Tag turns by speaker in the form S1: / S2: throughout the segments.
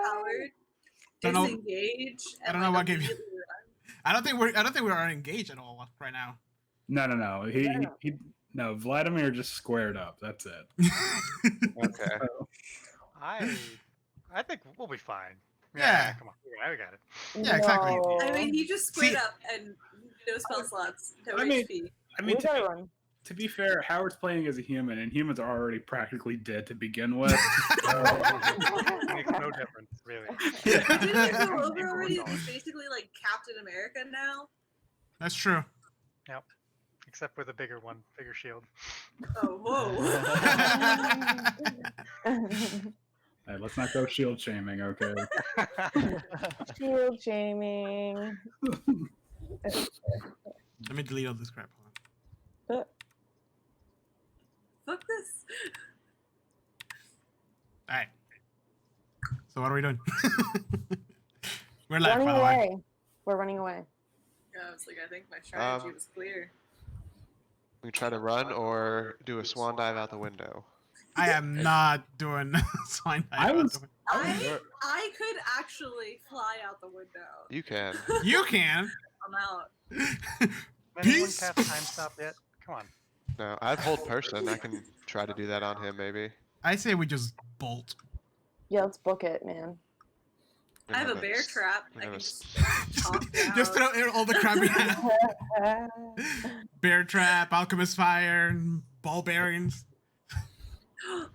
S1: Howard.
S2: Don't know.
S1: Disengage.
S2: I don't know what gave you. I don't think we are engaged at all right now.
S3: No. No, Vladimir just squared up. That's it.
S4: Okay.
S3: So,
S5: I think we'll be fine.
S2: Yeah.
S5: Come on. Yeah, we got it.
S2: Yeah, exactly.
S1: I mean, he just squared up and no spell slots, no HP.
S3: I mean, to be fair, Howard's playing as a human, and humans are already practically dead to begin with.
S5: It makes no difference, really.
S1: But didn't you go over already? He's basically like Captain America now.
S2: That's true.
S5: Yep. Except with a bigger shield.
S1: Oh, whoa.
S3: Hey, let's not go shield shaming, okay?
S6: Shield shaming.
S2: Let me delete all this crap. Hold on.
S1: Fuck this.
S2: Alright. So what are we doing? We're live,
S6: Running
S2: by the way.
S6: away. We're running away.
S1: Yeah, I was like, I think my strategy was clear.
S4: We try to run or do a swan dive out the window.
S2: I am not doing swan dive.
S1: I could actually fly out the window.
S4: You can.
S2: You can.
S1: I'm out.
S5: Anyone cast time stop yet? Come on.
S4: No, I've hold person. I can try to do that on him, maybe.
S2: I say we just bolt.
S6: Yeah, let's book it, man.
S1: I have a bear trap. I can just talk
S2: Just throw all the crap we have. Bear trap, alchemist fire, ball bearings.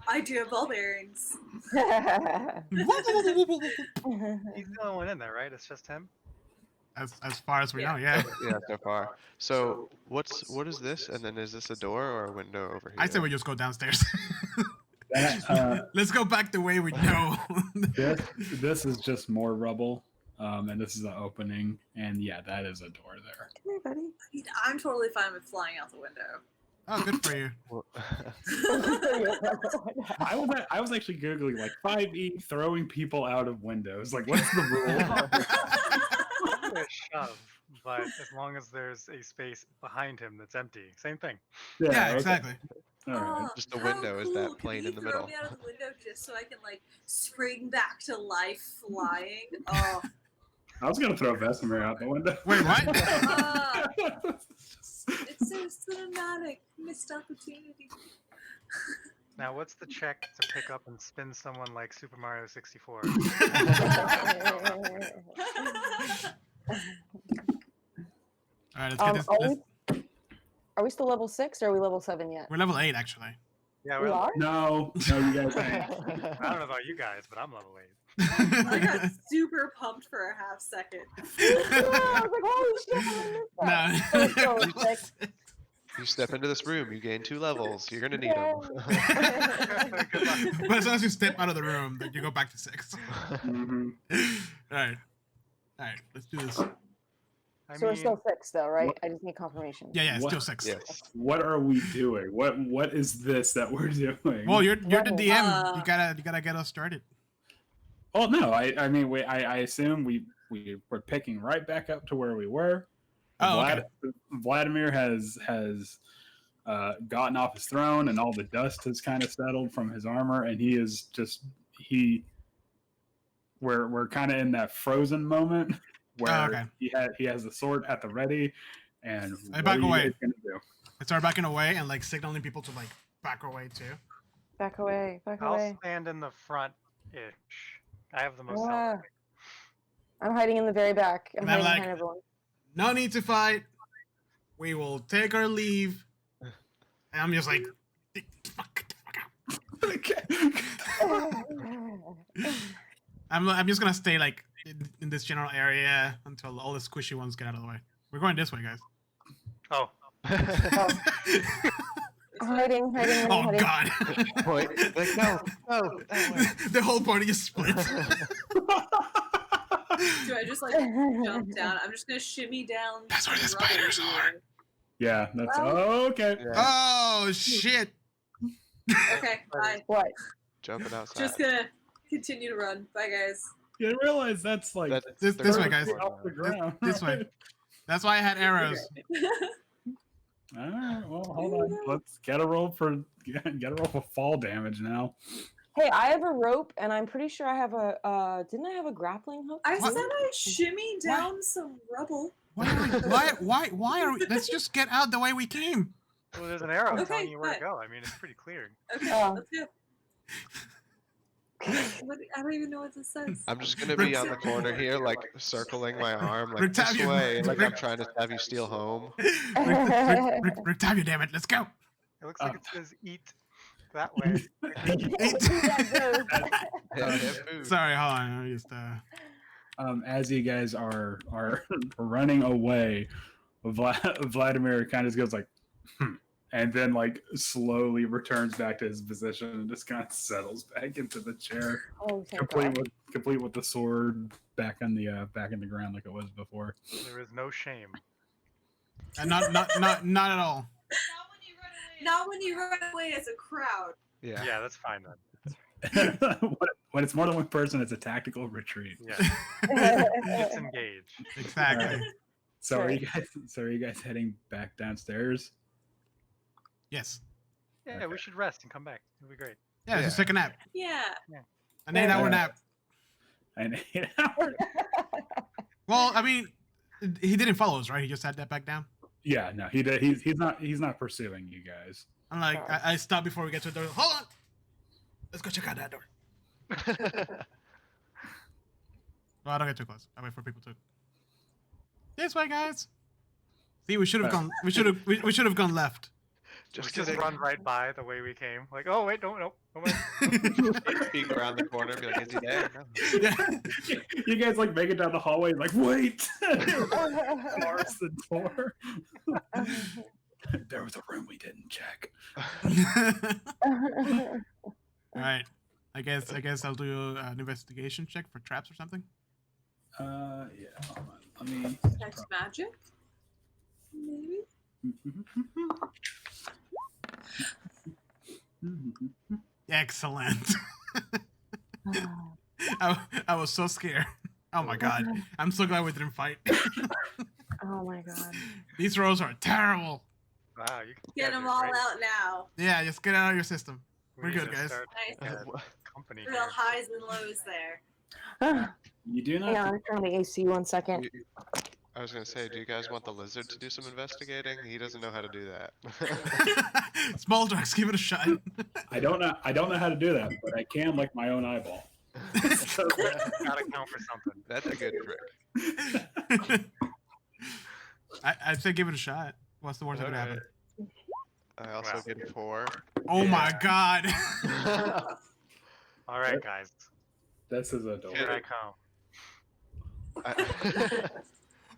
S1: I do have ball bearings.
S5: He's the only one in there, right? It's just him?
S2: As far as we know, yeah.
S4: Yeah, so far. So what is this? And then is this a door or a window over here?
S2: I say we just go downstairs. Let's go back the way we know.
S3: this is just more rubble, and this is the opening, and yeah, that is a door there.
S6: Come here, buddy.
S1: I'm totally fine with flying out the window.
S2: Oh, good for you.
S3: I was actually googling like 5e throwing people out of windows. Like, what's the rule?
S5: A shove, but as long as there's a space behind him that's empty, same thing.
S2: Yeah, exactly.
S3: All right.
S4: Just the window is that plane in the middle.
S1: Throw me out of the window just so I can like spring back to life flying. Oh.
S3: I was gonna throw Vesemir out the window.
S2: Wait, what?
S1: It's so cinematic. Missed opportunity.
S5: Now, what's the check to pick up and spin someone like Super Mario 64?
S2: Alright, let's get this.
S6: Are we still level 6 or are we level 7 yet?
S2: We're level 8, actually.
S5: Yeah,
S6: We are?
S3: No, you guys ain't.
S5: I don't know about you guys, but I'm level 8.
S1: I got super pumped for a half second.
S6: I was like, holy shit, I missed that.
S2: No.
S4: You step into this room, you gain 2 levels. You're gonna need them.
S2: But as soon as you step out of the room, then you go back to 6.
S3: Mhm.
S2: Alright, let's do this.
S6: So we're still 6 though, right? I just need confirmation.
S2: Yeah, it's
S3: What?
S2: still 6.
S4: Yes.
S3: What are we doing? What is this that we're doing?
S2: Well, you're the DM. You gotta get us started.
S3: Oh no, I mean I assume we're picking right back up to where we were.
S2: Oh, okay.
S3: Vladimir has gotten off his throne, and all the dust has kind of settled from his armor, and he is just we're kind of in that frozen moment where he has the sword at the ready, and
S2: I back away.
S3: Gonna do?
S2: I start backing away and like signaling people to like back away too.
S6: Back away,
S5: I'll stand in the front-ish. I have the most health.
S6: I'm hiding in the very back. I'm hiding
S2: like,
S6: behind everyone.
S2: No need to fight. We will take our leave. And I'm just like, fuck out. I'm just gonna stay like in this general area until all the squishy ones get out of the way. We're going this way, guys.
S5: Oh.
S6: hiding.
S2: Oh God!
S4: Point. Like no.
S2: The whole party just splits.
S1: Do I just like jump down? I'm just gonna shimmy down.
S2: That's where the spiders are.
S3: Yeah, that's okay.
S4: Yeah.
S2: Oh shit!
S1: Okay, bye.
S6: What?
S4: Jumping outside.
S1: Just gonna continue to run. Bye, guys.
S3: You didn't realize that's like
S2: This way, guys.
S3: off the ground.
S2: This way. That's why I had arrows.
S3: All right, well, hold on. Let's get a roll for fall damage now.
S6: Hey, I have a rope, and I'm pretty sure I have a. Didn't I have a grappling hook?
S1: I
S2: What?
S1: said I shimmy down some rubble.
S2: Why are we? Let's just get out the way we came.
S5: Well, there's an arrow
S1: Okay,
S5: telling you where to
S1: fine.
S5: go. I mean, it's pretty clear.
S1: Okay,
S6: Oh.
S1: let's go. I don't even know what this says.
S4: I'm just gonna be on the corner here, like circling my arm, like this
S2: Octavia,
S4: way, like I'm
S2: Rick-
S4: trying to have you steal home.
S2: Octavia, damn it, let's go.
S5: It looks like it says eat that way.
S4: Yeah, food.
S2: Sorry, hold on. I just
S3: As you guys are running away, Vladimir kind of goes like, and then like slowly returns back to his position and just kind of settles back into the chair,
S6: Oh, thank
S3: complete
S6: God.
S3: with the sword back on the back in the ground like it was before.
S5: There is no shame.
S2: not at all.
S1: Not when you run away as a crowd.
S4: Yeah.
S5: Yeah, that's fine then.
S3: When it's more than one person, it's a tactical retreat.
S5: Yeah, it's engaged.
S2: Exactly.
S3: Alright. So are you guys heading back downstairs?
S2: Yes.
S5: Yeah, we should rest and come back. It'll be great.
S2: Yeah, just take a nap.
S1: Yeah.
S2: An 8-hour
S3: Yeah.
S2: nap.
S3: An 8 hour.
S2: Well, I mean, he didn't follow us, right? He just sat that back down.
S3: Yeah, no, he did. He's not pursuing you guys.
S2: I'm like, I stopped before we get to the door. Hold on. Let's go check out that door. No, I don't get too close. I wait for people to. This way, guys. See, we should have gone. We should have gone left.
S5: Just
S4: kidding.
S5: run right by the way we came. Like, oh wait, no.
S4: Peek around the corner, be like, is he there? No.
S2: Yeah.
S3: You guys like make it down the hallway, like wait. Bars the door. There was a room we didn't check.
S2: All right. I guess I'll do an investigation check for traps or something.
S3: Yeah. Hold on. Let me.
S1: Detect magic? Maybe?
S2: Excellent. I was so scared. Oh my god. I'm so glad we didn't fight.
S6: Oh my God.
S2: These rolls are terrible.
S5: Wow, you can
S1: Get them all out now.
S2: Yeah, just get it out of your system.
S5: We
S2: We're
S5: need
S2: good,
S5: to
S2: guys.
S5: start
S1: Nice.
S5: a company
S1: Real
S5: here.
S1: highs and lows there.
S3: You do
S6: Hang
S3: not.
S6: on, turn the AC 1 second.
S4: I was gonna say, do you guys want the lizard to do some investigating? He doesn't know how to do that.
S2: Small drugs, give it a shot.
S3: I don't know how to do that, but I can like my own eyeball. So,
S5: Gotta count for something.
S4: That's a good trick.
S2: I'd say give it a shot. What's the worst that could happen?
S4: I also
S5: Wow.
S4: get 4.
S2: Oh my god.
S5: All right, guys,
S3: this is adorable.
S5: here I come.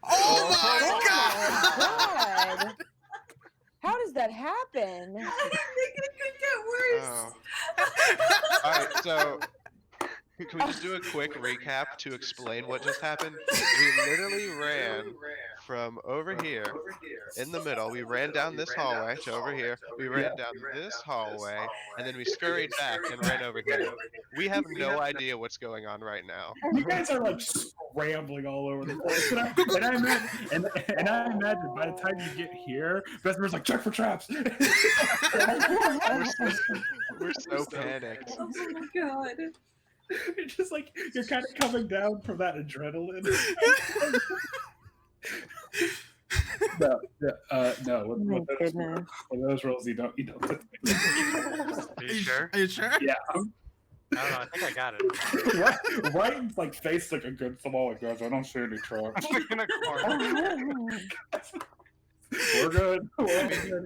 S2: Oh my
S6: Oh
S2: god.
S6: my God. How does that happen?
S1: I didn't think it could get worse.
S4: Oh. All right, so can we just do a quick recap to explain what just happened? We literally ran from over here in the middle. We ran down this hallway to over here. We ran down this hallway, and then we scurried back and ran over here. We have no idea what's going on right now.
S3: You guys are like scrambling all over the place, and I imagine by the time you get here, Vesimir's like, check for traps.
S4: We're so panicked.
S1: Oh my god.
S3: It's just like you're kind of coming down from that adrenaline. No.
S6: Oh my goodness.
S3: With those rolls, you don't.
S5: Are you sure?
S2: Are you sure?
S3: Yeah,
S5: I don't know. I think I got it.
S3: Ryan's like face like a good small guys. I don't see any traps.
S5: In a corner.
S3: We're good. We're good here.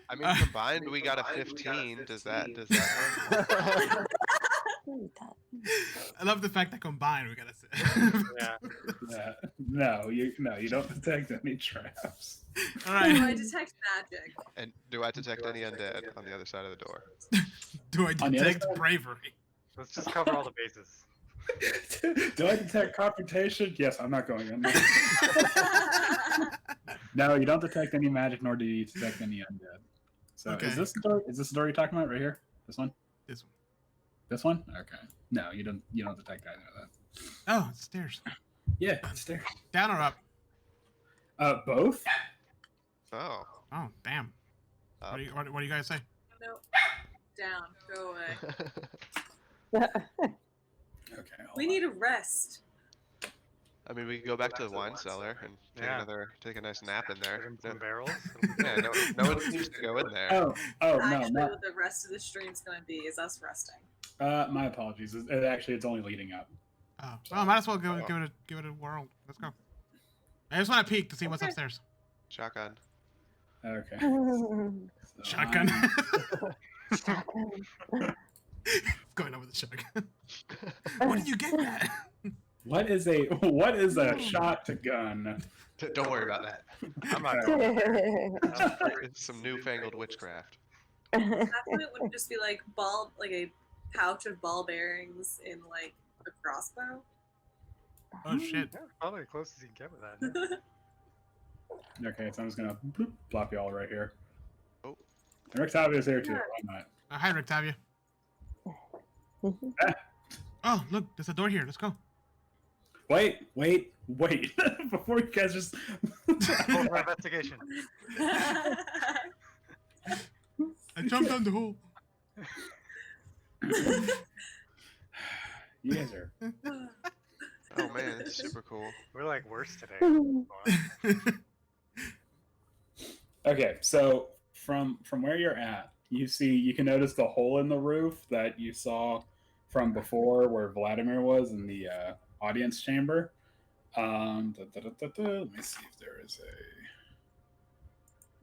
S4: I mean, combined, we got a 15. Does that work?
S2: I love the fact that combined we gotta say.
S5: Yeah.
S3: No, you don't detect any traps.
S2: All
S1: Do I
S2: right.
S1: detect magic?
S4: And do I detect any undead on the other side of the door?
S2: Do I
S3: On the other
S2: detect
S3: side?
S2: bravery?
S5: Let's just cover all the bases.
S3: Do I detect confrontation? Yes, I'm not going in. No, you don't detect any magic, nor do you detect any undead. So
S2: Okay.
S3: is this the door? Is this the door you're talking about right here? This one?
S2: This one.
S3: This one? Okay. No, you don't detect either of that.
S2: Oh, it's stairs.
S3: Yeah, it's there.
S2: Down or up?
S3: Both?
S4: Oh.
S2: Oh, damn. What do you guys say?
S1: No. Down. Go away.
S3: Okay. Hold
S1: We
S3: on.
S1: need a rest.
S4: I mean, we could go back to the wine cellar and
S5: Yeah.
S4: take a nice nap in
S5: Put
S4: there.
S5: in
S4: No,
S5: some barrels.
S4: yeah, no one seems to go in there.
S3: Oh no,
S1: Actually,
S3: not.
S1: what the rest of the stream's gonna be is us resting.
S3: My apologies. It's only leading up.
S2: Oh, well, might as well give
S4: Oh.
S2: it a whirl. Let's go. I just want to peek to see what's
S1: Okay.
S2: upstairs.
S4: Shotgun.
S3: Okay.
S6: Oh,
S3: So
S2: Shotgun.
S3: I'm-
S2: Going over the shotgun. What did you get that?
S3: What is a shotgun?
S4: Don't worry about that.
S5: I'm not
S3: Okay.
S5: going.
S4: It's some newfangled witchcraft.
S1: Half of it would just be like a pouch of ball bearings in like a crossbow.
S2: Oh shit.
S5: Yeah, probably the closest you can get with that. Yeah.
S3: Okay, so I'm just gonna bloop, plop you all right here.
S4: Oh.
S3: And Rictavia's here too. Why not?
S2: Hi, Rictavia. Oh, look, there's a door here. Let's go.
S3: Wait! Before you guys just.
S5: Roll for investigation.
S2: I jumped down the hole.
S3: You guys are.
S4: Oh man, it's super cool.
S5: We're like worse today.
S3: Okay, so from where you're at, you can notice the hole in the roof that you saw from before, where Vladimir was in the audience chamber. Let me see if there is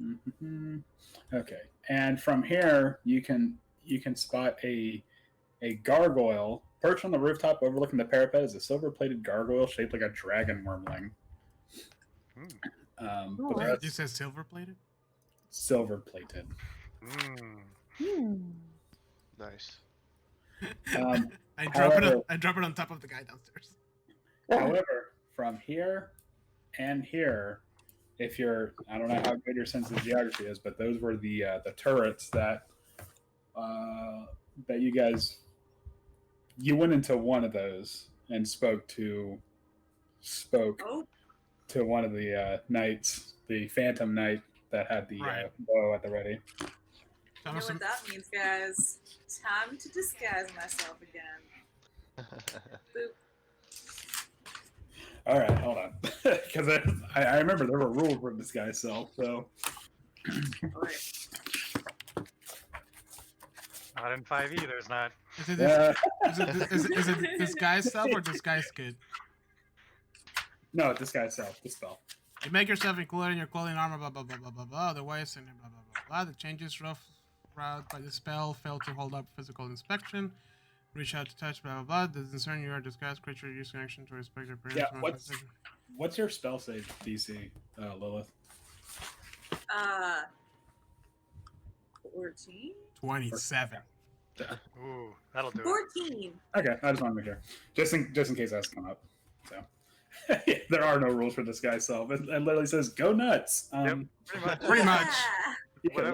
S3: a. Okay, and from here you can spot a gargoyle perched on the rooftop overlooking the parapet. Is a silver-plated gargoyle shaped like a dragon wormling.
S5: Hmm.
S3: But
S2: Wait,
S3: that's
S2: you said silver plated?
S3: silver-plated.
S4: Nice.
S3: Um,
S2: I drop it on top of the guy downstairs.
S3: However, from here and here, if you're, I don't know how good your sense of geography is, but those were the turrets that you guys. You went into one of those and spoke to
S1: Oh,
S3: one of the knights, the Phantom Knight that had the
S2: Right.
S3: bow at the ready.
S2: So
S1: you
S2: I'm
S1: know
S2: assuming-
S1: what that means, guys. Time to disguise myself again. Boop.
S3: All right, hold on, because I remember there were rules for this guy's self. So
S1: Alright.
S5: Not in 5e, there's not.
S2: Is it
S3: yeah,
S2: is it this guy's self or this guy's kid?
S3: no, this guy's self. This spell.
S2: You make yourself included in your clothing armor, blah blah blah blah blah blah. Otherwise, and blah blah blah blah. The changes rough route by the spell fail to hold up physical inspection. Reach out to touch, blah blah blah. Does concern you are disguised creature use connection to respect your appearance.
S3: Yeah, what's your spell save DC, Lilith?
S1: 14?
S2: 27.
S5: Ooh, that'll do it.
S1: 14.
S3: Okay, I just want to make sure, just in case that's come up. So there are no rules for this guy's self. It literally says go nuts.
S5: Yep, pretty much.
S2: Pretty much.
S3: You can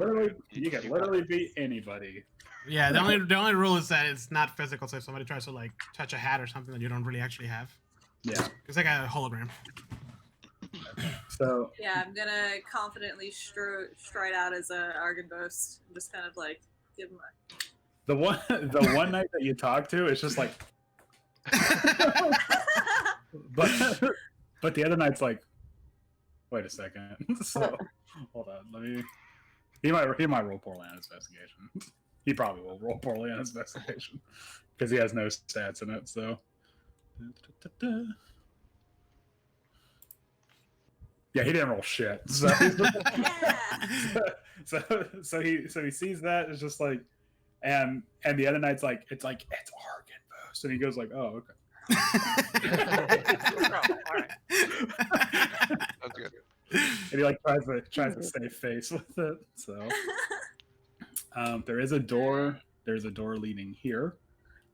S5: Whatever.
S3: literally beat anybody.
S2: Yeah, the only rule is that it's not physical. So if somebody tries to like touch a hat or something that you don't really actually have,
S3: Yeah.
S2: it's like a hologram.
S3: So
S1: Yeah, I'm gonna confidently stride out as a Argynvost. I'm just kind of like give him a.
S3: the one night that you talk to, it's just like, but the other night's like, wait a second. So hold on, let me. He might roll poorly on his investigation. He probably will roll poorly on his investigation because he has no stats in it. So. Yeah, he didn't roll shit. So, so he sees that. It's just like, and the other night's like, it's Argynvost, and he goes like, oh, okay.
S5: Oh, all right.
S4: Sounds good.
S3: And he like tries to save face with it. So there is a door. There's a door leading here.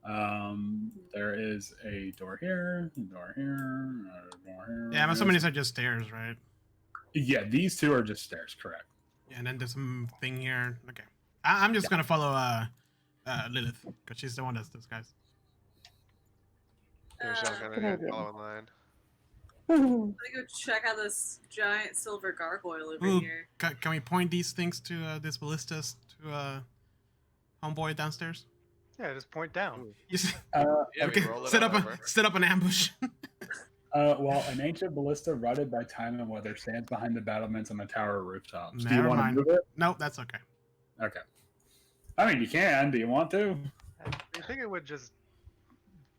S3: There is a door here, a door here, a door here.
S2: Yeah, I'm assuming these are just stairs, right?
S3: Yeah, these two are just stairs, correct.
S2: Yeah, and then there's some thing here. Okay, I'm just gonna follow Lilith because she's the one that's disguised.
S4: Your shotgun
S6: Good
S4: and
S6: idea.
S4: follow in line.
S1: I'm gonna go check out this giant silver gargoyle over
S2: Ooh,
S1: here.
S2: can we point these things to this ballistas to homeboy downstairs?
S5: Yeah, just point down.
S4: Ooh.
S2: Just,
S3: Uh,
S4: Yeah,
S2: okay,
S4: we roll it
S2: set
S4: on
S2: up
S4: over.
S2: set up an ambush.
S3: While an ancient ballista rutted by time and weather stands behind the battlements on the tower rooftops. Do you
S2: Never
S3: want to
S2: mind.
S3: move it?
S2: Nope, that's okay.
S3: Okay. I mean, you can. Do you want to?
S5: You think it would just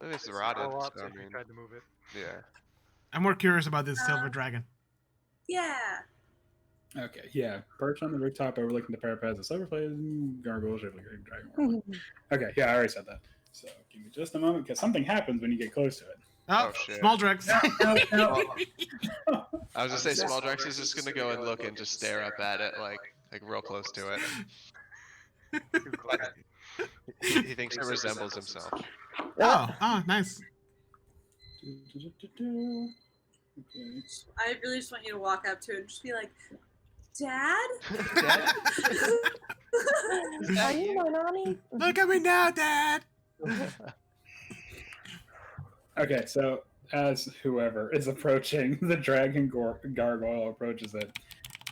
S4: It's rotted,
S5: blow up
S4: so I
S5: if you
S4: mean,
S5: tried to move it?
S4: yeah.
S2: I'm more curious about this silver dragon.
S1: Yeah.
S3: Okay, yeah. Perch on the rooftop overlooking the parapet, the silver plated gargoyle shaped like a dragon. Okay, yeah, I already said that. So give me just a moment, because something happens when you get close to it.
S2: Oh,
S4: Oh, shit.
S2: small dregs.
S3: No.
S4: I was gonna say, Small Drex is just gonna go and look and just stare up at it, like real close to it.
S5: Too close.
S4: He thinks it resembles himself.
S2: Oh, nice.
S3: Okay.
S1: I really just want you to walk up to it and just be like, Dad?
S4: Dad?
S6: Are you my mommy?
S2: Look at me now, Dad.
S3: Okay, so as whoever is approaching the dragon gargoyle approaches it,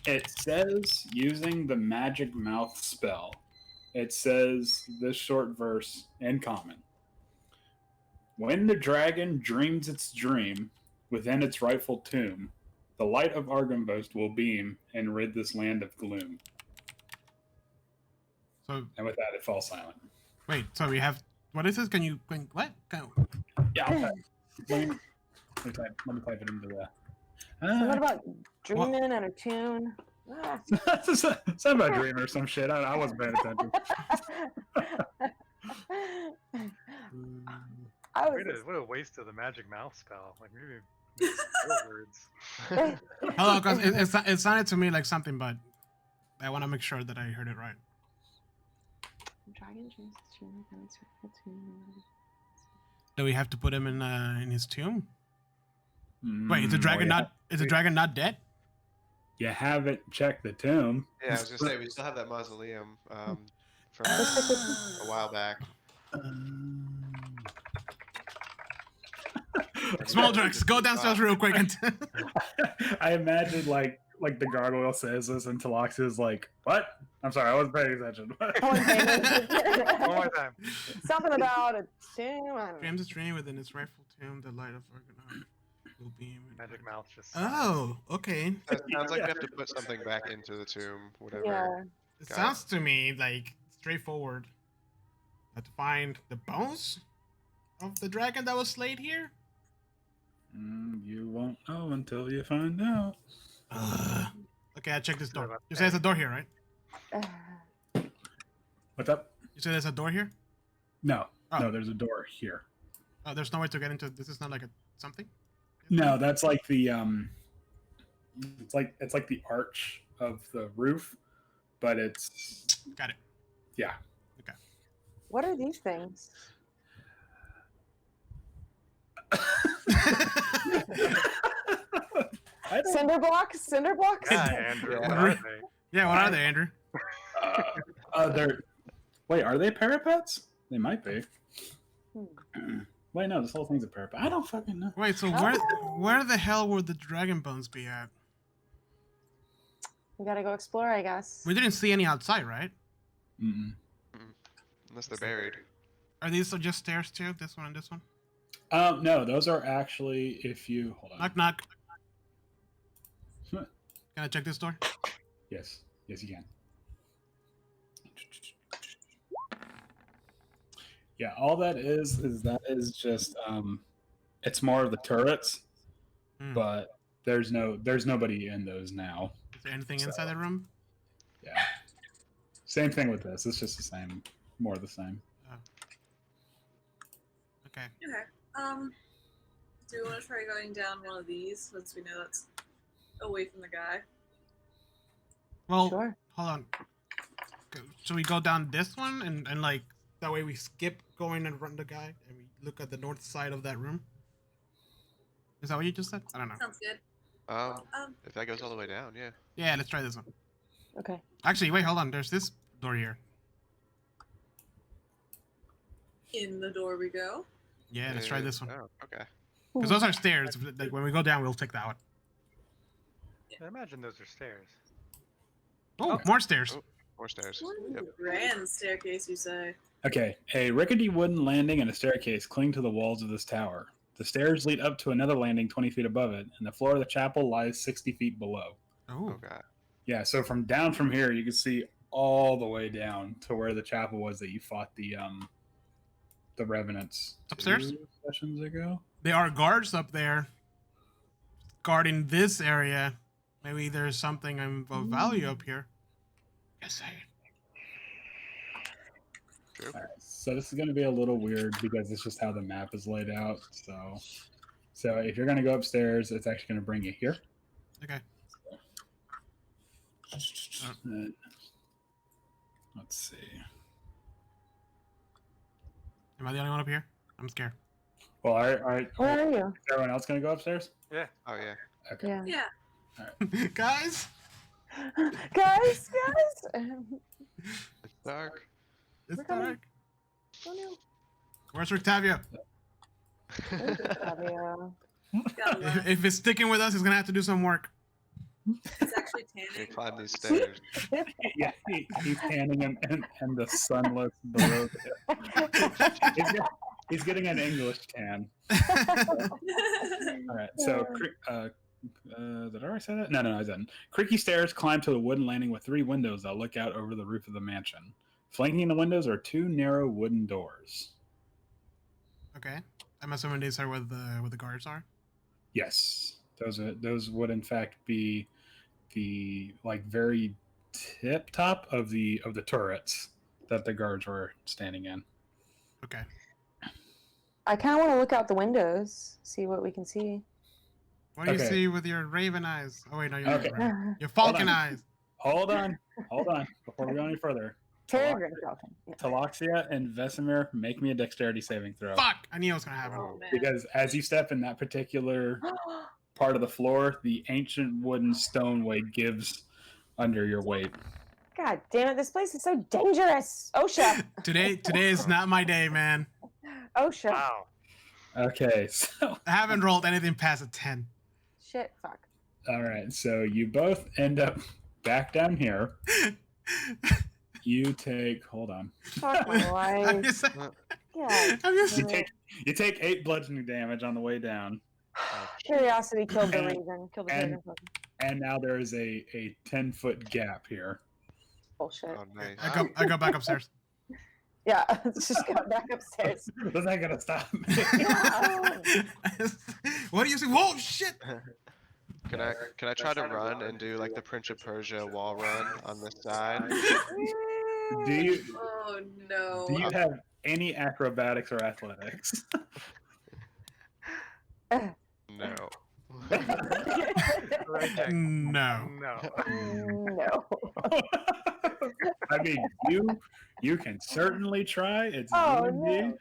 S3: it says using the magic mouth spell. It says this short verse in common. When the dragon dreams its dream within its rightful tomb, the light of Argynvost will beam and rid this land of gloom.
S2: So
S3: And with that, it falls silent.
S2: wait, so we have what is this? Can you what?
S3: Yeah, I'll type. Let me type it into the.
S6: What about dreaming and a tune? Ah.
S3: Something about dreaming or some shit. I wasn't paying attention.
S6: I was
S5: What a waste of the magic mouth spell. Like maybe four words.
S2: Hello, because it sounded to me like something, but I want to make sure that I heard it right.
S6: Dragon dreams the tune and its rightful tune.
S2: Do we have to put him in his tomb? Wait, is the dragon
S3: Well,
S2: not is the dragon not dead?
S3: You haven't checked the tomb.
S4: Yeah, I was gonna say, we still have that mausoleum from a while back.
S2: Small Drex, go downstairs real quick. And
S3: I imagine like the gargoyle says this and Talox is like, "What? I'm sorry, I wasn't paying attention."
S5: One more time.
S6: Something about a tune. I don't know.
S2: dreams a dream within its rightful tomb. The light of Argonauts will beam.
S5: Magic mouth just.
S2: Oh, okay.
S4: It sounds like we have to put something back into the tomb, whatever.
S6: Yeah.
S2: It
S4: Got
S2: sounds to me like straightforward. Have to find the bones of the dragon that was slayed here.
S3: You won't know until you find out.
S2: Okay, I checked this door.
S5: about
S2: You said there's a door here, right?
S3: What's up?
S2: You said there's a door here.
S3: No,
S2: Oh.
S3: no, there's a door here.
S2: Oh, there's no way to get into. This is not like a something.
S3: No, that's like the it's like the arch of the roof, but it's
S2: Got it.
S3: yeah.
S6: What are these things?
S3: I don't,
S6: Cinder blocks? Cinder blocks?
S5: Yeah, Andrew.
S4: Yeah.
S5: What are they?
S2: Yeah, what are they, Andrew?
S3: they're wait, are they parapets? They might be. Wait, no, this whole thing's a parapet. I don't fucking know.
S2: Wait, so where the hell would the dragon bones be at?
S6: We gotta go explore, I guess.
S2: We didn't see any outside, right?
S3: Mm-mm.
S4: Unless they're buried.
S2: Are these just stairs too? This one and this one?
S3: No, those are actually if you hold on.
S2: Knock knock. Can I check this door?
S3: Yes, yes, you can. Yeah, all that is just it's more of the turrets,
S2: Hmm.
S3: but there's nobody in those now.
S2: Is there anything
S3: So-
S2: inside the room?
S3: Yeah. Same thing with this. It's just the same, more of the same.
S2: Okay.
S1: Okay. Do we want to try going down one of these since we know that's away from the guy?
S2: Well,
S6: Sure.
S2: hold on. So we go down this one and like that way we skip going and run the guy and we look at the north side of that room. Is that what you just said? I don't know.
S1: Sounds good.
S4: If that goes all the way down, yeah.
S2: Yeah, let's try this one.
S6: Okay.
S2: Actually, wait, hold on. There's this door here.
S1: In the door we go.
S2: Yeah, let's try this one.
S4: Oh, okay.
S2: Because those are stairs. Like when we go down, we'll take that one.
S5: I imagine those are stairs.
S2: Oh, more stairs.
S4: Oh, more stairs.
S1: Ooh,
S4: Yep.
S1: grand staircase, you say?
S3: Okay, a rickety wooden landing and a staircase cling to the walls of this tower. The stairs lead up to another landing 20 feet above it, and the floor of the chapel lies 60 feet below.
S2: Oh,
S4: Oh god.
S3: Yeah, so from here, you can see all the way down to where the chapel was that you fought the revenants
S2: Upstairs?
S3: 2 sessions ago.
S2: there are guards up there guarding this area. Maybe there's something of value up here. Yes, I.
S4: True.
S3: All right, so this is going to be a little weird because it's just how the map is laid out. So if you're going to go upstairs, it's actually going to bring you here.
S2: Okay.
S3: Uh, let's see.
S2: Am I the only one up here? I'm scared.
S3: Well, all right.
S6: Where are you?
S3: Is everyone else going to go upstairs?
S5: Yeah.
S4: Oh yeah.
S3: Okay.
S6: Yeah.
S1: Yeah.
S2: Guys,
S6: Guys.
S4: It's dark.
S2: it's
S6: We're coming.
S2: dark.
S6: Oh no.
S2: Where's Rictavio?
S6: Fabio.
S1: Gotta love it.
S2: If it's sticking with us, he's gonna have to do some work.
S1: It's actually
S4: They
S1: tanning.
S4: climb these stairs.
S3: Yeah, he's tanning him and the sun looks below. He's getting an English tan. All right, so did I already say that? No, I didn't. Creaky stairs climb to a wooden landing with 3 windows that look out over the roof of the mansion. Flanking the windows are 2 narrow wooden doors.
S2: Okay. I'm assuming these are where the guards are.
S3: Yes, those would in fact be the like very tip top of the turrets that the guards were standing in.
S2: Okay.
S6: I kind of want to look out the windows, see what we can see.
S2: What do you
S3: Okay.
S2: see with your raven eyes? Oh wait, no, you're
S3: Okay.
S2: your falcon
S3: on.
S2: eyes.
S3: Hold on, before we go any further.
S6: Peregrine Falcon. Yeah.
S3: Talaxia and Vesemir, make me a dexterity saving throw.
S2: Fuck! I knew it was gonna happen.
S1: Oh, man.
S3: Because as you step in that particular part of the floor, the ancient wooden stoneway gives under your weight.
S6: God damn it! This place is so dangerous. OSHA.
S2: Today is not my day, man.
S6: OSHA.
S5: Wow.
S3: Okay, so
S2: I haven't rolled anything past a 10.
S6: Shit. Fuck.
S3: all right, so you both end up back down here. You take hold on.
S6: Fuck my
S2: I'm
S6: life.
S2: just,
S6: Yeah.
S2: I'm just,
S3: You take 8 bludgeoning damage on the way down.
S6: Curiosity killed the Raven. Killed the
S3: And-
S6: Peregrine Falcon.
S3: And now there is a 10-foot gap here.
S6: Bullshit.
S4: Oh nice.
S2: I go back upstairs.
S6: Yeah. Let's just go back upstairs.
S3: That's not gonna stop me.
S2: What do you see? Whoa, shit!
S4: Can I try to run and do like the Prince of Persia wall run on this side?
S3: Do you
S1: Oh no.
S3: do you have any acrobatics or athletics?
S4: No.
S5: Right there.
S2: No.
S5: No.
S6: No.
S3: I mean, you can certainly try. It's
S6: Oh,
S3: D&D,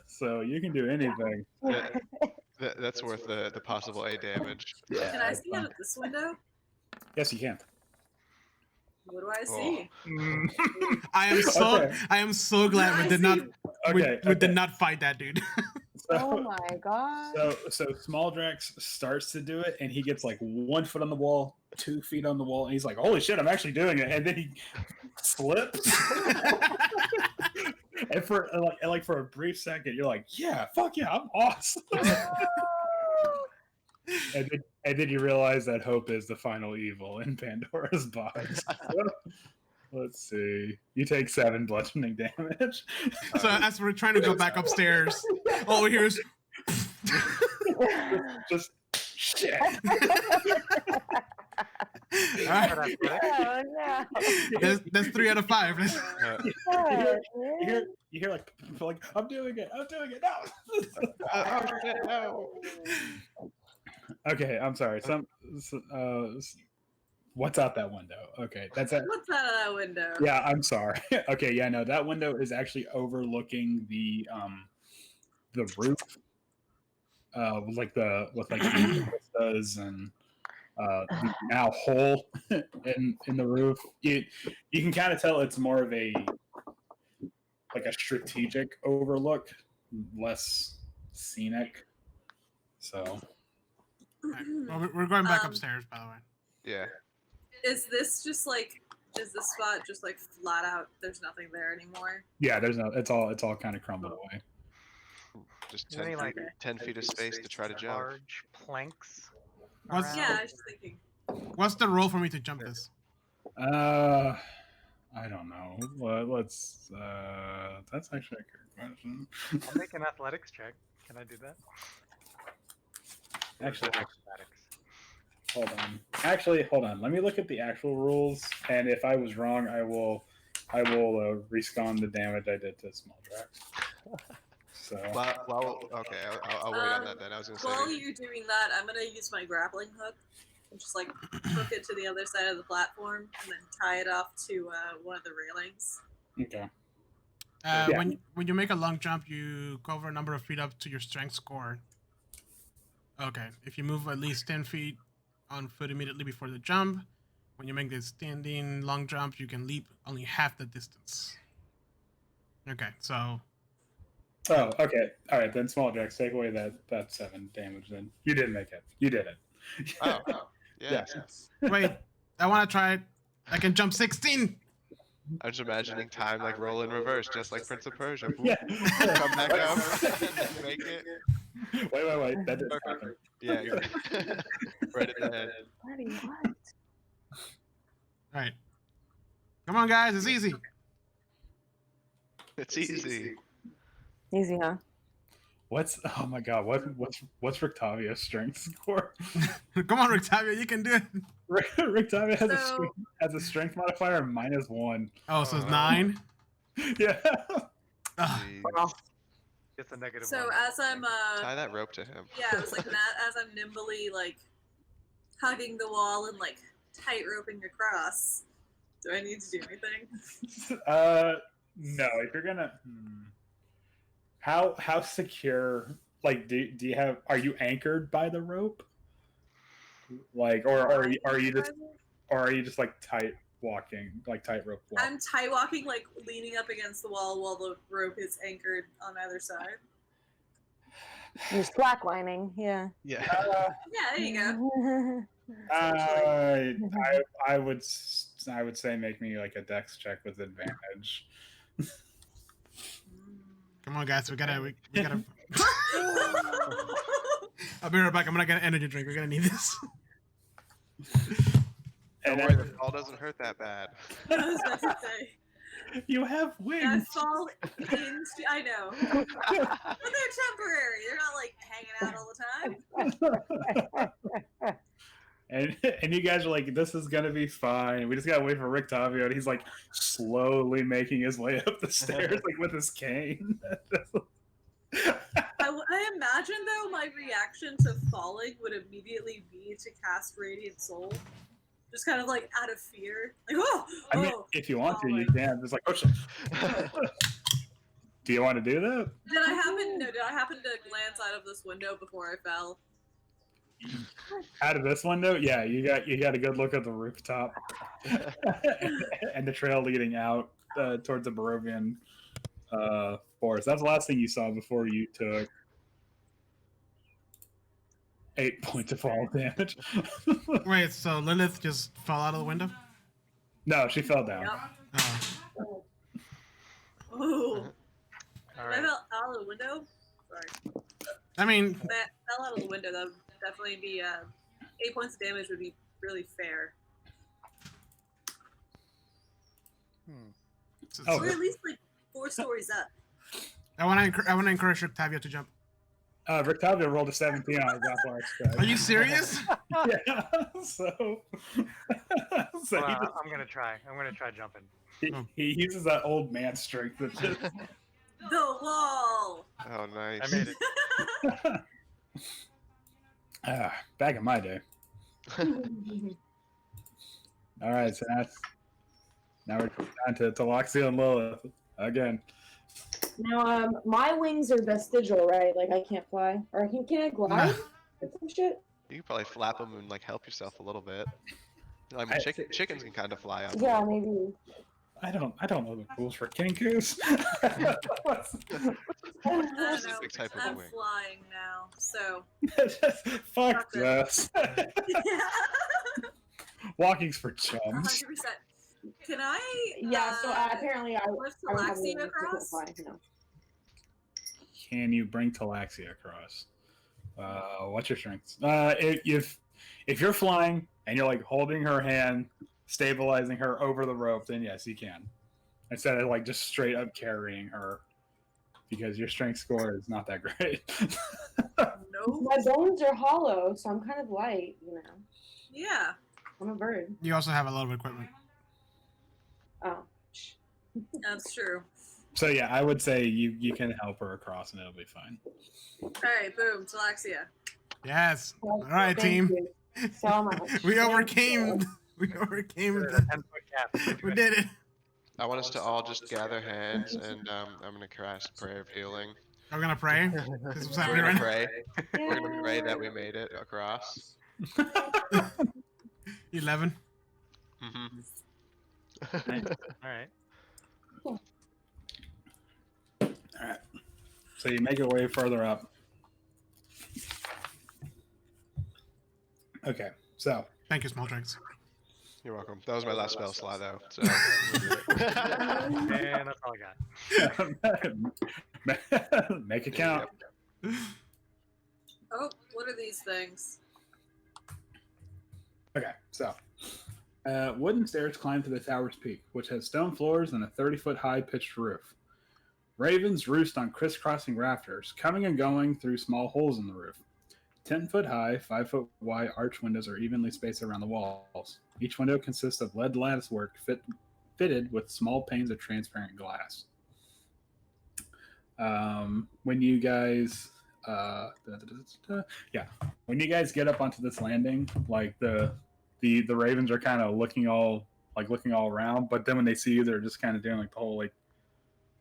S3: so you can do anything.
S4: That's worth the possible A damage.
S3: Yeah.
S1: Can I see out of this window?
S3: Yes, you can.
S1: What do I see?
S2: I am so glad we
S1: I
S2: did not
S1: see-
S2: we
S3: Okay.
S2: did not fight that dude.
S6: Oh
S3: So,
S6: my god.
S3: so Smaldrex starts to do it, and he gets like 1 foot on the wall, 2 feet on the wall, and he's like, "Holy shit, I'm actually doing it!" And then he slips. And for for a brief second, you're like, "Yeah, fuck yeah, I'm awesome." and then you realize that hope is the final evil in Pandora's box. So, let's see. You take 7 bludgeoning damage.
S2: So as we're trying to go back upstairs, all we hear is
S3: Just shit.
S2: Alright,
S6: Oh no.
S2: that's 3 out of 5.
S4: Uh,
S6: God,
S3: You hear like I'm doing it. No.
S4: oh shit, no.
S3: Okay, I'm sorry. What's out that window? Okay, that's it.
S1: What's out of that window?
S3: Yeah, I'm sorry. Okay, yeah, no, that window is actually overlooking the roof, with the vistas and the now hole in the roof. You can kind of tell it's more of a strategic overlook, less scenic. So
S2: Well, we're going back
S1: Um,
S2: upstairs, by the way.
S4: Yeah.
S1: Is this just like is the spot just like flat out? There's nothing there anymore.
S3: Yeah, there's no. It's all kind of crumbled away.
S4: Just
S5: Is there
S4: 10
S5: any,
S4: feet,
S5: like,
S4: 10 feet of space to try to jump.
S5: large planks?
S2: What's-
S5: around?
S1: Yeah, I was just thinking.
S2: What's the roll for me to jump this?
S3: I don't know. Let's. That's actually a good question.
S5: I'll make an athletics check. Can I do that? Or is
S3: Actually,
S5: it acrobatics?
S3: hold on. Actually, hold on. Let me look at the actual rules, and if I was wrong, I will respawn the damage I did to small Drax. So
S4: Okay, I'll wait on that then. I was gonna
S1: While
S4: say.
S1: you're doing that, I'm gonna use my grappling hook and just like hook it to the other side of the platform and then tie it off to one of the railings.
S3: okay.
S2: Uh, when you make a long jump, you cover a number of feet up to your strength score. Okay, if you move at least 10 feet on foot immediately before the jump, when you make the standing long jump, you can leap only half the distance. Okay, so
S3: Oh, okay. All right, then small Drax, take away that 7 damage. Then you didn't make it. You did it.
S4: Oh, yeah.
S3: Yes.
S2: wait, I want to try it. I can jump 16.
S4: I'm just imagining time like roll in reverse, just like Prince of Persia.
S3: Yeah.
S4: Come back up, and then make it.
S3: Wait. That didn't happen.
S4: Yeah, right at the head.
S6: Bloody what?
S2: All right, come on, guys, it's easy.
S4: It's easy.
S6: Easy, huh?
S3: Oh my god, what's Rictavio's strength score?
S2: Come on, Rictavio, you can do it.
S3: Rictavio has,
S1: So-
S3: has a strength modifier of -1.
S2: Oh, so it's 9.
S3: Yeah.
S2: Ugh.
S4: Jeez.
S5: It's a negative
S1: So
S5: one.
S1: as I'm
S4: Tie that rope to him.
S1: yeah, it was like that as I'm nimbly like hugging the wall and like tight roping across. Do I need to do anything?
S3: No. If you're gonna, how secure? Like, do you have? Are you anchored by the rope? Like, or are you just like tight walking, like tightrope walking?
S1: I'm tight walking, like leaning up against the wall while the rope is anchored on either side.
S6: You're slacklining, yeah.
S4: Yeah.
S1: Yeah, there you go.
S3: I would say make me like a dex check with advantage.
S2: Come on, guys, we gotta. I'll be right back. I'm gonna get an energy drink. We're gonna need this.
S4: Don't
S3: And
S4: worry, the fall doesn't hurt that bad.
S1: I was about to say.
S3: you have
S1: I
S3: wings.
S1: fall into. I know, but they're temporary. They're not like hanging out all the time.
S3: And you guys are like, this is gonna be fine. We just gotta wait for Rictavio, and he's like slowly making his way up the stairs, like with his cane.
S1: I imagine though my reaction to falling would immediately be to cast Radiant Soul, just kind of like out of fear, like
S3: I mean, if you want to, you can. Just like, oh shit. Do you want to do that?
S1: Did I happen to glance out of this window before I fell?
S3: Out of this window, yeah, you got a good look at the rooftop and the trail leading out towards the Barovian forest. That's the last thing you saw before you took 8 points of fall damage.
S2: Wait, so Lilith just fell out of the window?
S3: No, she fell down.
S1: Yep.
S2: Oh.
S1: Ooh.
S5: All
S1: I
S5: right.
S1: fell out of the window. Sorry.
S2: I mean,
S1: That fell out of the window. That would definitely be 8 points of damage would be really fair.
S3: Oh,
S1: We're at least like 4 stories up.
S2: I want to encourage Octavio to jump.
S3: Rictavio rolled a 17 on his athletics check.
S2: Are you serious?
S3: Yeah. So
S5: Well,
S3: he,
S5: I'm gonna try. I'm gonna try jumping.
S3: he uses that old man strength that just
S1: The wall.
S4: Oh, nice.
S5: I made it.
S3: back in my day. All right, so now we're down to Loxia and Lilith again.
S6: Now, my wings are vestigial, right? Like I can't fly, or can I glide? Or some shit.
S4: You can probably flap them and like help yourself a little bit. I mean, chickens can kind of fly up.
S6: Yeah, maybe.
S3: I don't know the rules for kinkus.
S1: I don't know.
S4: Specific type of
S1: I'm
S4: wing.
S1: flying now, so
S3: Fuck this.
S1: yeah.
S3: Walking's for chums.
S1: 100%. can I?
S6: Yeah. So apparently I
S1: lift
S6: I don't have any
S1: Talaxia
S6: wings, I can't
S1: across?
S6: fly. No.
S3: Can you bring Talaxia across? What's your strength? If you're flying and you're like holding her hand, stabilizing her over the rope, then yes, you can. Instead of like just straight up carrying her, because your strength score is not that great.
S1: No.
S6: My bones are hollow, so I'm kind of light. You know,
S1: Yeah.
S6: I'm a bird.
S2: You also have a lot of equipment.
S6: Oh.
S1: That's true.
S3: So yeah, I would say you can help her across and it'll be fine.
S1: All right, boom, Talaxia.
S2: Yes.
S6: Well,
S2: All right,
S6: thank
S2: team.
S6: you so much.
S2: We
S6: Thank
S2: overcame.
S6: you.
S2: We overcame.
S5: There's a 10-foot gap.
S2: We did it.
S4: I want us to all just gather hands, and I'm gonna cast prayer of healing.
S2: I'm gonna pray. This is what's
S4: We're
S2: happening
S4: gonna
S2: right
S4: pray. We're gonna pray that we made it across.
S2: now. 11.
S4: Mm-hmm.
S5: All right.
S3: All right. So you make your way further up. Okay. So
S2: Thank you, small drinks.
S4: You're welcome. That was my last spell slot, though. So.
S5: And that's all I got.
S3: make it count.
S1: Oh, what are these things?
S3: Okay, so wooden stairs climb to the tower's peak, which has stone floors and a 30-foot high pitched roof. Ravens roost on crisscrossing rafters, coming and going through small holes in the roof. 10-foot high, 5-foot wide arch windows are evenly spaced around the walls. Each window consists of lead latticework fitted with small panes of transparent glass. When you guys when you guys get up onto this landing, like the ravens are kind of looking all around, but then when they see you, they're just kind of doing like the whole like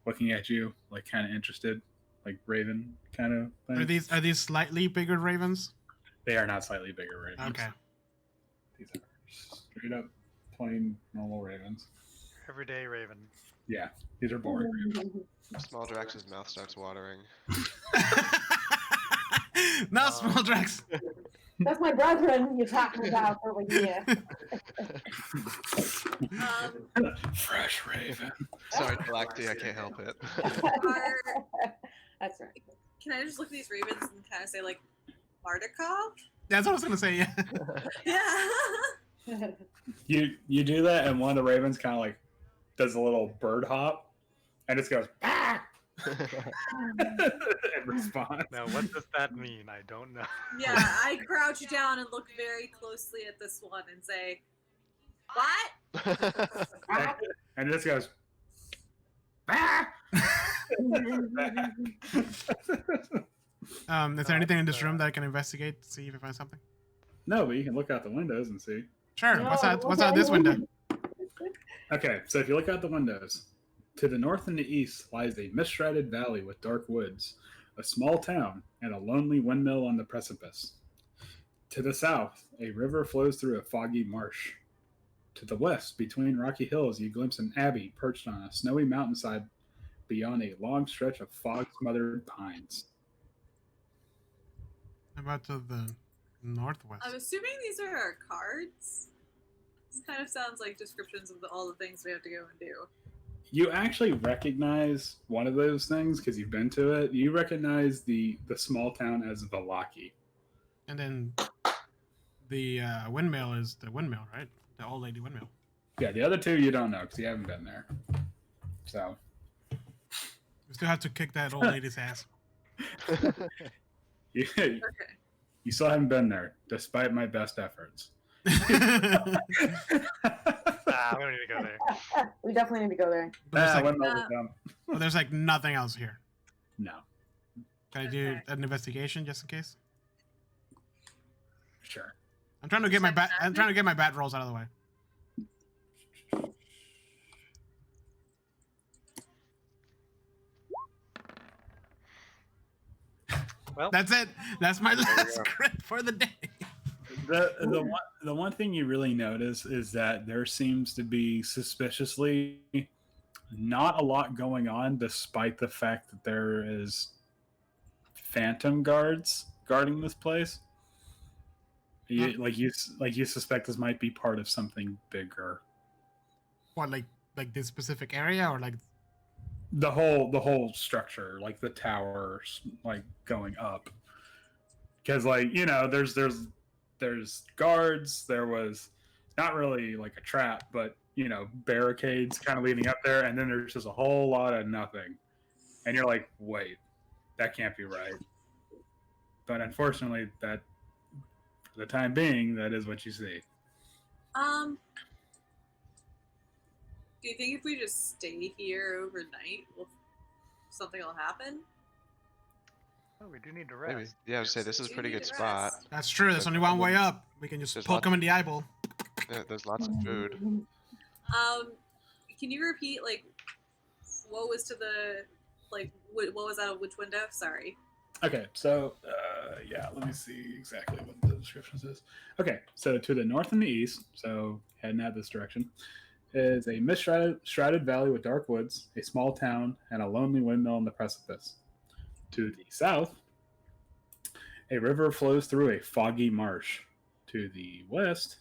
S3: looking at you, like kind of interested, like raven kind of thing.
S2: Are these slightly bigger ravens?
S3: They are not slightly bigger ravens.
S2: Okay.
S3: These are straight up plain normal ravens.
S5: Everyday raven.
S3: Yeah, these are boring ravens.
S4: Small Drax's mouth starts watering.
S2: No, small Drax.
S6: That's my brethren you're talking about over here.
S3: Fresh raven.
S4: Sorry, Galacti, I can't help it.
S6: That's right.
S1: Can I just look at these ravens and kind of say like, Mardukov?
S2: That's what I was gonna say. Yeah.
S1: Yeah.
S3: You do that, and one of the ravens kind of like does a little bird hop, and just goes ah! in response.
S5: Now, what does that mean? I don't know.
S1: Yeah, I crouch down and look very closely at this one and say, what?
S3: And it just goes ah!
S2: Is there anything in this room that I can investigate to see if I find something?
S3: No, but you can look out the windows and see.
S2: Sure.
S6: No,
S2: What's out this window?
S3: Okay, so if you look out the windows, to the north and the east lies a mist-shrouded valley with dark woods, a small town, and a lonely windmill on the precipice. To the south, a river flows through a foggy marsh. To the west, between rocky hills, you glimpse an abbey perched on a snowy mountainside beyond a long stretch of fog-smothered pines.
S2: About to the northwest.
S1: I'm assuming these are our cards. This kind of sounds like descriptions of all the things we have to go and do.
S3: You actually recognize one of those things because you've been to it. You recognize the small town as Valaki.
S2: And then the windmill is the windmill, right? The old lady windmill.
S3: Yeah, the other two you don't know because you haven't been there. So
S2: We still have to kick that old lady's ass.
S3: you,
S1: Okay.
S3: you still haven't been there, despite my best efforts.
S5: We don't need to go there.
S6: We definitely need to go there.
S2: But there's, like,
S3: windmills are dumb.
S2: but there's like nothing else here.
S3: No,
S2: Can I do
S1: Okay.
S2: an investigation just in case?
S3: sure.
S2: I'm trying to get my bat. I'm trying to get my bat rolls out of the way.
S5: Well,
S2: That's it. That's my last crit for the day.
S3: The one thing you really notice is that there seems to be suspiciously not a lot going on, despite the fact that there is phantom guards guarding this place. You suspect this might be part of something bigger.
S2: What, like this specific area, or like
S3: The whole structure, like the towers, like going up. Because like there's guards. There was not really like a trap, but barricades kind of leading up there, and then there's just a whole lot of nothing, and you're like, wait, that can't be right. But unfortunately, that for the time being, that is what you see.
S1: Do you think if we just stay here overnight, something will happen?
S5: Oh, we do need to
S4: Maybe.
S5: rest.
S4: Yeah, I would say this is a
S1: Do
S4: pretty
S1: need
S4: good
S1: to
S4: spot.
S1: rest.
S2: that's true. There's only one way up. We can just
S4: There's
S2: poke him in the eyeball.
S4: Yeah, there's lots of food.
S1: Can you repeat like what was to the what was out of which window? Sorry.
S3: Okay, so let me see exactly what the description says. Okay, so to the north and the east, so heading out this direction, is a mist-shrouded valley with dark woods, a small town, and a lonely windmill on the precipice. To the south, a river flows through a foggy marsh. To the west,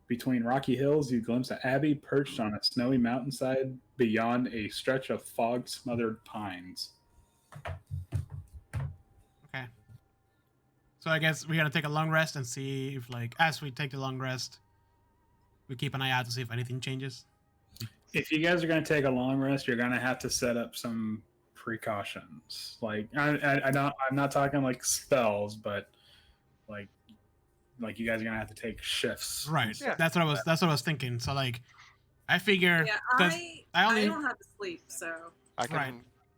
S3: between rocky hills, you glimpse an abbey perched on a snowy mountainside beyond a stretch of fog-smothered pines.
S2: Okay. So I guess we're gonna take a long rest and see if, like, as we take the long rest, we keep an eye out to see if anything changes.
S3: If you guys are going to take a long rest, you're going to have to set up some precautions. Like I'm not talking like spells, but like you guys are going to have to take shifts.
S2: Right.
S5: Yeah.
S2: That's what I was thinking. So like, I figure
S1: Yeah,
S2: 'cause I only
S1: don't have to sleep, so
S4: I can
S2: Right.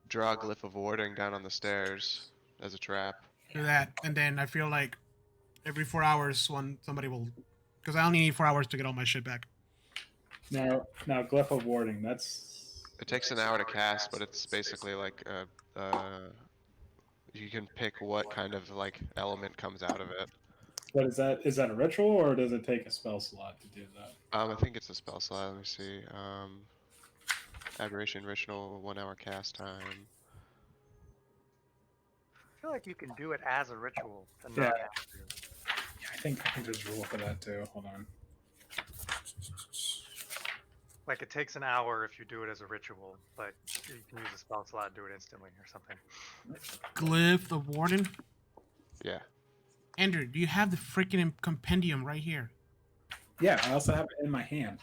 S4: draw a glyph of warding down on the stairs as a trap.
S2: do that, and then I feel like every 4 hours, somebody will, because I only need 4 hours to get all my shit back.
S3: Now glyph of warding. That's
S4: It takes an hour to cast, but it's basically like you can pick what kind of like element comes out of it.
S3: what is that? Is that a ritual or does it take a spell slot to do that?
S4: I think it's a spell slot. Let me see. Aberration ritual, 1 hour cast time.
S5: I feel like you can do it as a ritual and
S3: Yeah.
S5: not have to.
S3: Yeah, I think there's a rule for that too. Hold on.
S5: Like it takes an hour if you do it as a ritual, but you can use a spell slot and do it instantly or something.
S2: Glyph the Warden.
S4: Yeah.
S2: Andrew, do you have the freaking compendium right here?
S3: Yeah, I also have it in my hand.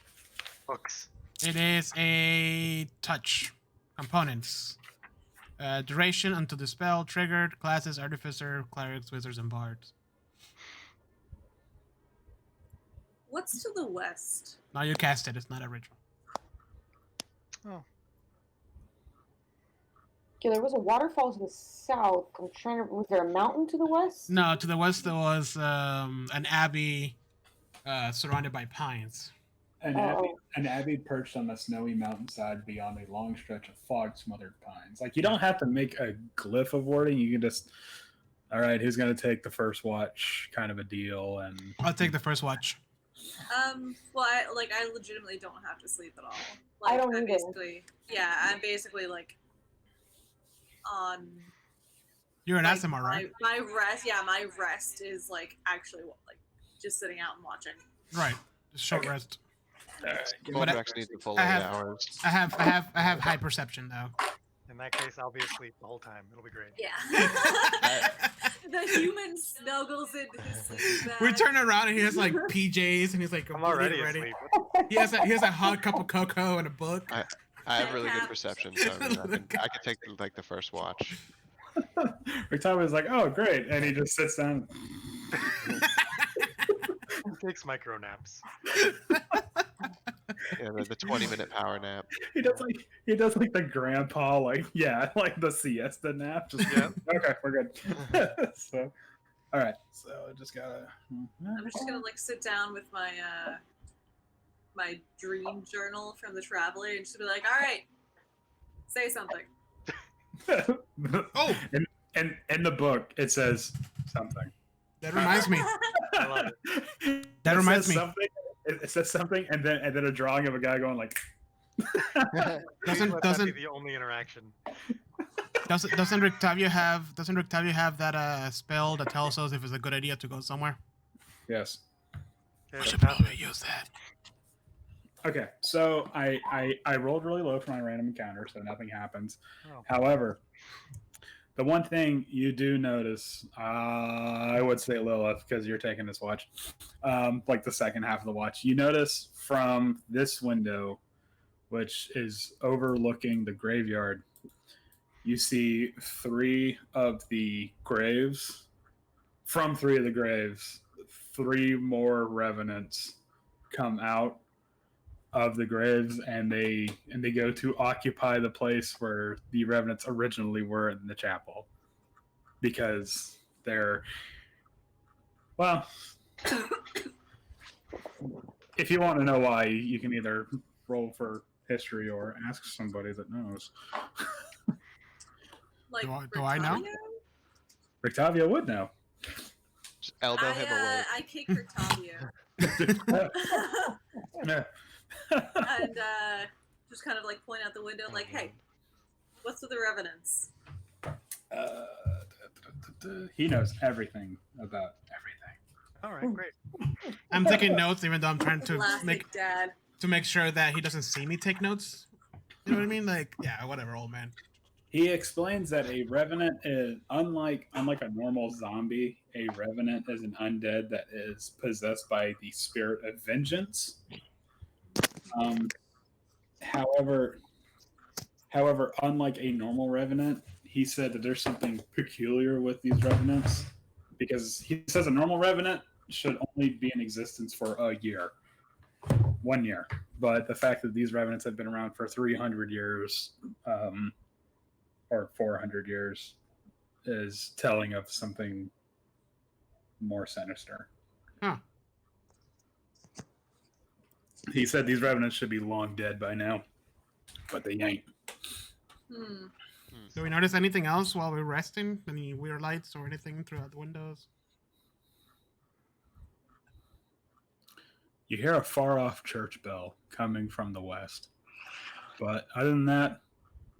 S5: Books.
S2: It is a touch. Components. Duration until the spell triggered. Classes: Artificer, Clerics, Wizards, and Bards.
S1: what's to the west?
S2: Now you cast it. It's not a ritual.
S5: Oh,
S6: Okay, there was a waterfall to the south. I'm trying to. Was there a mountain to the west?
S2: No, to the west there was an abbey surrounded by pines.
S3: An abbey perched on a snowy mountainside beyond a long stretch of fog-smothered pines. Like, you don't have to make a glyph of warding. You can just, all right, who's going to take the first watch kind of a deal. And
S2: I'll take the first watch.
S1: Well, I legitimately don't have to sleep at all.
S6: I
S1: Like,
S6: don't
S1: I'm
S6: either.
S1: basically, yeah, I'm basically like on
S2: You're an
S1: like,
S2: Asimar, right?
S1: my rest. Yeah, my rest is like actually like just sitting out and watching.
S2: Right. Just short
S3: Okay.
S2: rest.
S4: Goldrax needs the full
S2: I
S4: 8
S2: have-
S4: hours.
S2: I have high perception though.
S5: in that case, I'll be asleep the whole time. It'll be great.
S1: Yeah. The human snuggles into his sleeping bag.
S2: We turn around and he has like PJs and he's like
S5: I'm
S2: completely
S5: already
S2: ready.
S5: asleep.
S2: He has a hot cup of cocoa and a book.
S4: I have really good
S1: Cap.
S4: perception, so I can take like the first watch.
S3: Rictava is like, oh, great. And he just sits down.
S5: Takes micro naps.
S4: Yeah, the 20-minute power nap.
S3: He does like the grandpa, like the siesta nap. Just
S5: Yeah.
S3: Okay, we're good. So, all right. So I just gotta.
S1: I'm just gonna like sit down with my my dream journal from the traveler and just be like, all right, say something.
S2: Oh,
S3: and in the book it says something.
S2: that reminds me.
S5: I love it.
S2: That
S3: It
S2: reminds
S3: says
S2: me.
S3: Something, it says something, and then a drawing of a guy going like.
S2: Doesn't
S5: Let that be
S2: doesn't
S5: the only interaction.
S2: doesn't Rictavio have that spell that tells us if it's a good idea to go somewhere?
S3: Yes.
S5: Okay,
S2: We
S5: the
S2: should
S5: path-
S2: probably use that.
S3: Okay, so I rolled really low for my random encounter, so nothing happens.
S5: Oh.
S3: However, the one thing you do notice, I would say Lilith, because you're taking this watch, like the second half of the watch, you notice from this window, which is overlooking the graveyard, you see three of the graves. From three of the graves, three more revenants come out of the graves, and they go to occupy the place where the revenants originally were in the chapel, because they're, well, if you want to know why, you can either roll for history or ask somebody that knows.
S1: Like,
S2: Do I know?
S1: Bertavio?
S3: Rictavio would know.
S4: Just elbow him away.
S1: I kick Bertavio. And just kind of like point out the window, like, hey, what's with the revenants?
S3: He knows everything about everything.
S5: All right, great.
S2: I'm taking notes, even though I'm trying to
S1: Classic dad.
S2: make sure that he doesn't see me take notes. You know what I mean? Like, yeah, whatever, old man.
S3: He explains that a revenant is unlike a normal zombie. A revenant is an undead that is possessed by the spirit of vengeance. However, unlike a normal revenant, he said that there's something peculiar with these revenants, because he says a normal revenant should only be in existence for a year, 1 year. But the fact that these revenants have been around for 300 years, or 400 years, is telling of something more sinister.
S2: Huh.
S3: He said these revenants should be long dead by now, but they ain't.
S2: Do we notice anything else while we're resting? Any weird lights or anything throughout the windows?
S3: You hear a far-off church bell coming from the west, but other than that,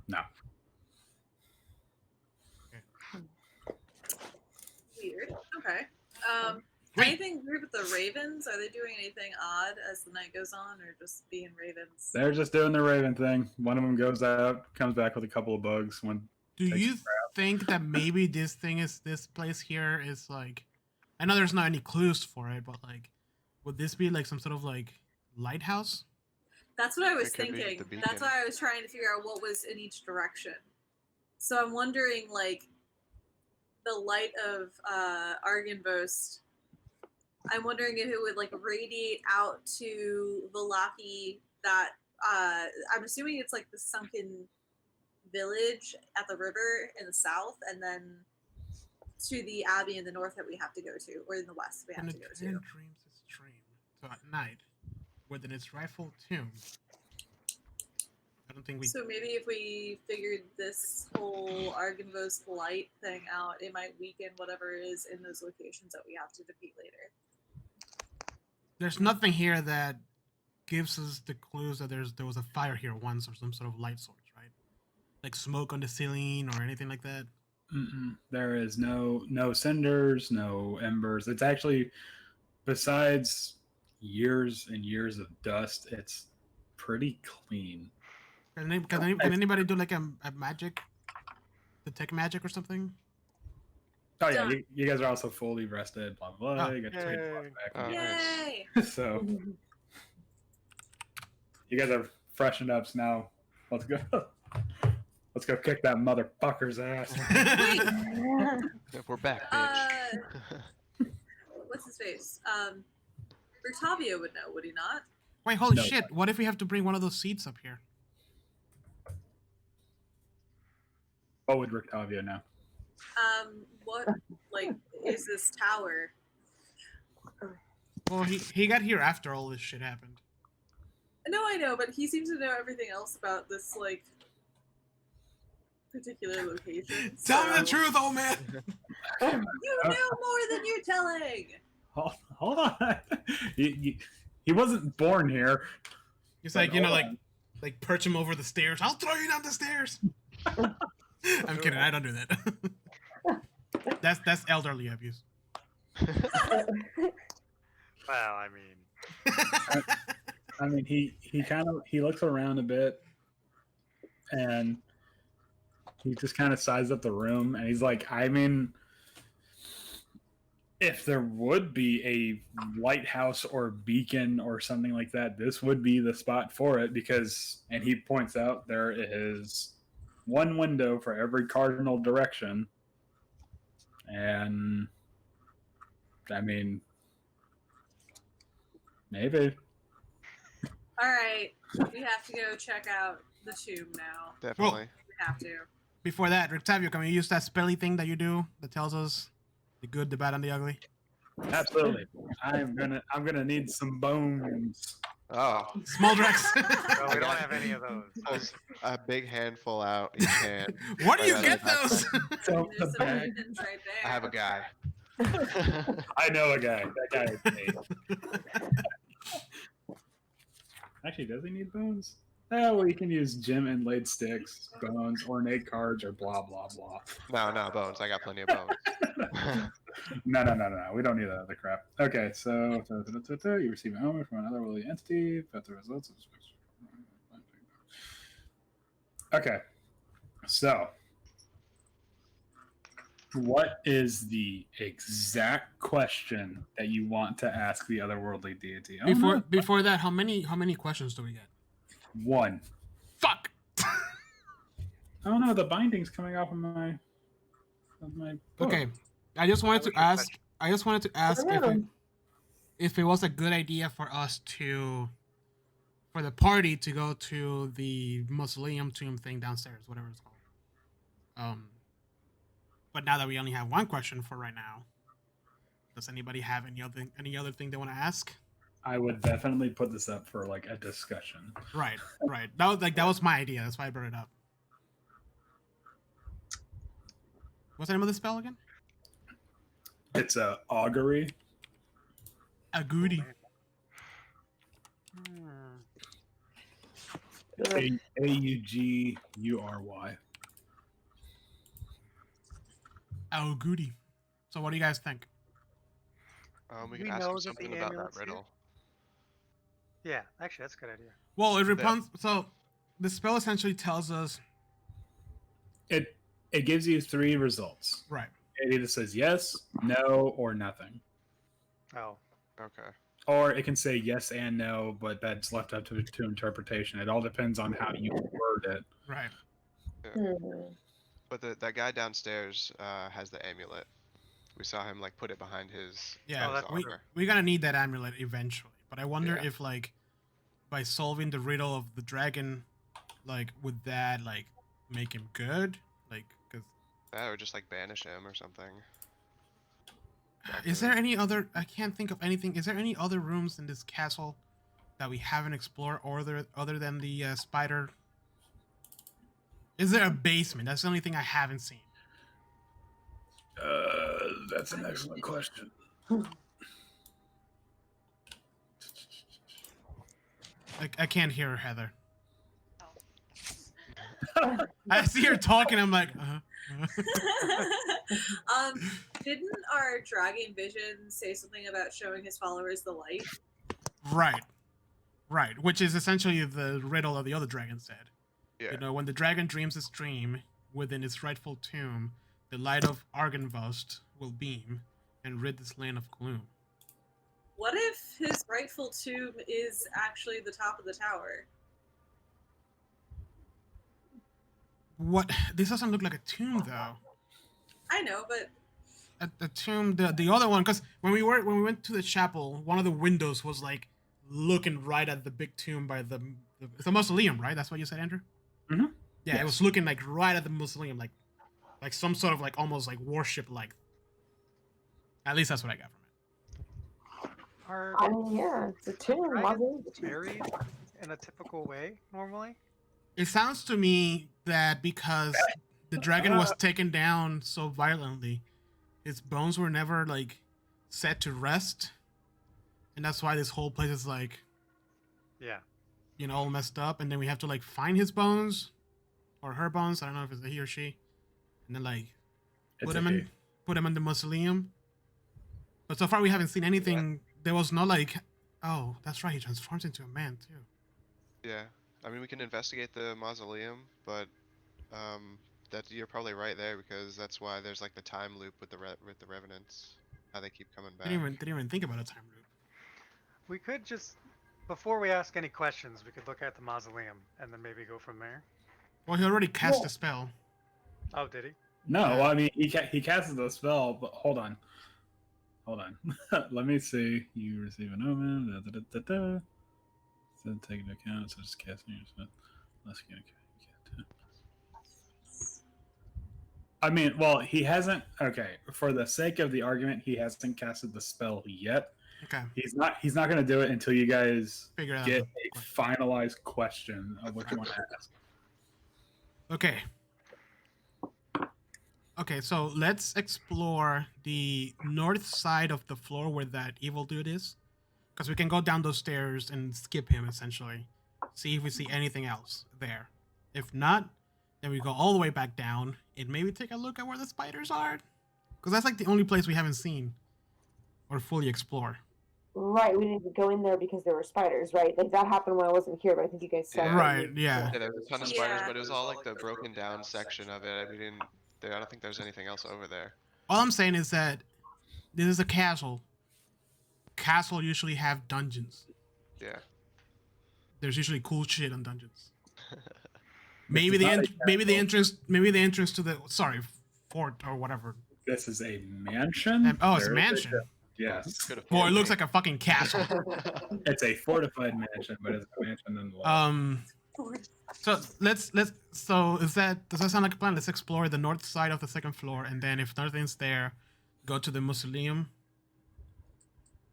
S3: no.
S1: Weird. Okay.
S2: Wait.
S1: Anything weird with the ravens? Are they doing anything odd as the night goes on, or just being ravens?
S3: They're just doing the raven thing. One of them goes out, comes back with a couple of bugs.
S2: Do
S3: Takes
S2: you think that maybe this place here is like, I know there's not any clues for it, but like, would this be like some sort of like lighthouse?
S1: That's what I was
S4: It could be
S1: thinking.
S4: the beacon.
S1: That's why I was trying to figure out what was in each direction. So I'm wondering, like, the light of Argynvost, I'm wondering if it would like radiate out to Vallaki, that I'm assuming it's like the sunken village at the river in the south, and then to the abbey in the north that we have to go to, or in the west we have
S2: When
S1: to
S2: a
S1: go
S2: dream
S1: to.
S2: dreams its dream, so at night, within its rightful tomb. I don't think we.
S1: So maybe if we figured this whole Argynvost light thing out, it might weaken whatever is in those locations that we have to defeat later.
S2: There's nothing here that gives us the clues that there was a fire here once, or some sort of light source, right? Like smoke on the ceiling or anything like that.
S3: There is no cinders, no embers. It's actually, besides years and years of dust, it's pretty clean.
S2: Can anybody do like a magic, detect magic or something?
S3: Oh yeah,
S1: Done.
S3: you guys are also fully rested. Blah blah. blah.
S2: Oh.
S3: You got to
S5: Yay.
S3: back.
S1: Yay!
S3: So you guys are freshened up. So now let's go. Let's go kick that motherfucker's ass.
S4: We're back, bitch.
S1: What's his face? Bertavio would know, would he not?
S2: Wait, holy
S3: No.
S2: shit! What if we have to bring one of those seats up here?
S3: What would Rictavio know?
S1: What, like, is this tower?
S2: Well, he got here after all this shit happened.
S1: No, I know, but he seems to know everything else about this, like, particular location.
S2: Tell me the
S1: so-
S2: truth, old man.
S1: You know more than you're telling!
S3: Hold on. He wasn't born here.
S2: He's like, you know, like perch him over the stairs. I'll throw you down the stairs. I'm kidding. I don't do that. That's elderly abuse.
S5: Well, I mean,
S3: I mean, he kind of he looks around a bit, and he just kind of sizes up the room, and he's like, I mean, if there would be a lighthouse or beacon or something like that, this would be the spot for it because, and he points out there is one window for every cardinal direction, and I mean, maybe.
S1: All right, we have to go check out the tomb now.
S4: Definitely.
S1: We have to.
S2: Before that, Octavio, can we use that spelly thing that you do that tells us the good, the bad, and the ugly?
S3: Absolutely. I'm gonna need some bones.
S4: Oh,
S2: Small Drex.
S5: No, we don't have any of those.
S4: pulls a big handful out each hand.
S2: Where do you
S4: Right
S2: get
S4: out of
S2: those?
S3: So
S1: There's
S3: the
S1: some
S3: bag.
S1: Ethans right there.
S4: I have a guy.
S3: I know a guy. That guy is me. Actually, does he need bones? Oh, well, you can use gem inlaid sticks, bones, ornate cards, or blah blah blah.
S4: No, bones. I got plenty of bones.
S3: No. We don't need that other crap. Okay, so you receive an omen from another worldly entity, but the results of okay. So, what is the exact question that you want to ask the otherworldly deity? Oh, no.
S2: Before that, how many questions do we get?
S3: One.
S2: Fuck.
S3: Oh no, the binding's coming off of my book.
S2: Okay, I just wanted to ask.
S6: Yeah.
S2: If it was a good idea for us for the party to go to the mausoleum tomb thing downstairs, whatever it's called. But now that we only have one question for right now, does anybody have any other thing they want to ask?
S3: I would definitely put this up for like a discussion.
S2: Right. That was my idea. That's why I brought it up. What's the name of the spell again?
S3: It's a augury.
S2: A goody.
S3: Augury.
S2: Oh, goody. So what do you guys think?
S4: We
S5: We
S4: can ask
S5: know
S4: him
S5: that
S4: something
S5: the
S4: about that
S5: amulet's here?
S4: riddle.
S5: Yeah, actually, that's a good idea.
S2: Well, it responds. So the spell essentially tells us.
S3: It gives you 3 results.
S2: Right.
S3: It either says yes, no, or nothing.
S5: Oh,
S4: Okay.
S3: Or it can say yes and no, but that's left up to interpretation. It all depends on how you word it.
S2: Right.
S4: But that guy downstairs has the amulet. We saw him like put it behind his.
S2: Yeah.
S5: Oh, that's
S4: armor.
S2: We're gonna need that amulet eventually. But I wonder
S4: Yeah.
S2: if like by solving the riddle of the dragon, like would that like make him good? Like, because
S4: That or just like banish him or something.
S2: is there any other? I can't think of anything. Is there any other rooms in this castle that we haven't explored, or other than the spider? Is there a basement? That's the only thing I haven't seen.
S3: That's an excellent question.
S2: I can't hear her, Heather. I see her talking. I'm like,
S1: Didn't our dragon vision say something about showing his followers the light?
S2: right. Which is essentially the riddle of the other dragon said.
S4: Yeah.
S2: You know, when the dragon dreams his dream within its rightful tomb, the light of Argynvost will beam and rid this land of gloom.
S1: What if his rightful tomb is actually the top of the tower?
S2: What? This doesn't look like a tomb, though.
S1: I know, but
S2: A tomb, the other one, because when we went to the chapel, one of the windows was like looking right at the big tomb by the it's a mausoleum, right? That's what you said, Andrew.
S3: Mhm.
S2: Yeah,
S3: Yes.
S2: it was looking like right at the mausoleum, like some sort of like almost like worship, like. At least that's what I got from it.
S5: are
S6: I mean, yeah, it's a tomb.
S5: dragons
S6: It's
S5: buried in a typical way normally?
S2: It sounds to me that because the dragon was taken down so violently, his bones were never like set to rest, and that's why this whole place is like,
S5: Yeah.
S2: you know, all messed up. And then we have to like find his bones or her bones. I don't know if it's a he or she, and then like
S3: It's
S2: put him in the mausoleum. But so far we haven't seen anything. There was no like Oh, that's right. He transforms into a man too.
S4: Yeah. I mean, we can investigate the mausoleum, but that you're probably right there because that's why there's like the time loop with the revenants. How they keep coming back.
S2: Didn't even think about a time loop.
S5: We could just, before we ask any questions, we could look at the mausoleum and then maybe go from there.
S2: Well, he already cast a spell.
S5: Oh, did he?
S3: No,
S2: Yeah.
S3: well, I mean, he casts the spell, but hold on. Let me see. You receive an omen. Da, da, da, da, da. So take into account, so just casting your spell. Let's get I mean, well, he hasn't. Okay, for the sake of the argument, he hasn't casted the spell yet.
S2: Okay.
S3: He's not going to do it until you guys
S2: Figure it out.
S3: get a finalized question of what you want to ask.
S2: Okay. Okay, so let's explore the north side of the floor where that evil dude is. Because we can go down those stairs and skip him, essentially. See if we see anything else there. If not, then we go all the way back down and maybe take a look at where the spiders are. Because that's like the only place we haven't seen or fully explore.
S6: Right, we didn't go in there because there were spiders, right? Like that happened when I wasn't here, but I think you guys said
S4: Yeah.
S6: that.
S2: Right, yeah.
S4: Yeah, there was a ton of spiders,
S1: Yeah.
S4: but it was all like the broken down section of it. We didn't. I don't think there's anything else over there.
S2: All I'm saying is that this is a castle. Castle usually have dungeons.
S4: Yeah.
S2: There's usually cool shit on dungeons. Maybe
S3: This
S2: the
S3: is not a
S2: maybe the
S3: castle.
S2: entrance to the fort or whatever.
S3: This is a mansion.
S2: Oh, it's a
S3: There is
S2: mansion.
S3: Yes,
S4: Could have
S2: Boy, it
S4: fooled
S2: looks
S4: me.
S2: like a fucking castle.
S3: it's a fortified mansion, but it's a mansion nonetheless.
S2: So so does that sound like a plan? Let's explore the north side of the second floor, and then if nothing's there, go to the mausoleum.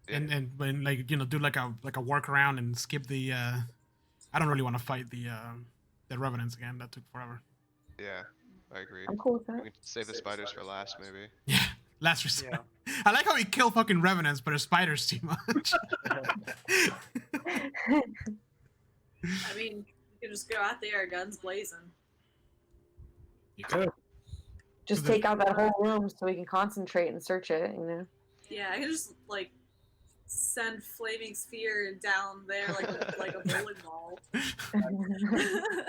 S4: Yeah.
S2: And like do like a workaround and skip the I don't really want to fight the revenants again. That took forever.
S4: Yeah, I agree.
S6: I'm cool with
S4: We
S6: that.
S4: can save the spiders for last, maybe.
S2: Yeah, last resort.
S5: Yeah.
S2: I like how we kill fucking revenants, but there's spiders too much.
S1: I mean, you could just go out there, guns blazing.
S3: You could.
S6: Just take out that whole room so we can concentrate and search it, you know?
S1: Yeah, I could just like send flaming sphere down there like a bowling ball.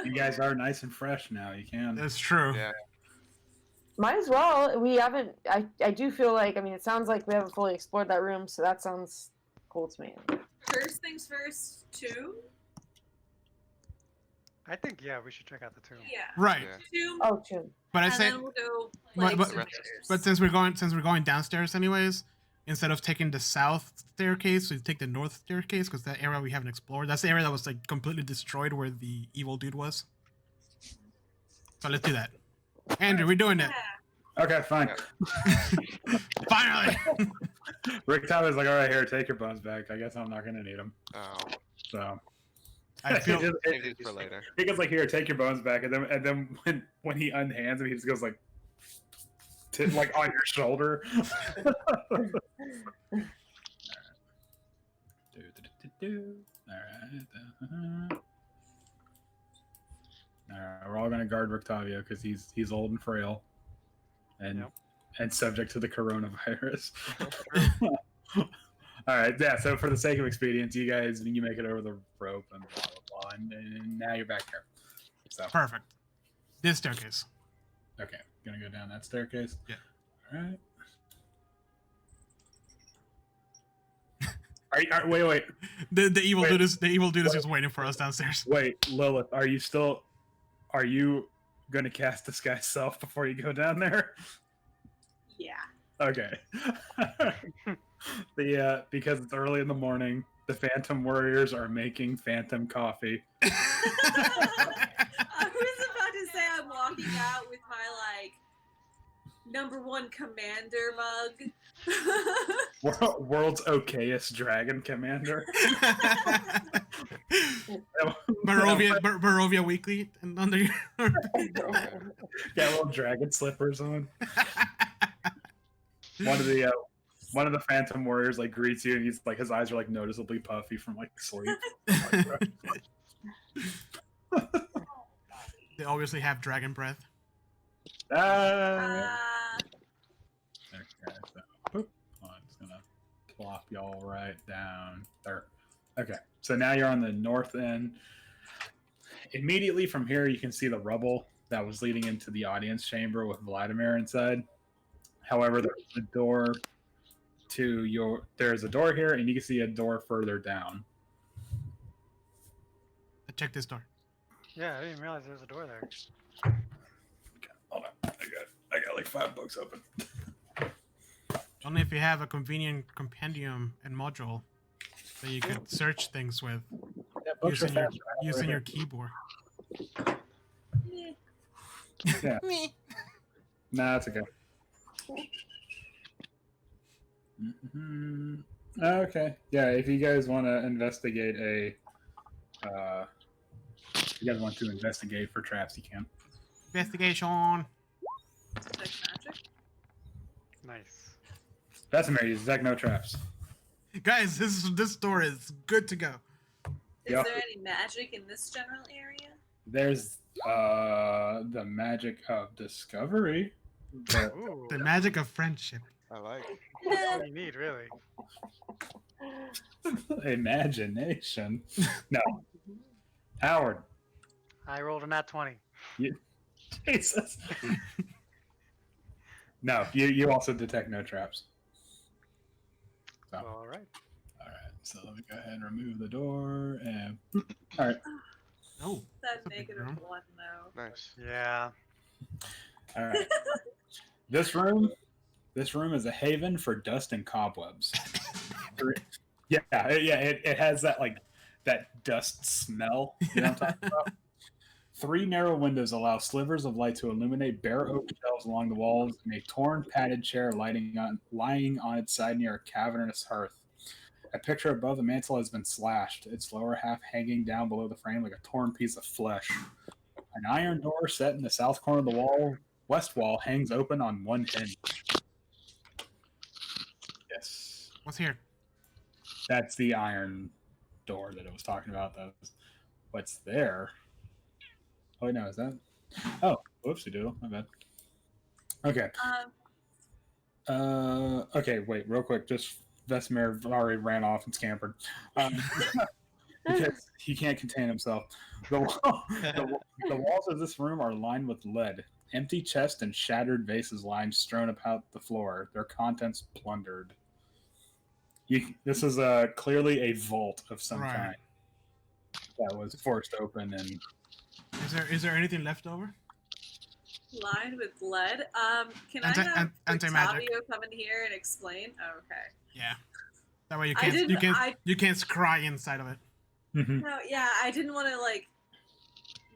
S3: You guys are nice and fresh now. You can.
S2: That's true.
S4: Yeah.
S6: Might as well. We haven't. I do feel like. I mean, it sounds like we haven't fully explored that room, so that sounds cool to me.
S1: First things first, tomb.
S5: I think, yeah, we should check out the tomb.
S1: Yeah.
S2: Right.
S4: Yeah.
S1: Tomb.
S6: Oh, true.
S2: But I
S1: and
S2: say,
S1: then we'll go
S2: But-
S1: play
S2: but-
S1: upstairs.
S2: but since we're going downstairs anyways, instead of taking the south staircase, we take the north staircase because that area we haven't explored. That's the area that was like completely destroyed where the evil dude was. So let's do that. Andrew, we're doing
S1: Yeah.
S2: that.
S3: Okay, fine.
S2: Finally.
S3: Rick Tyler's like, all right, here, take your bones back. I guess I'm not gonna need them.
S4: Oh,
S3: So
S2: I feel
S4: save these for later.
S3: he goes like, here, take your bones back, and then when he unhands him, he just goes like, like on your shoulder. All right, we're all gonna guard Rictavio because he's old and frail, and
S5: Yep.
S3: and subject to the coronavirus. All right, yeah. So for the sake of expedience, you make it over the rope and blah blah blah, and now you're back here. So
S2: perfect. This staircase.
S3: okay, gonna go down that staircase.
S2: Yeah.
S3: All right. Wait,
S2: The evil
S3: Wait.
S2: dude is just waiting for us downstairs.
S3: wait, Lilith, are you gonna cast Disguise Self before you go down there?
S1: Yeah.
S3: Okay. Because it's early in the morning, the Phantom Warriors are making Phantom coffee.
S1: I was about to say I'm walking out with my like #1 commander mug.
S3: World's okayest dragon commander.
S2: Barovia Weekly and under your
S3: Got little dragon slippers on. One of the Phantom Warriors like greets you, and he's like his eyes are like noticeably puffy from like sleep.
S2: They obviously have dragon breath.
S3: Okay, so boop. I'm just gonna plop y'all right down there. Okay, so now you're on the north end. Immediately from here, you can see the rubble that was leading into the audience chamber with Vladimir inside. However, there's a door there's a door here, and you can see a door further down.
S2: Check this door.
S5: Yeah, I didn't realize there was a door there.
S3: Hold on, I got like $5 open.
S2: Only if you have a convenient compendium and module that you could search things with using your keyboard.
S3: Yeah. Nah, that's okay. Mm-hmm. Okay. Yeah, if you guys want to investigate if you guys want to investigate for traps, you can.
S2: Investigation.
S1: Detect magic.
S5: Nice.
S3: That's amazing. Zach, no traps.
S2: Guys, this door is good to go.
S1: Is
S3: Yeah.
S1: there any magic in this general area?
S3: There's the magic of discovery. But
S5: Ooh,
S2: The magic of friendship.
S4: I like.
S5: that's all you need, really.
S3: imagination. No. Howard.
S5: I rolled a nat 20.
S3: Jesus. No, you also detect no traps. So.
S5: All right.
S3: All right, so let me go ahead and remove the door and. All right,
S2: Oh,
S1: That
S2: that's a big room.
S1: -1 though.
S4: Nice.
S5: Yeah.
S3: all right. This room is a haven for dust and cobwebs. Yeah. It has that that dust smell. You know what I'm talking about? 3 narrow windows allow slivers of light to illuminate bare oak shelves along the walls, and a torn padded chair lying on its side near a cavernous hearth. A picture above the mantle has been slashed, its lower half hanging down below the frame like a torn piece of flesh. An iron door set in the south corner of the west wall hangs open on one hinge. Yes.
S2: What's here?
S3: That's the iron door that I was talking about. What's there? Oh, no, is that? Oh, whoopsie doodle. My bad. Okay. Okay, wait, real quick. Just Vesemir already ran off and scampered. Because he can't contain himself. The walls of this room are lined with lead. Empty chests and shattered vases lying strewn about the floor, their contents plundered. This is clearly a vault of some kind that was forced open. And
S2: is there anything left over?
S1: Lined with lead. Can I have
S2: Anti-magic.
S1: Octavio come in here and explain? Oh, okay.
S2: Yeah. That way you
S1: I
S2: can't
S1: didn't-
S2: you can't scry inside of it.
S1: No, yeah, I didn't want to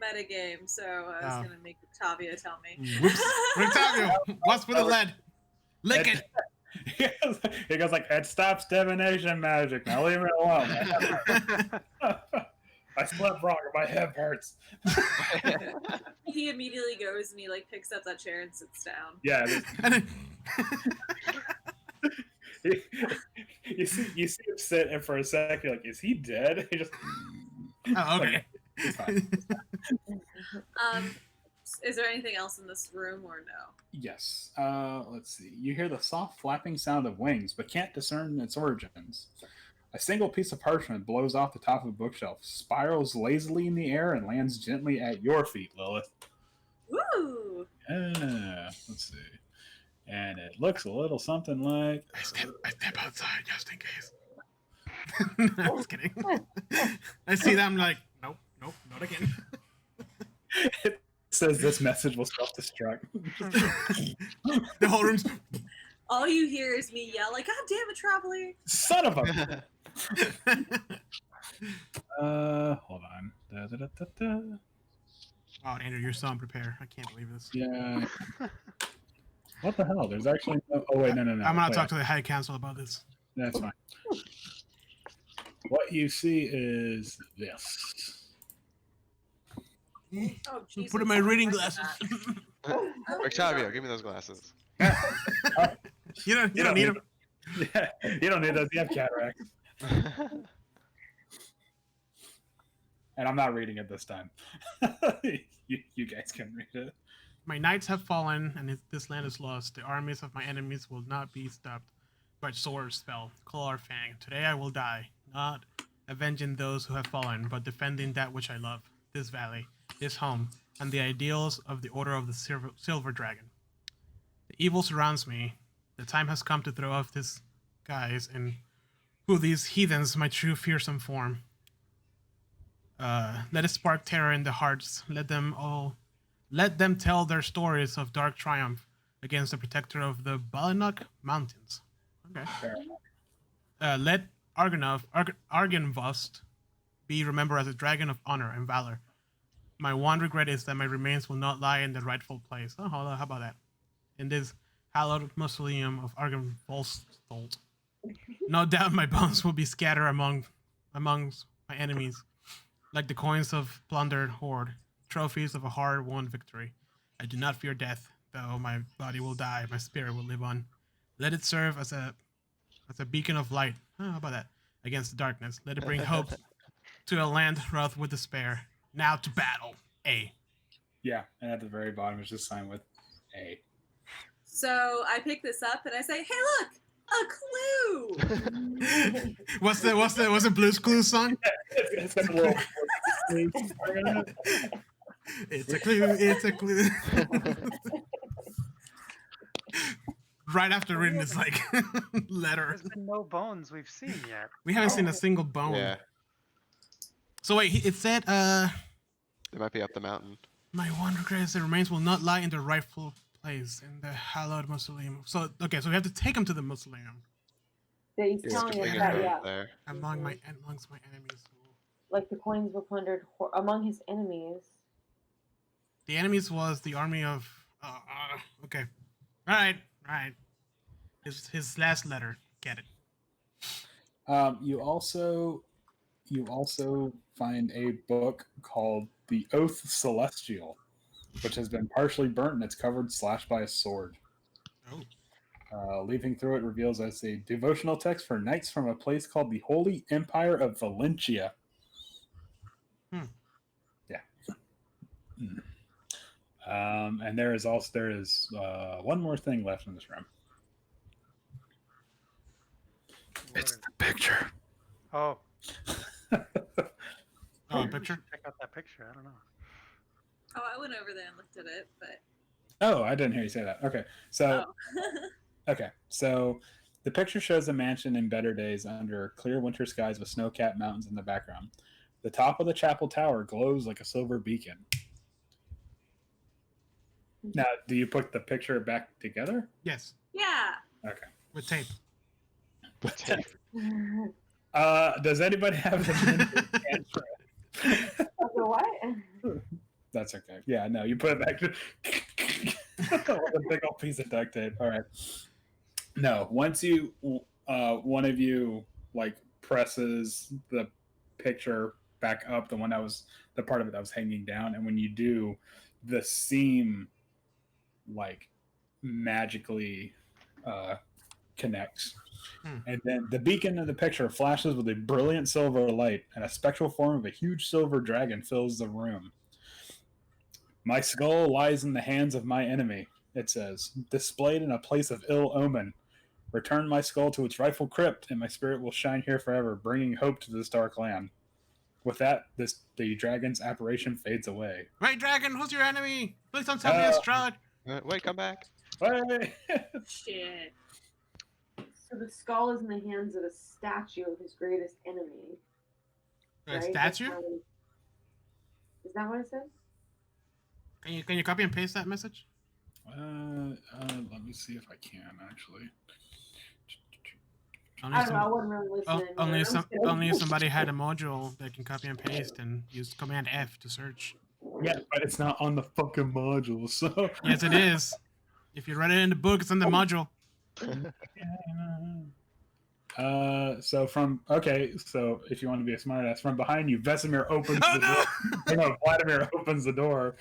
S1: metagame, so I was gonna make Octavio tell me.
S2: Whoops. Octavio, what's with the lead? Lick it.
S3: He goes like, it stops divination magic. Now leave it alone. I slept wrong. My head hurts.
S1: He immediately goes and he picks up that chair and sits down.
S3: Yeah. You see him sit, and for a sec, you're like, is he dead? He just.
S2: Oh, okay.
S3: It's fine.
S1: Is there anything else in this room or no?
S3: Yes. Let's see. You hear the soft flapping sound of wings, but can't discern its origins. A single piece of parchment blows off the top of a bookshelf, spirals lazily in the air, and lands gently at your feet, Lilith.
S1: Woo!
S3: Yeah. Let's see. And it looks a little something like.
S2: I step outside just in case. No, I'm just kidding. I see them like, nope, not again.
S3: It says this message will self-destruct.
S2: The whole room's.
S1: All you hear is me yell God damn it, traveler!
S3: Son of a. Hold on.
S2: Oh, Andrew, you're so unprepared. I can't believe this.
S3: Yeah. What the hell? There's actually no. Oh wait, no.
S2: I'm gonna
S3: Wait,
S2: talk to the High Council about this.
S3: That's fine. What you see is this.
S1: Oh, Jesus.
S2: Put in my reading glasses.
S4: Octavio, give me those glasses.
S2: You don't need them.
S3: Yeah, you don't need those. You have cataracts. And I'm not reading it this time. You guys can read it.
S2: My knights have fallen, and this land is lost. The armies of my enemies will not be stopped by sword spell, claw or fang. Today I will die, not avenging those who have fallen, but defending that which I love, this valley, this home, and the ideals of the Order of the Silver Dragon. The evil surrounds me. The time has come to throw off this guise and who these heathens my true fearsome form. Let it spark terror in the hearts. Let them tell their stories of dark triumph against the protector of the Balinuk Mountains. Okay.
S3: Fair enough.
S2: Let Argenvost be remembered as a dragon of honor and valor. My one regret is that my remains will not lie in the rightful place. Oh, hold on, how about that? In this hallowed mausoleum of Argenvost. No doubt my bones will be scattered amongst my enemies, like the coins of plundered horde, trophies of a hard-won victory. I do not fear death, though my body will die, my spirit will live on. Let it serve as a beacon of light. Oh, how about that? Against the darkness. Let it bring hope to a land wrought with despair. Now to battle. A.
S3: Yeah, and at the very bottom is just signed with A.
S1: So I pick this up and I say, "Hey, look, a clue."
S2: What's the Blue's Clues song?
S3: It's got a little.
S2: It's a clue. It's a clue. Right after reading this like letter,
S5: There's been no bones we've seen yet.
S2: we haven't seen a single bone.
S4: Yeah,
S2: So wait, it said,
S4: they might be up the mountain.
S2: my one regret is the remains will not lie in their rightful place in the hallowed mausoleum. So okay, so we have to take them to the mausoleum
S6: He's
S4: You have to
S6: telling us
S4: bring
S6: that,
S4: it
S6: yeah.
S4: up there.
S2: amongst my enemies.
S6: Like the coins were plundered among his enemies.
S2: The enemies was the army of. Okay, all right. His last letter. Get it.
S3: You also find a book called The Oath Celestial, which has been partially burnt and it's covered slashed by a sword.
S2: Oh.
S3: Leafing through it reveals as a devotional text for knights from a place called the Holy Empire of Valentia. Yeah. And there is one more thing left in this room. It's the picture.
S5: Oh,
S2: Oh, a
S5: maybe we
S2: picture.
S5: should check out that picture. I don't know.
S1: Oh, I went over there and looked at it, but
S3: Oh, I didn't hear you say that. Okay, so
S1: oh.
S3: okay, so the picture shows a mansion in better days under clear winter skies with snow-capped mountains in the background. The top of the chapel tower glows like a silver beacon. Now, do you put the picture back together?
S2: Yes,
S1: Yeah.
S3: Okay.
S2: with tape.
S3: Does anybody have an answer?
S6: Okay, what?
S3: That's okay. Yeah, no, you put it back. With a big old piece of duct tape. All right. No, once you, one of you like presses the picture back up, the part of it that was hanging down, and when you do, the seam like magically connects. And then the beacon in the picture flashes with a brilliant silver light, and a spectral form of a huge silver dragon fills the room. My skull lies in the hands of my enemy, it says, displayed in a place of ill omen. Return my skull to its rightful crypt, and my spirit will shine here forever, bringing hope to this dark land. With that, the dragon's apparition fades away.
S2: Right, dragon, who's your enemy? Please don't tell me it's Strahd.
S4: Wait, come back.
S3: Hey!
S1: Shit.
S6: So the skull is in the hands of a statue of his greatest enemy.
S2: A
S6: right?
S2: statue?
S6: Is that what it said?
S2: Can you copy and paste that message?
S3: Let me see if I can actually.
S6: I don't know. I wasn't really listening.
S2: Only if somebody had a module that can copy and paste and use Command F to search.
S3: Yeah, but it's not on the fucking module, so.
S2: Yes, it is. If you read it in the book, it's in the module.
S3: So if you want to be a smartass, from behind you, Vesemir opens the door. No, Vladimir opens the door.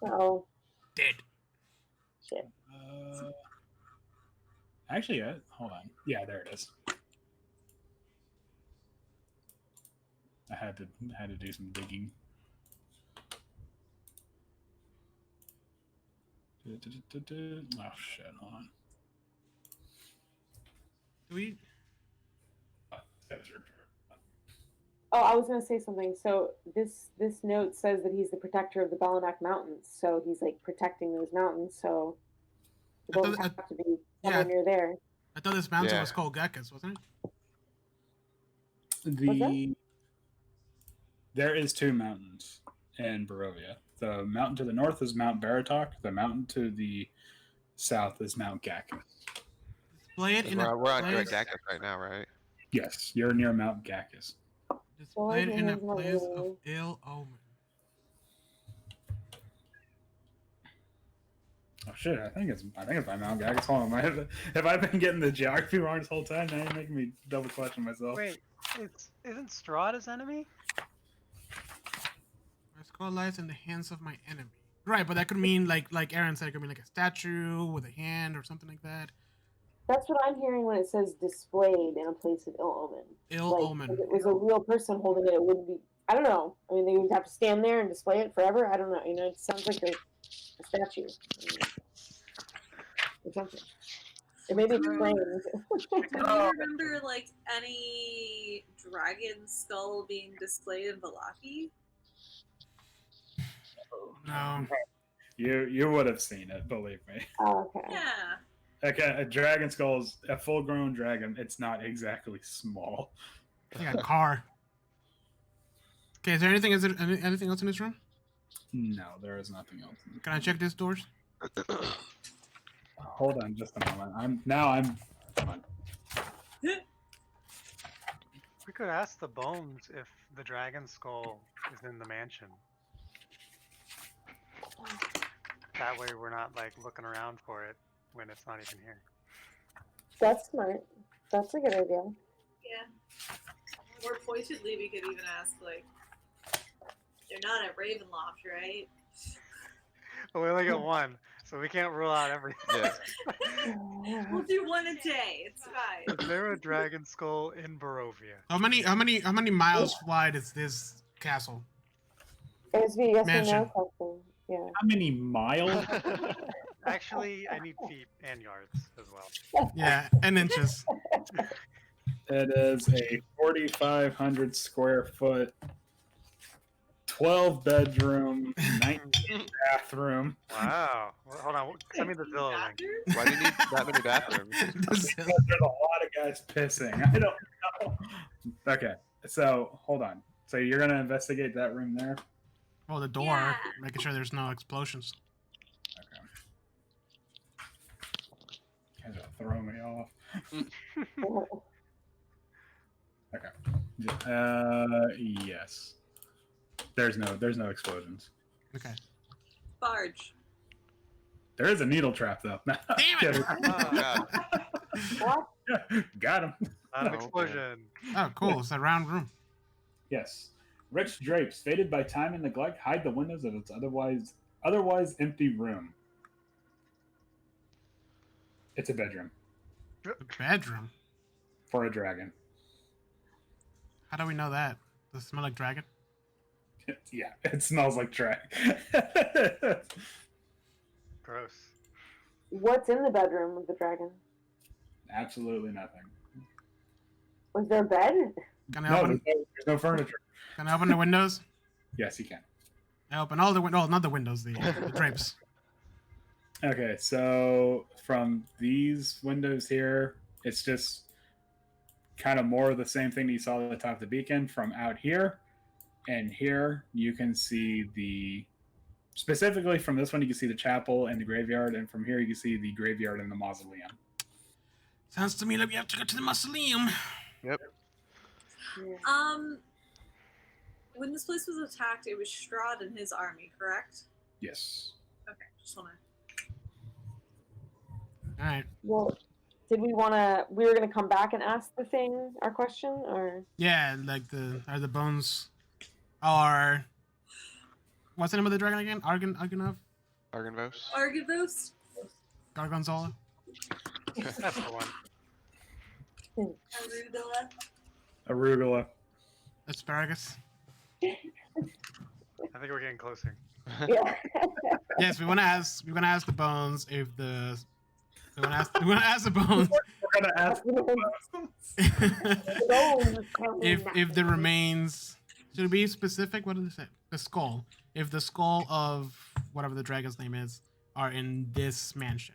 S6: Oh,
S2: Dead.
S6: shit.
S3: Actually, hold on. Yeah, there it is. I had to do some digging. Oh shit! Hold on.
S2: Do we?
S3: That's your turn.
S6: Oh, I was gonna say something. So this note says that he's the protector of the Balanak Mountains. So he's like protecting those mountains. So the
S2: I
S6: bones
S2: thought-
S6: have to be somewhere
S2: yeah.
S6: near there.
S2: I thought this mountain
S4: Yeah.
S2: was called Gekkas, wasn't it?
S3: There is 2 mountains in Barovia. The mountain to the north is Mount Baratok. The mountain to the south is Mount Gakkus.
S2: Display it in a
S4: We're on
S2: place.
S4: Gakkus right now, right?
S3: Yes, you're near Mount Gakkus.
S2: Displayed in a
S6: Here's my
S2: place of
S6: room.
S2: ill omen.
S3: Oh shit! I think it's by Mount Gakkus. Hold on, have I been getting the geography wrong this whole time? Now you're making me double question myself.
S5: Wait, isn't Strahd his enemy?
S2: My skull lies in the hands of my enemy. Right, but that could mean like Aaron said, it could mean like a statue with a hand or something like that.
S6: That's what I'm hearing when it says displayed in a place of ill omen.
S2: Ill
S6: Like,
S2: omen.
S6: if it was a real person holding it, it wouldn't be. I don't know. I mean, they would have to stand there and display it forever. I don't know. You know, it sounds like a statue. Or something. It may be explained.
S1: Do you remember like any dragon skull being displayed in Valaki?
S2: No.
S3: You would have seen it, believe me.
S6: Oh, okay.
S1: Yeah.
S3: Okay, a dragon skull is a full-grown dragon. It's not exactly small.
S2: Like a car. Okay, is there anything else in this room?
S3: No, there is nothing else.
S2: Can I check these doors?
S3: Hold on, just a moment. I'm. Come on.
S5: We could ask the bones if the dragon skull is in the mansion. That way we're not like looking around for it when it's not even here.
S6: That's smart. That's a good idea.
S1: Yeah. More pointedly, we could even ask like, they're not at Ravenloft, right?
S5: But we only got one, so we can't rule out everything.
S4: Yeah.
S1: We'll do one a day. It's fine.
S5: Is there a dragon skull in Barovia?
S2: How many miles wide is this castle?
S6: It was a yes or
S2: Mansion.
S6: no question. Yeah.
S3: How many miles?
S5: Actually, I need feet and yards as well.
S2: Yeah, and inches.
S3: It is a 4,500 square foot, 12 bedroom, 19 bathroom.
S5: Wow. Well, hold on. Send me the Zillow link.
S1: Bathroom?
S4: Why do you need that many bathrooms?
S3: Because there's a lot of guys pissing. I don't know. Okay, so hold on. So you're gonna investigate that room there?
S2: Oh, the door,
S1: Yeah.
S2: making sure there's no explosions.
S3: Okay. You guys are throwing me off. Okay. Yes. There's no explosions.
S2: Okay.
S1: Barge.
S3: There is a needle trap though.
S2: Damn it!
S4: Oh, God.
S6: What?
S3: Got him.
S5: Not an
S4: Okay.
S5: explosion.
S2: Oh, cool. It's a round room.
S3: Yes. Rich drapes, faded by time and neglect, hide the windows of its otherwise empty room. It's a bedroom
S2: A bedroom.
S3: for a dragon.
S2: How do we know that? Does it smell like dragon?
S3: Yeah, it smells like dragon.
S5: Gross.
S6: What's in the bedroom of the dragon?
S3: Absolutely nothing.
S6: Was there a bed?
S2: Can I
S3: No,
S2: open?
S3: there's no furniture.
S2: Can I open the windows?
S3: Yes, you can.
S2: I open all the windows. Oh, not the windows. The drapes.
S3: Okay, so from these windows here, it's just kind of more of the same thing that you saw at the top of the beacon. From out here and here, you can see specifically from this one, you can see the chapel and the graveyard, and from here, you can see the graveyard and the mausoleum.
S2: Sounds to me like we have to go to the mausoleum.
S6: Yeah.
S1: When this place was attacked, it was Strahd and his army, correct?
S3: Yes.
S1: Okay, just wanna.
S2: All right.
S6: Well, did we want to? We were going to come back and ask the thing our question, or
S2: Yeah, like are the bones are. What's the name of the dragon again? Argonov?
S4: Argonvos?
S1: Argivos?
S2: Gargonzola?
S5: That's the one.
S1: Arugula?
S3: Arugula.
S2: Asparagus?
S5: I think we're getting closer.
S6: yeah?
S2: Yes, we want to ask the bones if the. We want to ask the bones
S3: gonna ask.
S2: if the remains should it be specific? What did they say? The skull. If the skull of whatever the dragon's name is are in this mansion.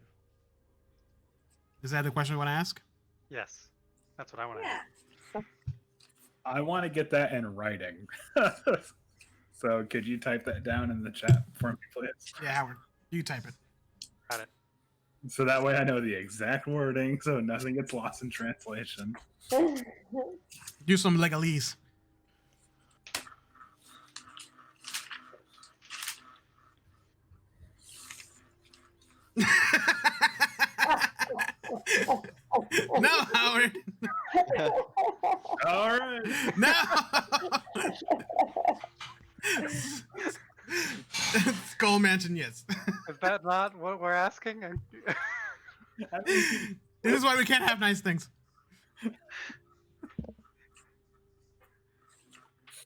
S2: Is that the question we want to ask?
S5: Yes, that's what I want to
S1: Yeah.
S5: ask.
S3: I want to get that in writing. So could you type that down in the chat for me, please?
S2: Yeah, Howard. You type it.
S5: Got it.
S3: So that way I know the exact wording, so nothing gets lost in translation.
S2: Do some legalese. No, Howard.
S3: All right.
S2: No. Skull Mansion, yes.
S5: Is that not what we're asking?
S3: I mean,
S2: This is why we can't have nice things.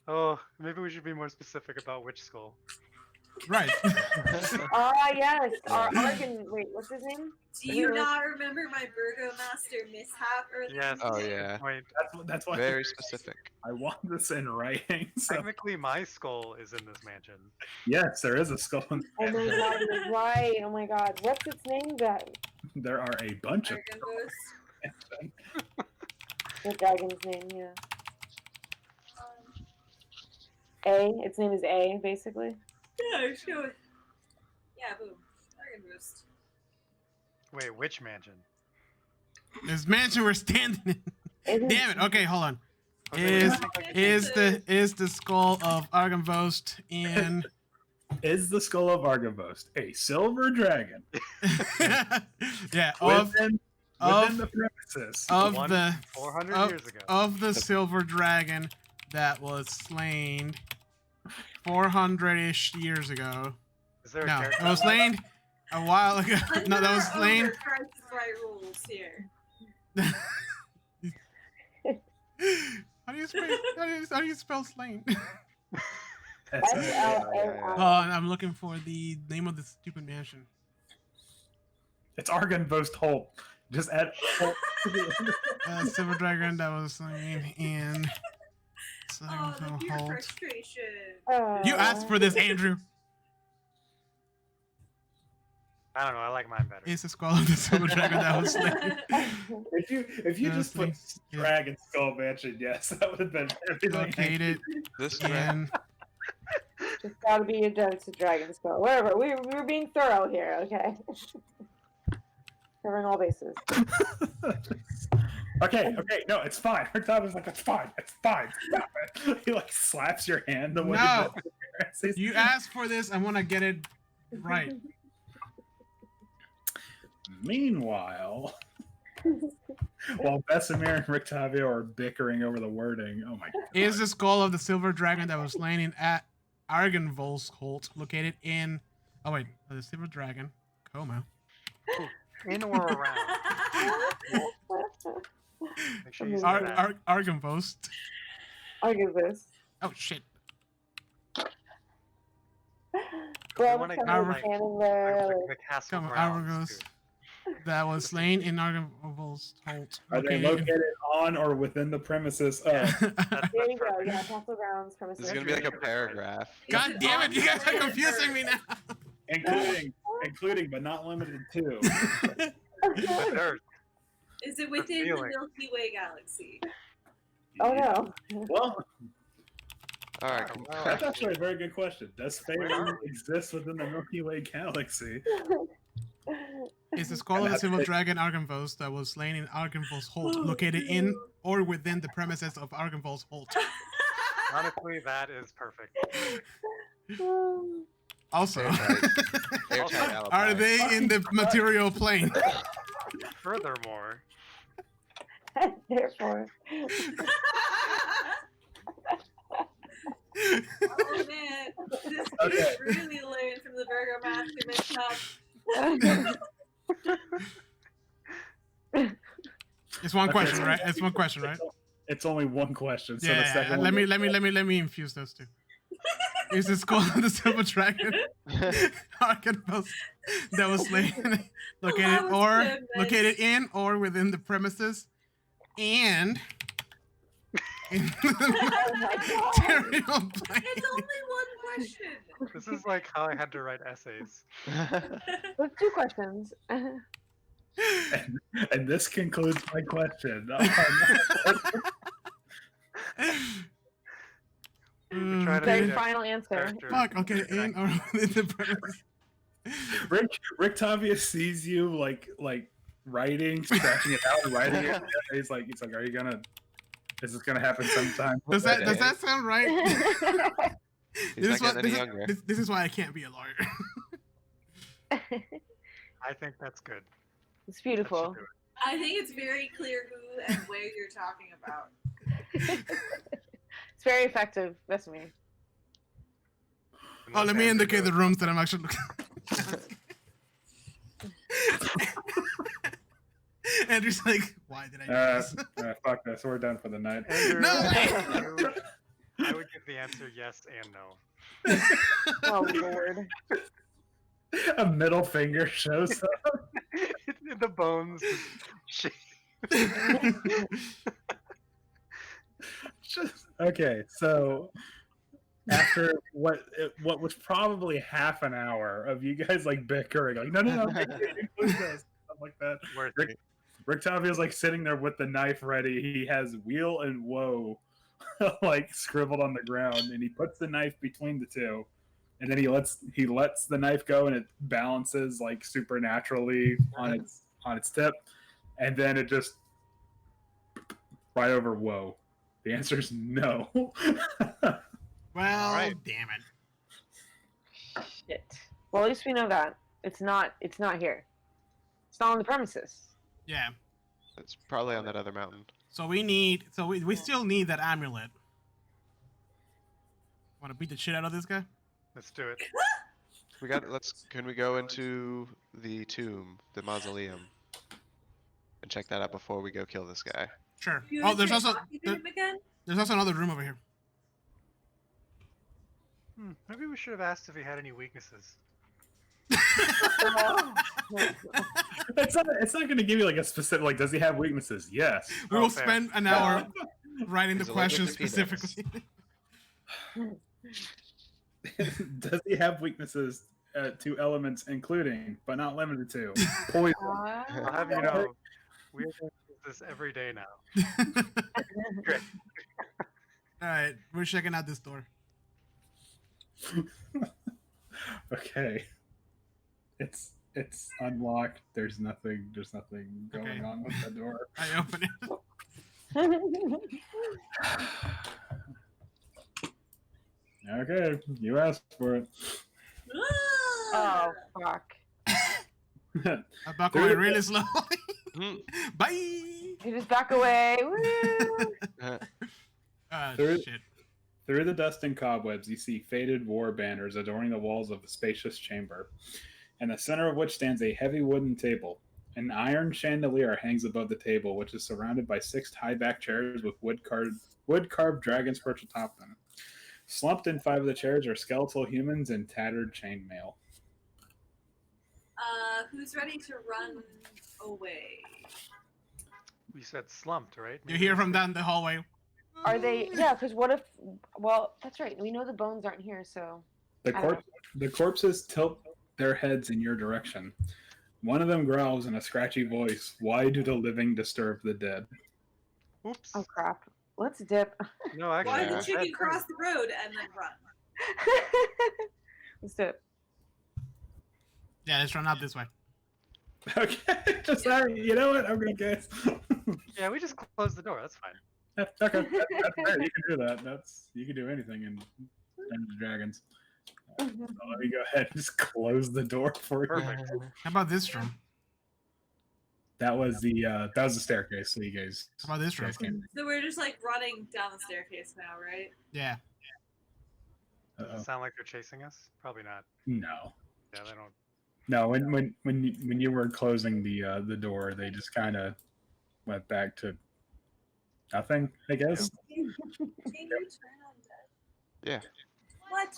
S5: Oh, maybe we should be more specific about which skull.
S2: Right.
S6: Yes. Argan. Wait, what's his name?
S1: Do you not remember my Burgomaster mishap earlier?
S5: Yes.
S4: Oh,
S5: that's a good
S4: yeah.
S5: point.
S3: that's why
S4: Very specific.
S3: I want this in writing. So
S5: Technically, my skull is in this mansion.
S3: yes, there is a skull. In
S6: Oh my god, you're right. Oh my god. What's its name?
S3: There are a bunch of
S1: Argynvos?
S6: The dragon's name, yeah. A. Its name is A, basically.
S1: Yeah, sure. Yeah, boom. Argynvos.
S5: Wait, which mansion?
S2: This mansion we're standing in.
S6: Isn't-
S2: Damn it. Okay, hold on.
S5: Okay,
S2: Is the skull of Argynvost in
S3: Is the skull of Argavost a silver dragon
S2: yeah, of
S3: within
S2: of-
S3: the premises?
S2: of
S5: One
S2: the
S5: 400 years ago.
S2: of the silver dragon that was slain 400-ish years ago.
S5: Is there a
S2: No,
S5: character?
S2: it was slain a while ago. No, that was slain.
S1: Price is Right rules here.
S2: How do you spell slain?
S3: That's
S6: S-L-A-I.
S2: Oh, I'm looking for the name of the stupid mansion.
S3: It's Argynvost Holt. Just add Holt to the
S2: Silver dragon that was slain in.
S1: Oh, the pure
S2: Holt.
S1: frustration.
S2: You asked for this, Andrew.
S5: I don't know. I like mine better.
S2: It's the skull of the silver dragon that was slain.
S3: If you just put Dragon Skull Mansion, yes, that would have been everything.
S2: Located
S4: This dragon.
S2: in.
S6: Just gotta be against the dragon skull. Whatever. We're being thorough here, okay? Covering all bases.
S3: Okay, no, it's fine. Her dad was like, it's fine. Stop it. He like slaps your hand the way
S2: No.
S3: he does.
S2: You asked for this. I want to get it right.
S3: Meanwhile, while Bessemer and Rictavio are bickering over the wording, oh my god.
S2: Is the skull of the silver dragon that was slain in at Argynvost Holt located in. Oh wait, the silver dragon, Como.
S5: In or around. Make sure you say that.
S2: Argynvost.
S6: I'll give this.
S2: Oh shit.
S6: Well,
S5: wanna
S6: I'm
S2: go,
S5: like,
S6: standing there.
S5: The castle
S2: Come on,
S5: grounds,
S2: Argos.
S5: too.
S2: That was slain in Argynvost Holt.
S3: Are they located on or within the premises of?
S5: That's
S6: There you go.
S5: perfect.
S6: Yeah, castle grounds, premises.
S4: This is gonna be like a paragraph.
S2: God damn it! You guys are confusing me now.
S3: including but not limited to.
S5: The dirt.
S1: Is it within the
S5: feeling.
S1: Milky Way galaxy?
S6: Oh no.
S3: Well,
S4: All right.
S5: Oh, well,
S3: that's actually a very good question. Does
S5: Where
S3: Phaeton
S5: are
S3: exist within the Milky Way galaxy?
S2: Is the skull of the silver dragon Argynvost that was slain in Argynvost Holt located in or within the premises of Argynvost Holt?
S5: Honestly, that is perfect.
S2: Also,
S4: Airtight alibi.
S2: are they in the material plane?
S5: Furthermore,
S6: Therefore.
S1: Oh man, this
S3: Okay.
S1: is really learned from the Burgomaster mishap.
S2: It's one
S3: Okay,
S2: question,
S3: so-
S2: right? It's one question, right?
S3: It's only one question. So the
S2: Yeah.
S3: second
S2: Let
S3: one.
S2: me infuse those two. Is this called the Silver Dragon? Arcane Post that was slain, located
S1: That was
S2: or
S1: good,
S2: located in or within the premises, and in
S6: Oh my
S2: the
S6: god.
S2: material plane.
S1: It's only one question.
S5: This is like how I had to write essays.
S6: With 2 questions.
S3: And this concludes my question.
S5: We try to
S6: Their
S5: read a
S6: final answer.
S5: character
S2: Fuck. Okay,
S5: character
S2: in or within the premises.
S3: Rick Tavia sees you like writing, scratching it out, and writing it. He's like, are you gonna? Is this gonna happen sometime?
S2: Does that sound right?
S4: He's not getting any
S2: this,
S4: younger.
S2: this is why I can't be a lawyer.
S5: I think that's good.
S6: It's
S5: That should
S6: beautiful.
S5: do it.
S1: I think it's very clear who and where you're talking about.
S6: It's very effective. That's me.
S2: Oh, let me
S5: Andrew
S2: indicate the
S5: goes,
S2: rooms that I'm actually looking at. Andrew's like, why did I do this?
S3: Fuck this. We're done for the night.
S5: Andrew,
S2: No.
S5: Andrew, I would give the answer yes and no.
S6: Oh lord.
S3: A middle finger shows up.
S5: The bones.
S3: Okay, so after what was probably half an hour of you guys like bickering, like no, include this, stuff like that.
S5: Worth
S3: Rick,
S5: it.
S3: Rick Tavia's like sitting there with the knife ready. He has "wheel" and "woe" like scribbled on the ground, and he puts the knife between the two, and then he lets the knife go, and it balances like supernaturally on its tip, and then it just right over "woe." The answer is no.
S2: Well,
S5: Alright.
S2: damn it.
S6: Shit. Well, at least we know that it's not here. It's not on the premises.
S2: Yeah.
S4: It's probably on that other mountain.
S2: So we still need that amulet. Want to beat the shit out of this guy?
S5: Let's do it.
S4: Can we go into the tomb, the mausoleum, and check that out before we go kill this guy?
S2: Sure.
S1: You
S2: Oh,
S1: want
S2: there's
S1: to
S2: also
S1: talk to him again?
S2: there's also another room over here.
S5: Maybe we should have asked if he had any weaknesses.
S6: Oh.
S3: It's not going to give you like a specific like. Does he have weaknesses? Yes.
S2: We
S5: Oh,
S2: will
S5: fair.
S2: spend an hour writing the
S4: He's allergic
S2: questions
S4: to peanuts.
S2: specifically.
S3: Does he have weaknesses to elements, including but not limited to poison?
S5: I'll have you know, we are going to use this every day now. Great.
S2: All right, we're checking out this door.
S3: Okay. It's unlocked. There's nothing going
S2: Okay.
S3: on with the door.
S2: I open it.
S3: Okay, you asked for it.
S6: Oh fuck.
S2: I back away really slowly.
S4: Hmm.
S2: Bye.
S6: You just back away. Woo!
S2: Ah,
S3: There-
S2: shit.
S3: Through the dust and cobwebs, you see faded war banners adorning the walls of a spacious chamber, in the center of which stands a heavy wooden table. An iron chandelier hangs above the table, which is surrounded by 6 high-back chairs with wood-carved dragons perched atop them. Slumped in 5 of the chairs are skeletal humans in tattered chainmail.
S1: Who's ready to run away?
S5: We said slumped, right?
S2: You hear from down the hallway.
S6: Are they? Yeah, because what if? Well, that's right. We know the bones aren't here, so.
S3: The corpses tilt their heads in your direction. One of them growls in a scratchy voice, "Why do the living disturb the dead?"
S5: Oops.
S6: Oh crap. Let's dip.
S5: No, actually.
S1: Why
S4: Yeah.
S1: did you
S5: that-
S1: cross the road and then run?
S6: Let's dip.
S2: Yeah, let's run out this way.
S3: Okay, just you know what? I'm gonna guess.
S5: Yeah, we just closed the door. That's fine.
S3: Okay, that's fair. You can do that. You can do anything in Dungeons and Dragons. So let me go ahead and just close the door for you.
S5: Perfect.
S2: How about this room?
S3: That was the staircase. So you guys.
S2: How about this room?
S3: guys can.
S1: So we're just like running down the staircase now, right?
S2: Yeah.
S5: Does
S3: Uh-oh.
S5: it sound like they're chasing us? Probably not.
S3: No.
S5: Yeah, they don't.
S3: No, when you were closing the door, they just kind of went back to nothing, I guess.
S1: Can you turn on dead?
S4: Yeah.
S1: What?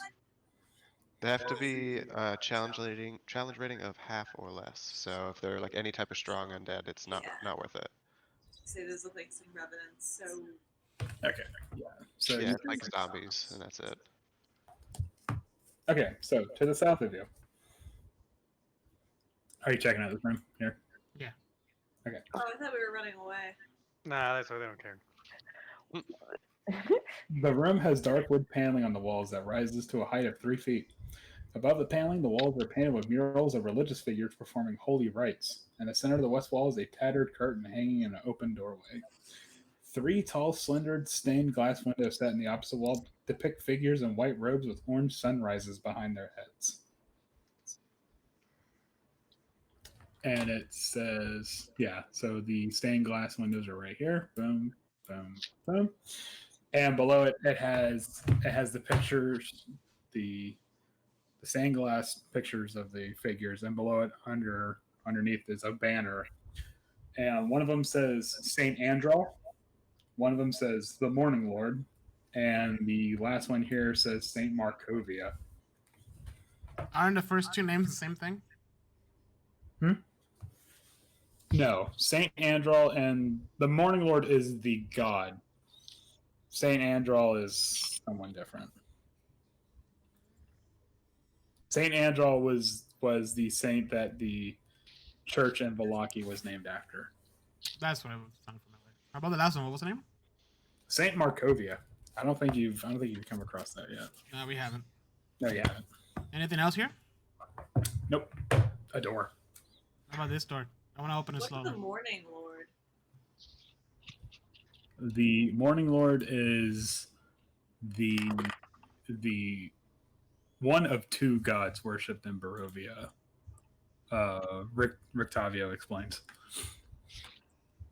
S4: They have to be challenge rating of half or less. So if they're like any type of strong undead, it's not
S1: Yeah.
S4: worth it.
S1: Say those look like some revenants. So
S3: Okay. Yeah. So
S4: Yeah,
S3: you,
S4: it's like zombies, and that's it.
S3: okay. So to the south of you. Are you checking out this room here?
S2: Yeah.
S3: Okay.
S1: oh, I thought we were running away.
S5: Nah, that's why they don't care.
S3: The room has dark wood paneling on the walls that rises to a height of 3 feet. Above the paneling, the walls are painted with murals of religious figures performing holy rites. In the center of the west wall is a tattered curtain hanging in an open doorway. 3 tall, slender, stained glass windows set in the opposite wall depict figures in white robes with orange sunrises behind their heads. And it says, yeah, so the stained glass windows are right here. Boom, boom, boom. And below it, it has the pictures, the stained glass pictures of the figures, and below it, underneath, is a banner, and one of them says Saint Andral, one of them says the Morning Lord, and the last one here says Saint Markovia.
S2: Aren't the first two names the same thing?
S3: No, Saint Andral and the Morning Lord is the god. Saint Andral is someone different. Saint Andral was the saint that the church in Vallaki was named after.
S2: That's what I was sounding familiar. How about the last one? What was the name?
S3: Saint Markovia. I don't think you've come across that yet.
S2: No, we haven't.
S3: No, you haven't.
S2: Anything else here?
S3: Nope. A door.
S2: How about this door? I want to open it
S1: Look at
S2: slowly.
S1: the Morning Lord.
S3: The Morning Lord is the one of 2 gods worshipped in Barovia. Rictavio explains.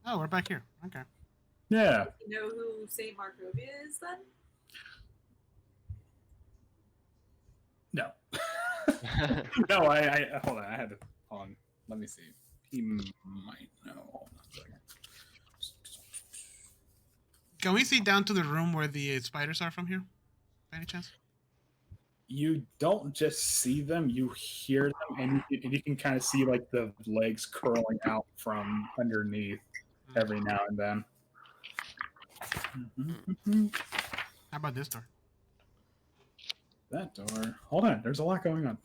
S2: Oh, we're back here. Okay.
S3: Yeah.
S1: You know who Saint Markovia is then?
S3: No. No, I hold on. I had to hold on. Let me see. He might know. Hold on a second.
S2: Can we see down to the room where the spiders are from here? By any chance?
S3: You don't just see them, you hear them, and you can kind of see like the legs curling out from underneath every now and then.
S2: How about this door?
S3: That door. Hold on, there's a lot going on.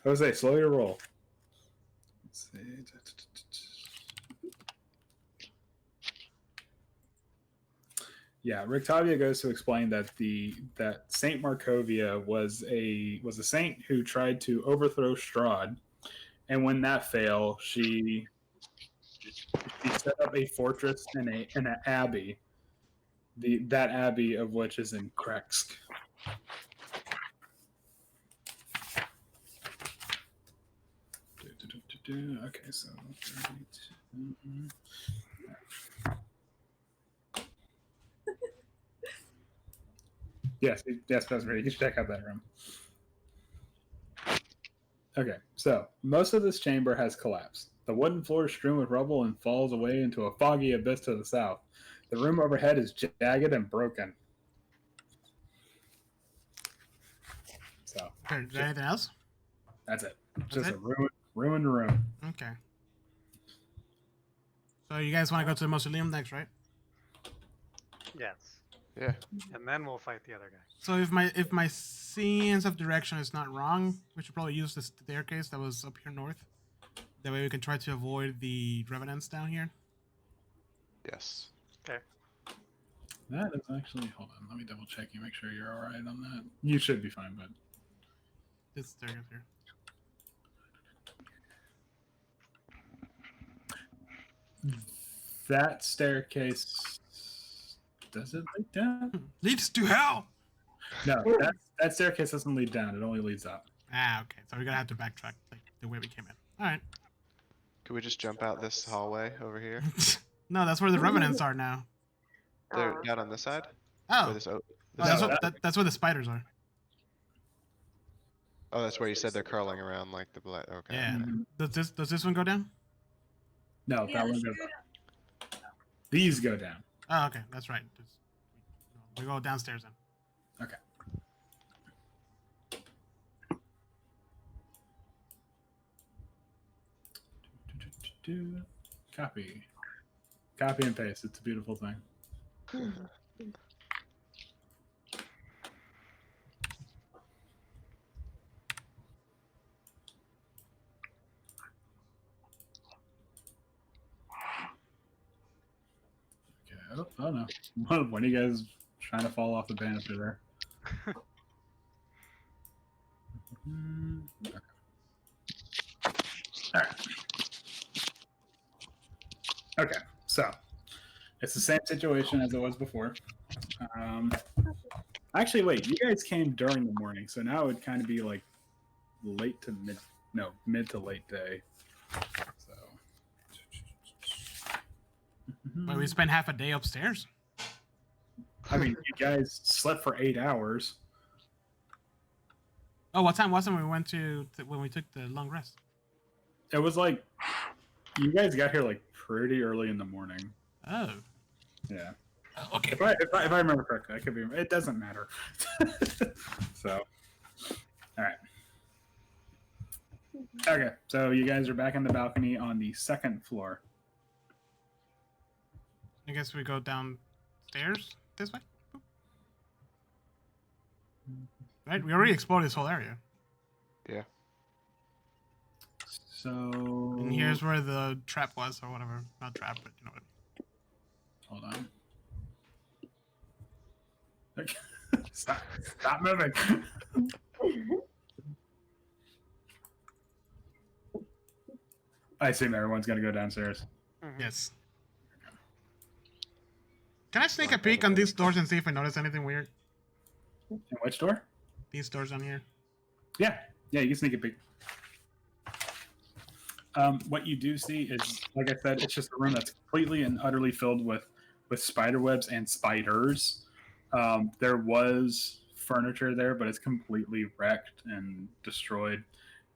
S3: Jose, slow your roll. Let's see. Yeah, Rictavia goes to explain that that Saint Markovia was a saint who tried to overthrow Strahd, and when that failed, she set up a fortress and an abbey. That abbey of which is in Kreksk. Okay, so 32. Yes, Desmond, you can check out that room. Okay, so most of this chamber has collapsed. The wooden floor is strewn with rubble and falls away into a foggy abyss to the south. The room overhead is jagged and broken. So,
S2: Okay, is there anything else?
S3: that's it.
S2: That's
S3: Just
S2: it?
S3: a ruined room.
S2: Okay. So you guys want to go to the mausoleum next, right?
S5: Yes.
S4: Yeah.
S5: And then we'll fight the other guy.
S2: So if my sense of direction is not wrong, we should probably use the staircase that was up here north. That way we can try to avoid the revenants down here.
S4: Yes.
S5: Okay.
S3: That is actually, hold on, let me double check you, make sure you're all right on that. You should be fine, but
S2: This staircase here.
S3: that staircase, does it lead down?
S2: Leads to hell!
S3: No, that staircase doesn't lead down, it only leads up.
S2: Ah, okay. So we're gonna have to backtrack like the way we came in. Alright.
S4: Could we just jump out this hallway over here?
S2: No, that's where the revenants are now.
S4: They're down on this side?
S2: Oh,
S4: Or this
S2: oh,
S4: this
S2: that's,
S4: side?
S2: that's where the spiders are.
S4: Oh, that's where you said they're curling around like the blood. Okay.
S2: Yeah.
S4: okay.
S2: Does this one go down?
S3: No,
S1: Yeah,
S3: that one
S1: this
S3: goes
S1: should
S3: up. These go down.
S2: Oh, okay. That's right. We go downstairs then.
S3: Copy. Copy and paste. It's a beautiful thing. Okay. Oh no. One of you guys trying to fall off the banister there. Okay. All right. Okay. So it's the same situation as it was before. Actually, wait. You guys came during the morning, so now it would kind of be like mid to late day. So.
S2: But we spent half a day upstairs.
S3: I mean, you guys slept for 8 hours.
S2: Oh, what time was it when we went to when we took the long rest?
S3: It was like you guys got here like pretty early in the morning.
S2: Oh.
S3: Yeah.
S2: Okay.
S3: If I remember correctly, I could be. It doesn't matter. So, all right. Okay, so you guys are back on the balcony on the second floor.
S2: I guess we go downstairs this way. Boop. Right, we already explored this whole area.
S4: Yeah.
S3: So.
S2: And here's where the trap was, or whatever. Not trap, but you know what.
S3: Hold on. Okay. Stop moving. I assume everyone's gonna go downstairs.
S2: Yes. Can I sneak a peek on these doors and see if I notice anything weird?
S3: In which door?
S2: These doors on here.
S3: Yeah, you can sneak a peek. What you do see is, like I said, it's just a room that's completely and utterly filled with spider webs and spiders. There was furniture there, but it's completely wrecked and destroyed.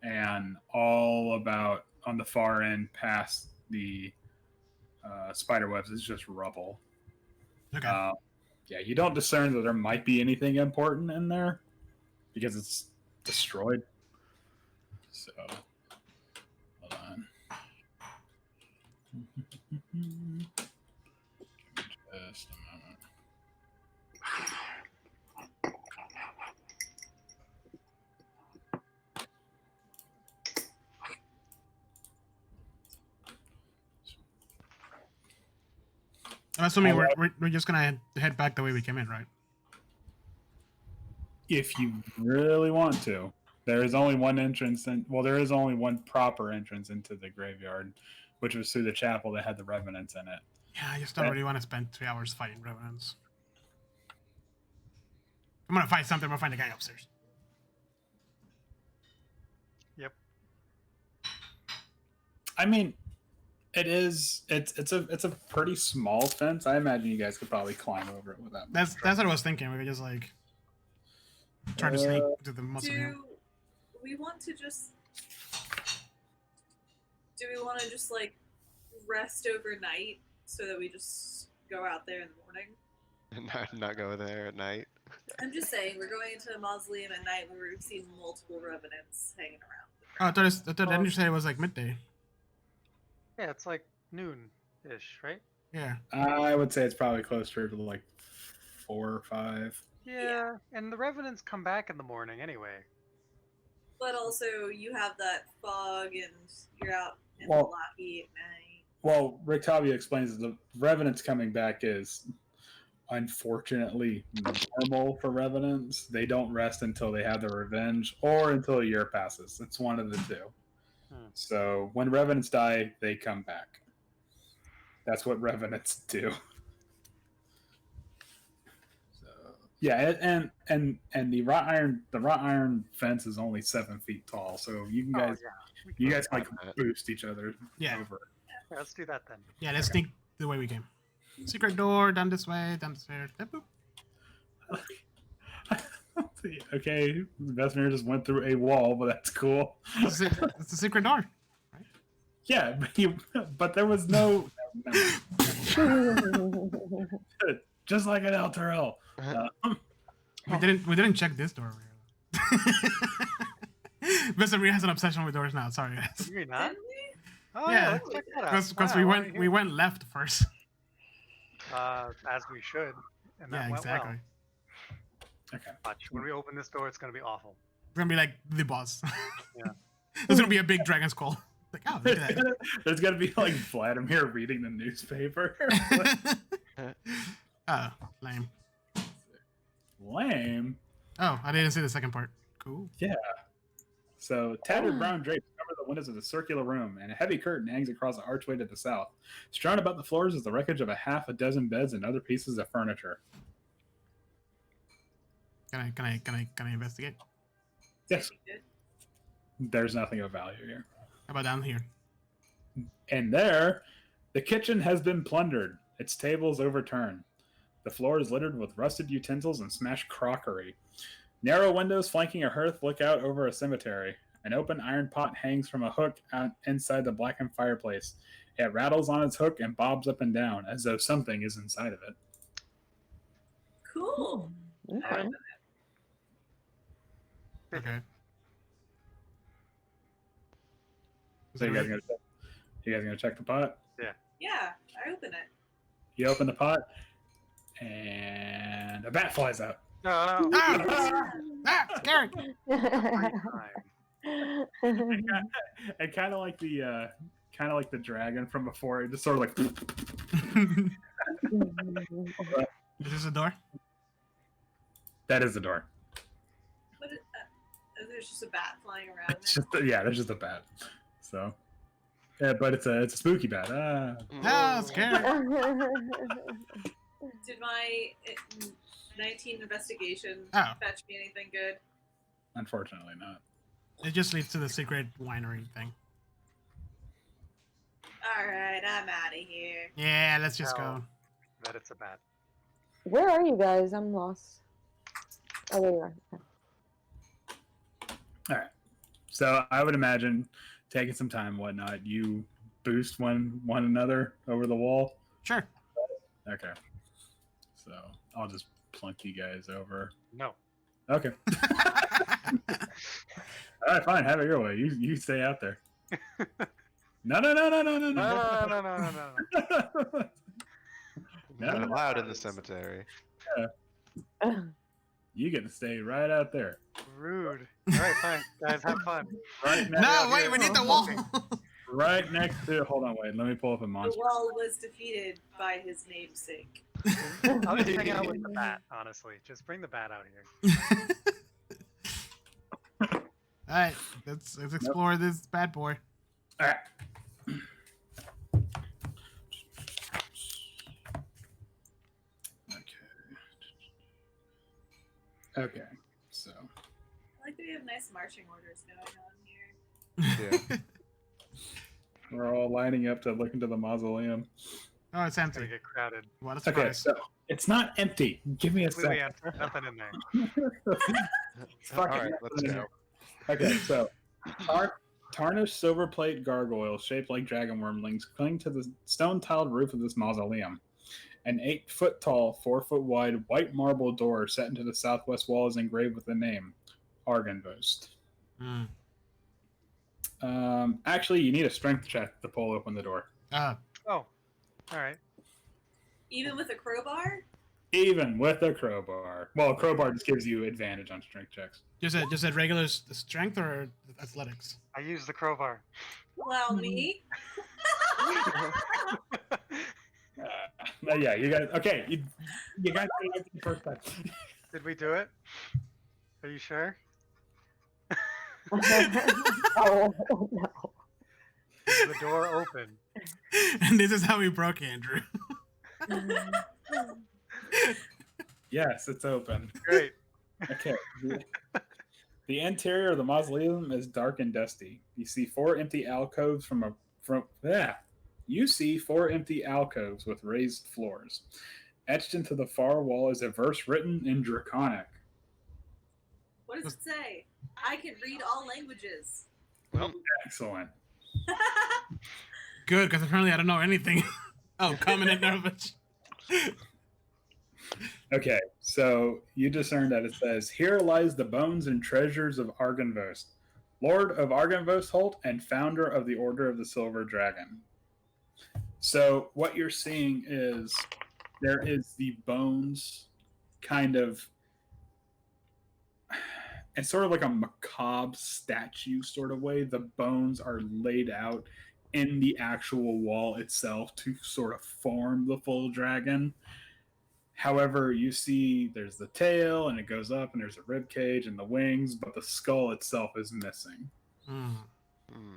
S3: And all about on the far end past the spider webs is just rubble.
S2: Okay.
S3: Yeah, you don't discern that there might be anything important in there because it's destroyed. So, hold on. Just a moment.
S2: I'm assuming we're just gonna head back the way we came in, right?
S3: If you really want to, there is only one entrance, there is only one proper entrance into the graveyard, which was through the chapel that had the revenants in it.
S2: Yeah, I just don't really want to spend 3 hours fighting revenants. I'm gonna fight something. I'm gonna find a guy upstairs.
S5: Yep.
S3: I mean, it's a pretty small fence. I imagine you guys could probably climb over it without.
S2: That's what I was thinking. We could just like try to sneak to the mausoleum.
S1: Do we want to just like rest overnight so that we just go out there in the morning?
S4: Not go there at night.
S1: I'm just saying, we're going into a mausoleum at night where we've seen multiple revenants hanging around.
S2: Oh, I thought you said it was like midday.
S5: Yeah, it's like noon-ish, right?
S2: Yeah.
S3: I would say it's probably closer to like 4 or 5.
S5: Yeah, and the revenants come back in the morning anyway.
S1: But also, you have that fog and you're out in
S3: Well-
S1: the lobby at night.
S3: Well, Rick Tavia explains that the revenants coming back is unfortunately normal for revenants. They don't rest until they have their revenge or until a year passes. It's one of the two. So when revenants die, they come back. That's what revenants do. So yeah, and the wrought iron fence is only 7 feet tall. So you can guys you guys can like boost each other over.
S5: Yeah, let's do that then.
S2: Yeah, let's sneak the way we came. Secret door, down this way, down the stairs. Boop.
S3: Okay, the Vesmir just went through a wall, but that's cool.
S2: It's a secret door.
S3: Yeah, but there was no. Just like an El Terrell.
S2: We didn't check this door. Vesemir has an obsession with doors now. Sorry, guys.
S5: You're not? Oh
S2: Yeah.
S5: let's check that out.
S2: Because
S5: Wow,
S2: we went left first.
S5: as we should, and that
S2: Yeah,
S5: went
S2: exactly.
S5: well.
S3: Okay.
S5: Watch, when we open this door, it's gonna be awful.
S2: It's gonna be like the boss.
S5: Yeah.
S2: There's gonna be a big dragon skull. Like, oh, look at that.
S3: There's gonna be like Vladimir reading the newspaper.
S2: Oh, lame.
S3: Lame.
S2: Oh, I didn't see the second part. Cool.
S3: So, tattered brown drapes cover the windows of the circular room, and a heavy curtain hangs across the archway to the south. Strewn about the floors is the wreckage of a half a dozen beds and other pieces of furniture.
S2: Can I investigate?
S3: Yes, there's nothing of value here.
S2: How about down here?
S3: And there, the kitchen has been plundered, its tables overturned. The floor is littered with rusted utensils and smashed crockery. Narrow windows flanking a hearth look out over a cemetery. An open iron pot hangs from a hook out inside the blackened fireplace. It rattles on its hook and bobs up and down, as though something is inside of it.
S1: Cool.
S6: Okay.
S2: Okay. Is
S3: So
S2: that right?
S3: you guys gonna check the pot?
S1: Yeah, I open it.
S3: You open the pot, and a bat flies out.
S5: No.
S2: Ah, scary.
S3: And kind of like the dragon from before, it just sort of like.
S2: Is this a door?
S3: That is the door.
S1: What is, there's just a bat flying around.
S3: It's
S1: There.
S3: just there's just a bat. So, yeah, but it's a spooky bat.
S2: Ah, scary.
S1: Did my 19 investigation
S2: Oh.
S1: fetch me anything good?
S3: Unfortunately, not.
S2: It just leads to the secret winery thing.
S1: All right, I'm out of here.
S2: Yeah, let's just
S5: No.
S2: go.
S5: That it's a bat.
S6: Where are you guys? I'm lost. Oh, there you are. Okay.
S3: All right. So I would imagine taking some time, and whatnot. You boost one another over the wall.
S2: Sure.
S3: Okay. So I'll just plunk you guys over.
S5: No.
S3: Okay. All right, fine. Have it your way. You stay out there. No.
S5: No.
S3: No.
S4: Not allowed in the cemetery.
S3: You get to stay right out there.
S5: Rude. All right, fine. Guys, have fun.
S3: Right next,
S2: No, wait, we need the wall.
S3: right next to. Hold on, wait. Let me pull up a
S1: The
S3: monster.
S1: wall was defeated by his namesake.
S5: I'll just hang out with the bat, honestly. Just bring the bat out here.
S2: All right, let's explore this bad boy.
S3: All right. Okay. So.
S1: I like that we have nice marching orders going on here.
S4: Yeah.
S3: We're all lining up to look into the mausoleum.
S2: Oh, it's
S5: It's gonna
S2: empty.
S5: get crowded.
S2: What a
S3: Okay,
S2: surprise.
S3: so it's not empty. Give me a
S5: Completely
S3: second.
S5: empty. Nothing in there.
S3: It's
S4: All
S3: fucking
S4: right, let's go.
S3: Okay, so tarnished silver plate gargoyles shaped like dragon wormlings cling to the stone-tiled roof of this mausoleum. An 8-foot-tall, 4-foot-wide white marble door set into the southwest wall is engraved with the name Argenvost.
S2: Mm.
S3: Actually, you need a strength check to pull open the door.
S5: Oh. All right.
S1: Even with a crowbar?
S3: Even with a crowbar. Well, a crowbar just gives you advantage on strength checks.
S2: Just a regular strength or athletics?
S5: I used the crowbar.
S1: Allow me.
S3: Yeah, you got it. Okay, you got it the first time.
S5: Did we do it? Are you sure?
S6: Oh, no.
S5: Is the door open?
S2: And this is how we broke Andrew.
S3: Yes, it's open.
S5: Great.
S3: Okay. The interior of the mausoleum is dark and dusty. You see four empty alcoves You see four empty alcoves with raised floors. Etched into the far wall is a verse written in Draconic.
S1: What does it say? I can read all languages.
S3: Excellent.
S2: Good, because apparently I don't know anything. Oh, common and nervous.
S3: Okay, so you discern that it says, "Here lies the bones and treasures of Argenvost. Lord of Argynvost Holt and founder of the Order of the Silver Dragon. So what you're seeing is there is the bones kind of, it's sort of like a macabre statue sort of way. The bones are laid out in the actual wall itself to sort of form the full dragon. However, you see there's the tail and it goes up and there's a rib cage and the wings, but the skull itself is missing.
S2: Hmm.
S4: Hmm.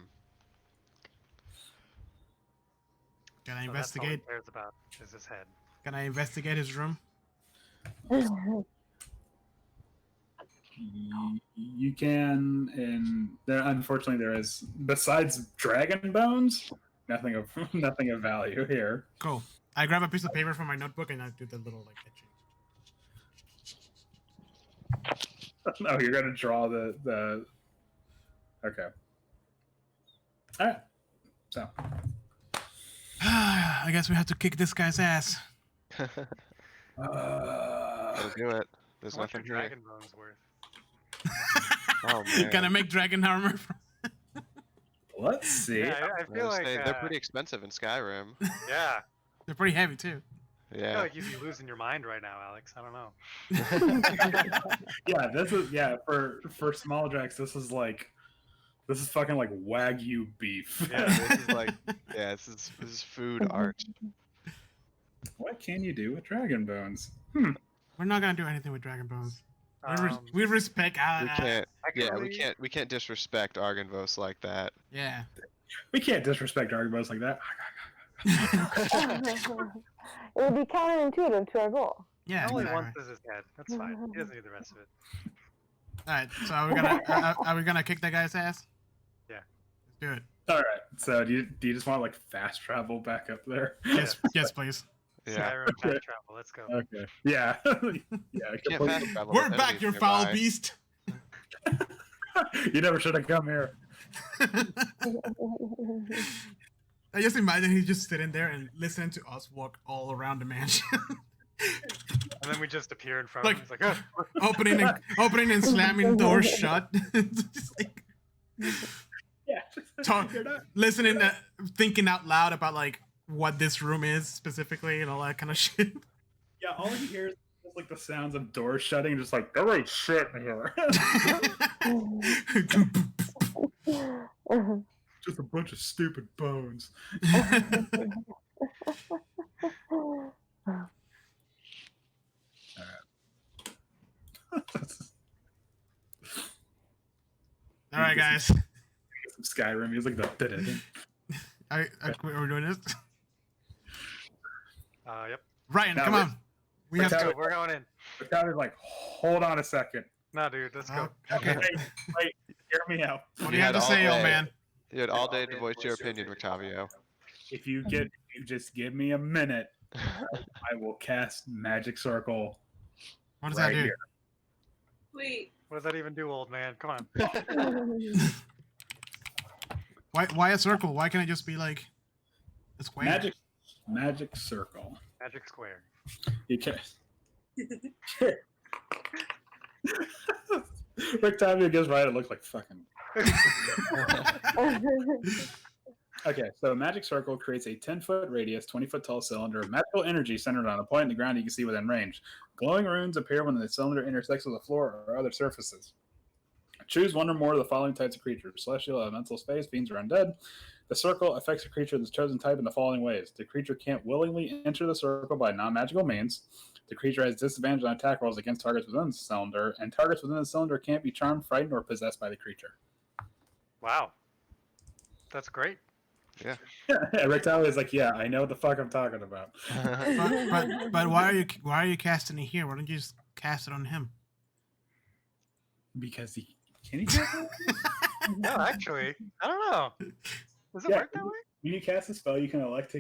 S2: Can I
S5: So that's all he
S2: investigate?
S5: cares about is his head.
S2: Can I investigate his room?
S3: You can, and there unfortunately there is, besides dragon bones, nothing of nothing of value here.
S2: Cool. I grab a piece of paper from my notebook and I do the little like etching.
S3: No, you're gonna draw the. Okay. All right. So
S2: I guess we have to kick this guy's ass.
S4: Gotta do it. There's
S5: What's your
S4: nothing here.
S5: dragon bones worth?
S4: Oh man.
S2: Gonna make dragon armor.
S3: let's see.
S5: Yeah, I
S4: I
S5: feel
S4: was
S5: like
S4: saying, they're pretty expensive in Skyrim.
S5: Yeah,
S2: They're pretty heavy too.
S5: I feel
S4: Yeah.
S5: like you'd be losing your mind right now, Alex. I don't know.
S3: Yeah, this is for small Drax. This is fucking like Wagyu beef.
S5: Yeah.
S4: This is like, yeah, this is food art.
S3: What can you do with dragon bones?
S2: We're not gonna do anything with dragon bones. We respect.
S4: We can't. Yeah,
S5: actually-
S4: we can't disrespect Argynvost like that.
S2: Yeah.
S3: We can't disrespect dragon bones like that.
S6: It would be counterintuitive to our goal.
S2: Yeah.
S5: All he
S2: Exactly.
S5: wants is his head. That's fine. He doesn't need the rest of it.
S2: All right. So are we gonna kick that guy's ass?
S5: Yeah.
S2: Let's do it.
S3: All right. So do you just want like fast travel back up there?
S2: Yes. Yes, please.
S4: Yeah.
S5: Skyrim time travel. Let's go.
S3: Okay. Yeah. Yeah.
S4: Can't
S3: completely-
S4: fast travel
S2: We're
S4: with
S2: back,
S4: enemies
S2: you foul
S4: nearby.
S2: beast.
S3: You never should have come here.
S2: I just imagine he's just sitting there and listening to us walk all around the mansion,
S5: And then we just appear in front
S2: Like-
S5: of him. He's like, oh.
S2: opening and slamming doors shut. Just like
S3: Yeah.
S2: Talk-
S3: You're not-
S2: listening, thinking out loud about like what this room is specifically and all that kind of shit.
S3: Yeah. All you hear is just like the sounds of doors shutting, just like there ain't shit in here. Just a bunch of stupid bones.
S2: All right, guys.
S3: Some Skyrim music.
S2: Are we doing this?
S5: Yep.
S2: Ryan,
S3: Now
S2: come
S3: we're-
S2: on. We have
S3: we're
S2: to.
S5: Go, we're going in.
S3: The Tyler's like, hold on a second.
S5: No, dude, let's go.
S2: Okay.
S3: Wait, hear me out.
S2: What do
S4: You
S2: you have
S4: had
S2: to
S4: all
S2: say, old
S4: day.
S2: man?
S4: You had all day to voice your opinion, Octavio.
S3: If you just give me a minute, I will cast Magic Circle
S2: What does
S3: right
S2: that do?
S3: here.
S1: Wait,
S5: What does that even do, old man? Come on.
S2: Why a circle? Why can't it just be like a square?
S3: Magic Circle.
S5: Magic square.
S3: You can. Rick Tavia gives right. It looks like fucking. Okay, so Magic Circle creates a 10-foot radius, 20-foot tall cylinder of magical energy centered on a point in the ground you can see within range. Glowing runes appear when the cylinder intersects with the floor or other surfaces. Choose one or more of the following types of creatures: celestial, elemental, space, fiends, or undead. The circle affects a creature of the chosen type in the following ways. The creature can't willingly enter the circle by non-magical means. The creature has disadvantage on attack rolls against targets within the cylinder, and targets within the cylinder can't be charmed, frightened, or possessed by the creature.
S5: Wow. That's great.
S3: Rick Tyler is like, yeah, I know what the fuck I'm talking about.
S2: But why are you casting it here? Why don't you just cast it on him?
S3: Because can he cast it?
S5: No, actually, I don't know. Does it
S3: Yeah.
S5: work that way?
S3: When you cast a spell, you can elect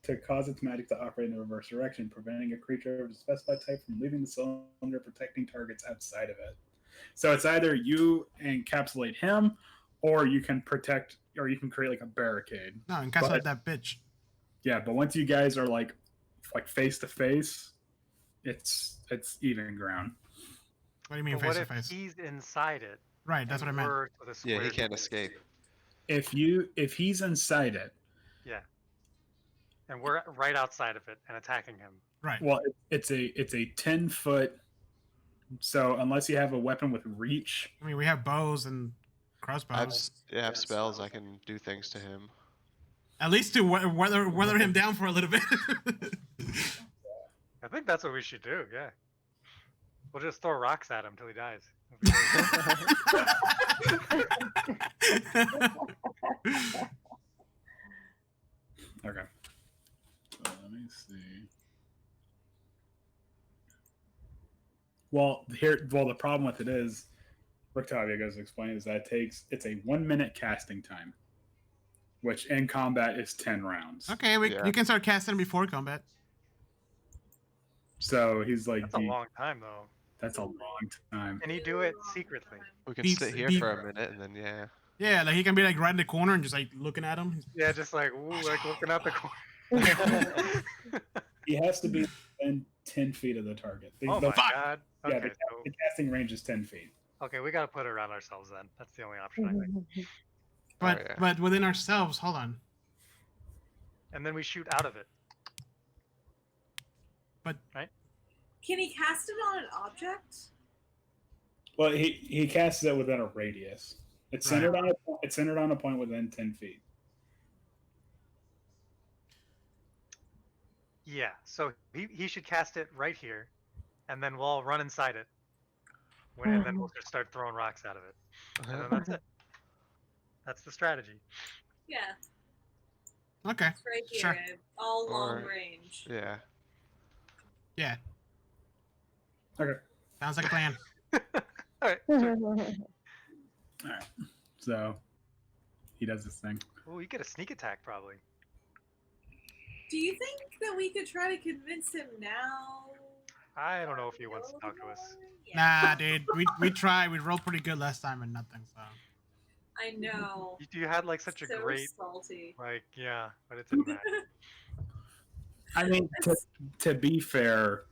S3: to cause its magic to operate in the reverse direction, preventing a creature of a specified type from leaving the cylinder, protecting targets outside of it. So it's either you encapsulate him, or you can protect, or you can create like a barricade.
S2: No, encapsulate that bitch.
S3: Yeah, but once you guys are like face to face, it's even ground.
S2: What do you mean
S5: But what
S2: face to
S5: if
S2: face?
S5: he's inside it
S2: Right, that's what I
S5: and
S2: meant.
S5: we're to the
S4: Yeah, he
S5: square
S4: can't
S5: space.
S4: escape.
S3: If he's inside it,
S5: Yeah. And we're right outside of it and attacking him.
S2: Right.
S3: well, it's a 10-foot. So unless you have a weapon with reach,
S2: I mean, we have bows and
S4: I have,
S2: crossbows.
S4: I have spells. I can do things to him.
S2: At least to weather him down for a little bit.
S5: I think that's what we should do, yeah. We'll just throw rocks at him till he dies.
S3: okay. So let me see. Well, the problem with it is, Rictavia goes to explain, is that it's a 1 minute casting time, which in combat is 10 rounds.
S2: Okay,
S4: Yeah.
S2: you can start casting before combat.
S3: So he's like,
S5: That's a long time, though.
S3: that's a long time.
S5: Can he do it secretly?
S4: We can
S2: Beats-
S4: sit here
S2: beat-
S4: for a minute and then yeah.
S2: Yeah, like he can be like right in the corner and just like looking at him.
S5: Yeah, just like, ooh, like looking out the corner.
S3: He has to be within 10 feet of the target.
S5: Oh
S3: The-
S5: my god.
S3: yeah,
S5: Okay,
S3: the casting range is 10 feet.
S5: okay, we gotta put it around ourselves then. That's the only option, I think.
S2: But
S4: yeah.
S2: but within ourselves, hold on.
S5: And then we shoot out of it.
S1: Can he cast it on an object?
S3: Well, he casts it within a radius. It's
S2: Right.
S3: centered on a point within 10 feet.
S5: Yeah, so he should cast it right here, and then we'll all run inside it. And then we'll just start throwing rocks out of it. And then that's it. That's the strategy.
S1: Yeah,
S2: Okay.
S1: it's right here.
S2: Sure.
S1: All long
S4: Or-
S1: range.
S4: Yeah.
S2: Yeah.
S3: Okay.
S2: Sounds like a plan.
S5: Alright. Sure.
S3: All right. So he does this thing.
S5: Oh, you get a sneak attack probably.
S1: Do you think that we could try to convince him now?
S5: I don't know if he wants to talk to us.
S1: Yeah.
S2: Nah, dude. We tried. We rolled pretty good last time and nothing. So
S1: I know.
S5: You had like such a
S1: So
S5: great,
S1: salty.
S5: like, yeah, but it didn't matter.
S3: I mean, to be fair,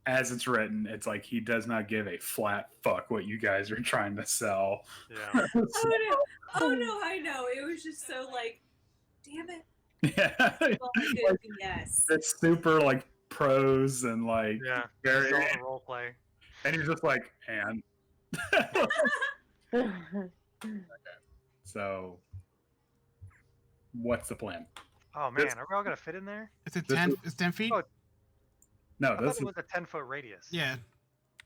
S3: as it's written, it's like he does not give a flat fuck what you guys are trying to sell.
S5: Yeah.
S1: Oh no, I know. It was just so like, damn it.
S3: Yeah.
S1: Well, I did, yes.
S3: It's super like prose and like
S5: Yeah.
S3: very,
S5: It's all the role play.
S3: and he's just like, and so what's the plan?
S5: Oh man, are we all gonna fit in there?
S2: it's a
S3: This
S2: 10.
S3: is-
S2: It's 10 feet.
S5: Oh,
S3: No,
S5: I thought
S3: this
S5: it
S3: is,
S5: was a 10-foot radius.
S2: Yeah.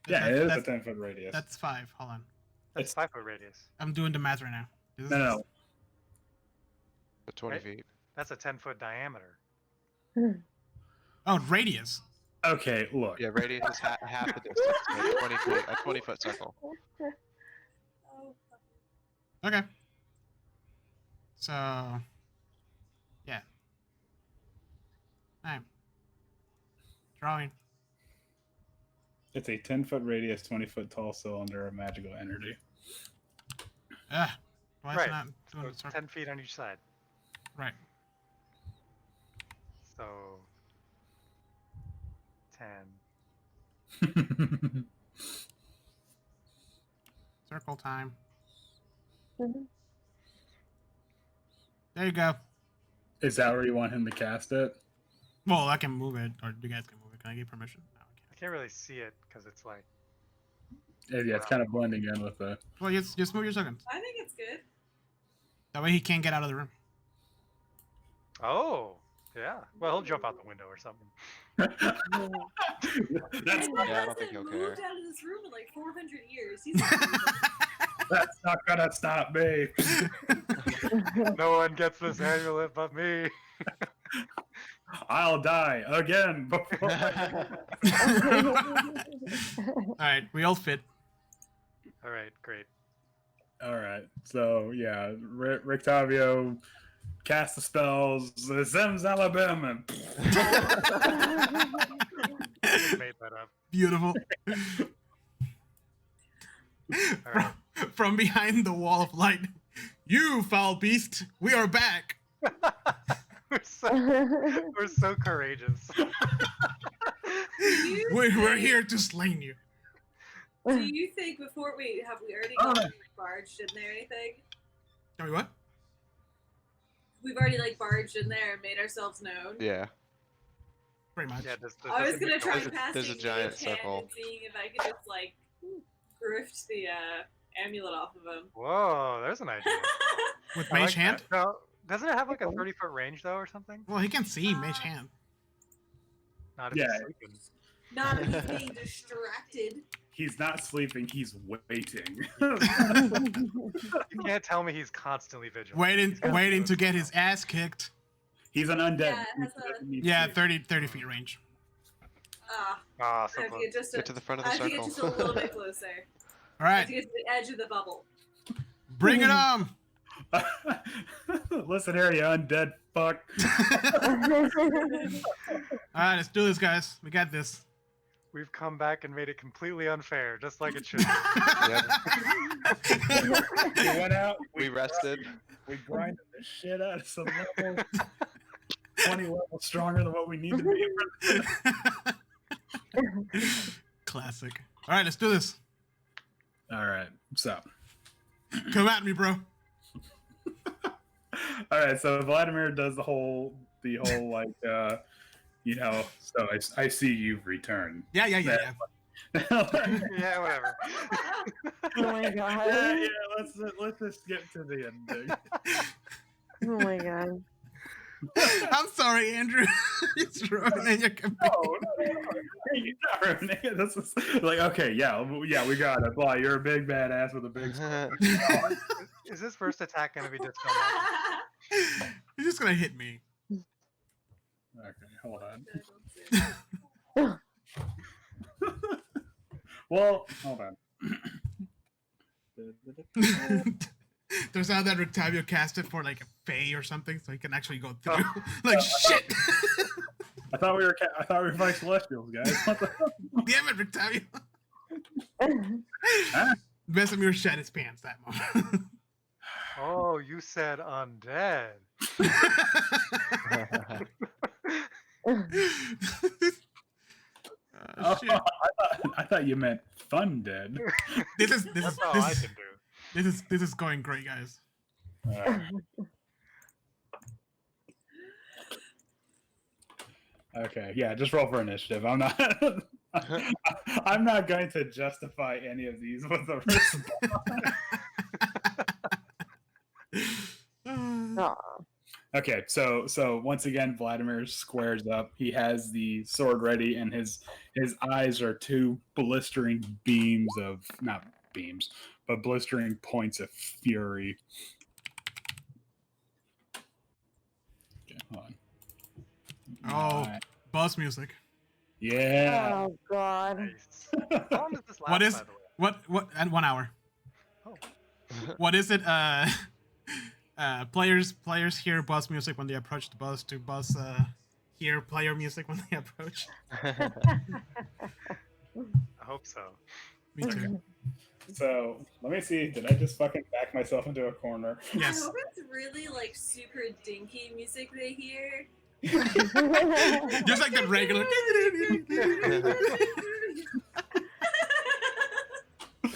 S3: yeah, it is a
S2: That's-
S3: 10-foot radius.
S2: That's 5. Hold on.
S5: That's
S3: it's-
S5: 5-foot radius.
S2: I'm doing the math right now. This
S3: No,
S2: is-
S3: no.
S4: But 20
S5: Right.
S4: feet.
S5: That's a 10-foot diameter.
S2: Oh, radius.
S3: Okay, look.
S4: Yeah, radius is half the distance. So 20 feet, a 20-foot circle.
S1: Oh,
S2: Okay. So, yeah. Alright. Drawing.
S3: It's a 10-foot radius, 20-foot tall cylinder of magical energy.
S2: Ah. Why
S5: Right.
S2: it's not
S5: So
S2: doing the
S5: it's
S2: circle?
S5: 10 feet on each side.
S2: Right.
S5: So 10.
S2: Circle time. There you go.
S3: Is that where you want him to cast it?
S2: Well, I can move it, or you guys can move it. Can I get permission? No, I
S5: I can't really see it because it's like.
S3: Yeah, it's kind of blending in with the.
S2: can't. Well, just move your seconds.
S1: I think it's good.
S2: That way he can't get out of the room.
S5: Oh, yeah. Well, he'll jump out the window or something.
S3: That's
S1: And
S4: Yeah, I don't think
S1: hasn't
S4: he'll
S1: moved
S4: care.
S1: out of this room in like 400 years. He's
S3: that's not gonna stop me.
S5: No one gets this amulet but me.
S3: I'll die again before.
S2: All right, we all fit.
S5: All right, great.
S3: All right, so yeah, Rictavio cast the spells. Zems Alabama.
S5: Just made that up.
S2: Beautiful.
S5: All right.
S2: From behind the wall of light, you foul beast, we are back.
S5: we're so courageous.
S2: We're here to slay you.
S1: Do you think before we already
S3: Oh,
S1: gone and barged in there or anything?
S2: Tell me what?
S1: We've already like barged in there and made ourselves known.
S4: Yeah.
S2: Pretty much.
S5: Yeah,
S1: I was gonna try
S4: There's a-
S1: passing
S4: there's a giant
S1: Mage Hand
S4: circle.
S1: and seeing if I could just like grift the amulet off of him.
S5: Whoa, there's an idea.
S2: With
S5: I
S2: Mage
S5: like
S2: Hand?
S5: that. No, doesn't it have like a 30-foot range though, or something?
S2: Well, he can see Mage Hand.
S5: Not if
S3: Yeah.
S5: he's sleeping.
S1: Not if he's being distracted.
S3: He's not sleeping. He's waiting.
S5: You can't tell me he's constantly vigilant.
S2: Waiting to get his ass kicked.
S3: He's an undead.
S1: Yeah, it
S3: He
S1: has a-
S3: doesn't need
S2: Yeah,
S3: sleep.
S2: 30 feet range.
S5: Ah, so
S1: I have to
S5: close.
S1: get just
S4: Get to the front of the
S1: I have to get
S4: circle.
S1: just a little bit closer.
S2: All
S1: I have to
S2: right,
S1: get to the edge of the bubble.
S2: bring it on.
S3: Listen here, you undead fuck.
S2: All right, let's do this, guys. We got this.
S5: We've come back and made it completely unfair, just like it should be.
S4: Yep.
S3: We went out.
S4: We rested.
S3: We grinded the shit out of some levels. 20 levels stronger than what we need to be.
S2: Classic. All right, let's do this.
S3: All right. So.
S2: Come at me, bro.
S3: All right. So Vladimir does the whole like so I see you've returned.
S2: Yeah.
S3: Yeah,
S5: Yeah, whatever.
S6: Oh my god.
S3: yeah. Let's just get to the ending.
S6: Oh my god.
S2: I'm sorry, Andrew. It's ruining your campaign.
S3: No, you're not ruining it. This is like okay, yeah, we got it. Blah, you're a big badass with a big.
S5: Is this first attack going to be disco?
S2: He's just gonna hit me.
S3: Okay, hold on. Well, hold on.
S2: There's how that Octavio cast it for like a Fey or something, so he can actually go through. Like shit.
S3: I thought we were fighting Celestials, guys. What the hell?
S2: Damn it, Octavio.
S3: Huh?
S2: Vesemir shat his pants that moment.
S5: Oh, you said undead.
S3: Oh,
S2: Shit.
S3: I thought you meant fun dead.
S2: This
S5: That's all I can do.
S2: is going great, guys.
S3: Okay, yeah, just roll for initiative. I'm not. I'm not going to justify any of these with a response.
S6: Aw.
S3: Okay, so once again, Vladimir squares up. He has the sword ready, and his eyes are two blistering beams of not beams, but blistering points of fury. Okay, hold on.
S2: Oh.
S3: Alright.
S2: Boss music.
S3: Yeah.
S6: Oh god.
S5: Nice. How long does this last,
S2: What is
S5: by the way?
S2: what and 1 hour.
S5: Oh.
S2: What is it? Players hear boss music when they approach the boss. To boss hear player music when they approach.
S5: I hope so.
S2: Me too.
S3: So let me see. Did I just fucking back myself into a corner?
S1: I
S2: Yes.
S1: hope it's really like super dinky music they hear.
S2: Just like the regular.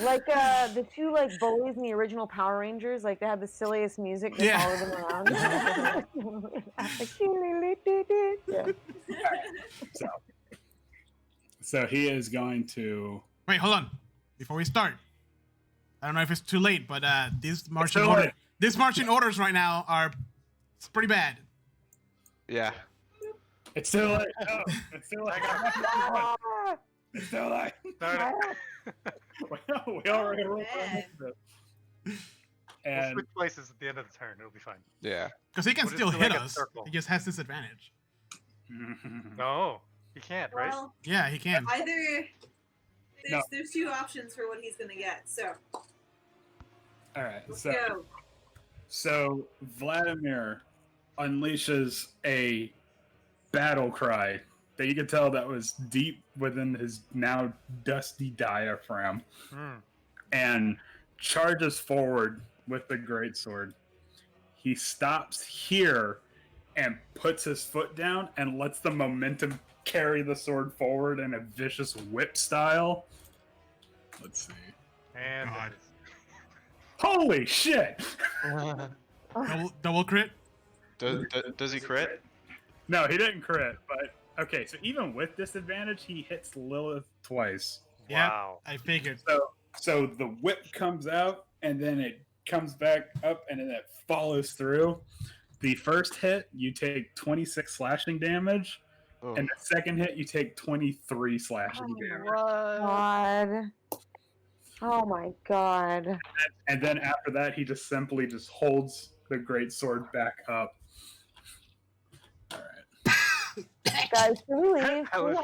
S6: Like the two like bullies in the original Power Rangers, like they had the silliest music that
S2: Yeah.
S6: followed them around. Yeah.
S3: So he is going to.
S2: Wait, hold on. Before we start, I don't know if it's too late, but these marching
S3: too
S2: orders,
S3: late.
S2: these marching orders right now are it's pretty bad.
S4: Yeah.
S3: It's too late. No, it's too late.
S6: Ah,
S3: It's too late.
S5: Start it.
S3: We already rolled for
S1: Man.
S3: initiative.
S5: We'll
S3: And
S5: switch places at the end of the turn. It'll be fine.
S4: Yeah.
S2: Because he can
S5: We'll just
S2: still
S5: do
S2: hit
S5: like a
S2: us.
S5: circle.
S2: He just has this advantage.
S5: No, you can't, right?
S1: Well,
S2: Yeah, he can.
S1: either
S3: No.
S1: there's two options for what he's gonna get. So
S3: all right.
S1: let's
S3: So
S1: go.
S3: so Vladimir unleashes a battle cry that you could tell that was deep within his now dusty diaphragm,
S5: Hmm.
S3: and charges forward with the greatsword. He stops here and puts his foot down and lets the momentum carry the sword forward in a vicious whip style. Let's see.
S5: And
S2: God.
S3: Holy shit!
S2: Double crit.
S4: Does he crit?
S3: No, he didn't crit, but okay, so even with disadvantage, he hits Lilith twice.
S2: Yeah,
S5: wow.
S2: I figured.
S3: So the whip comes out, and then it comes back up, and then it follows through. The first hit, you take 26 slashing damage,
S4: Oh.
S3: and the second hit, you take 23 slashing damage.
S6: God. Oh my god.
S3: And then after that, he just simply just holds the great sword back up. All right.
S6: Guys, can we leave?
S5: I was-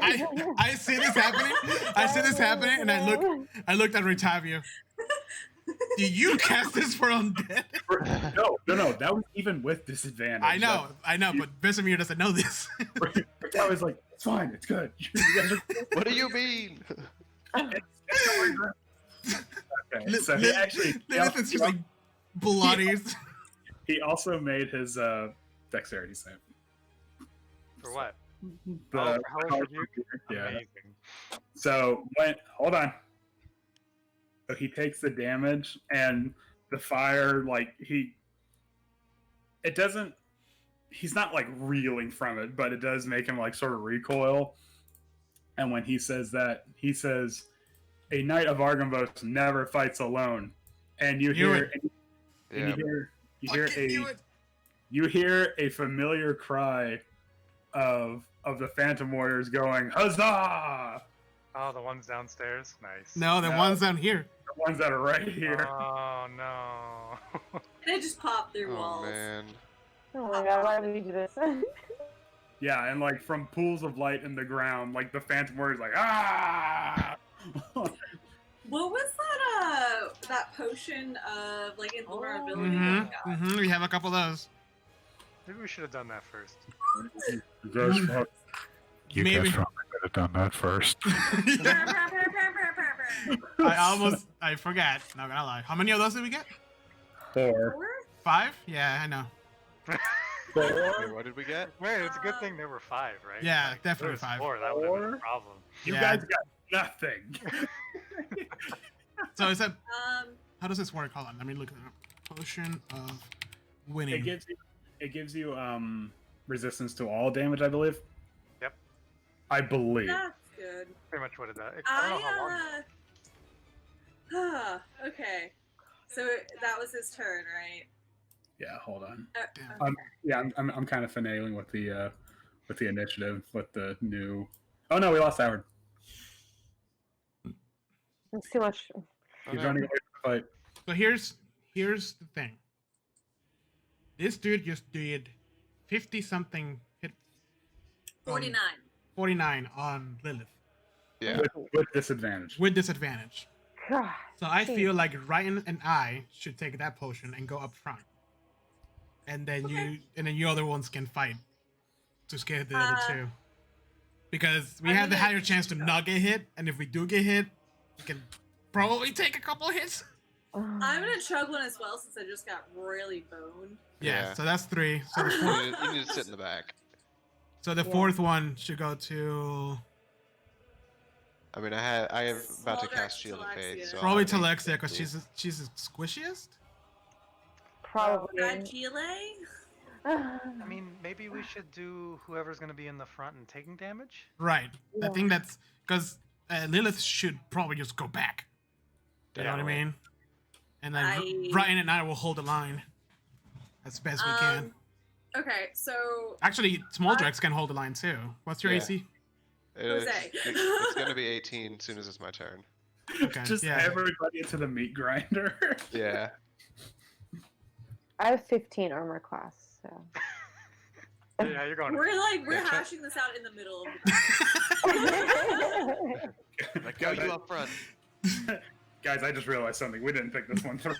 S2: I see this happening. I see this happening, and I looked at Ritavio. Do you cast this for undead?
S3: No, that was even with disadvantage.
S2: I know, but Vesemir doesn't know this.
S3: That was like, it's fine, it's good. You guys are-
S4: What do you mean?
S3: Okay, so he actually
S2: Lilith is like bloody.
S3: he also made his dexterity save.
S5: For what?
S3: The
S5: Oh, for hellish rebuke?
S3: yeah.
S5: Amazing.
S3: So hold on. So he takes the damage, and the fire, like he's not like reeling from it, but it does make him like sort of recoil. And when he says that, he says, "A knight of Argynvos never fights alone." And you hear,
S4: Yeah.
S3: you hear a familiar cry of the Phantom Warriors going, "Huzzah!"
S5: Oh, the ones downstairs? Nice.
S2: No, the
S3: No.
S2: ones down here.
S3: The ones that are right here.
S5: Oh, no.
S1: They just pop through
S4: Oh
S1: walls.
S4: man.
S6: Oh my god, why did we do this?
S3: Yeah, and like from pools of light in the ground, like the Phantom Warriors, like ah.
S1: What was that potion of like invulnerability?
S2: Mm-hmm.
S1: that we got?
S2: Mm-hmm. We have a couple of those.
S5: Maybe we should have done that first.
S3: You
S2: Maybe.
S3: guys probably could have done that first.
S2: I forgot. Not gonna lie. How many of those did we get?
S3: 4.
S2: 5? Yeah, I know.
S4: Wait, what did we get?
S5: Wait, it's a good thing there were 5, right?
S2: Yeah,
S5: Like,
S2: definitely
S5: there was
S2: 5.
S5: 4, that would have been a
S3: 4?
S5: problem.
S3: You
S2: Yeah.
S3: guys got nothing.
S2: So is that? How does this work? Hold on. Let me look at it. Potion of winning.
S3: It gives you resistance to all damage, I believe.
S5: Yep.
S3: I believe.
S1: That's good.
S5: Pretty much what it does. I don't know how long.
S1: Okay. So that was his turn, right?
S3: Yeah, hold on.
S2: Damn.
S3: I'm kind of finagling with the initiative with the new. Oh no, we lost Howard.
S6: It's too much.
S4: Oh,
S3: He's
S4: no.
S3: running away from the fight.
S2: So here's the thing. This dude just did 50 something hit
S1: 49.
S2: 49 on Lilith
S4: Yeah.
S3: With disadvantage.
S2: with disadvantage.
S6: God.
S2: So I
S6: Jeez.
S2: feel like Ryan and I should take that potion and go up front. And then you other ones can fight to scare the other two. Because we
S1: I'm
S2: have the
S1: gonna-
S2: higher chance to not get hit, and if we do get hit, we can probably take a couple hits.
S1: I'm gonna chug one as well since I just got royally boned.
S2: Yeah,
S4: Yeah.
S2: so that's 3. So the
S4: You
S2: fourth,
S4: you need to sit in the back.
S2: so the
S6: Yeah.
S2: fourth one should go to
S4: I mean, I am about to
S1: Small
S4: cast
S1: dark
S4: Shield of
S1: Talexia.
S4: Faith. So
S2: probably
S4: I think-
S2: Talexia because she's the squishiest.
S6: Probably.
S1: Agile?
S5: I mean, maybe we should do whoever's going to be in the front and taking damage?
S2: Right. I
S6: Yeah.
S2: think that's because Lilith should probably just go back. You know what I
S4: Definitely.
S2: mean? And then
S1: I-
S2: Ryan and I will hold the line as best we can.
S1: Okay, so
S2: Actually, small Drex can hold the line too. What's your
S4: Yeah.
S2: AC?
S1: Jose.
S4: It's gonna be 18 as soon as it's my turn.
S2: Okay,
S3: Just
S2: yeah.
S3: everybody into the meat grinder.
S4: Yeah.
S6: I have 15 armor class, so.
S5: Yeah, you're going.
S1: we're
S4: Yeah, check.
S1: hashing this out in the middle of the
S4: Like, go you up front.
S3: Guys, I just realized something. We didn't pick this one through.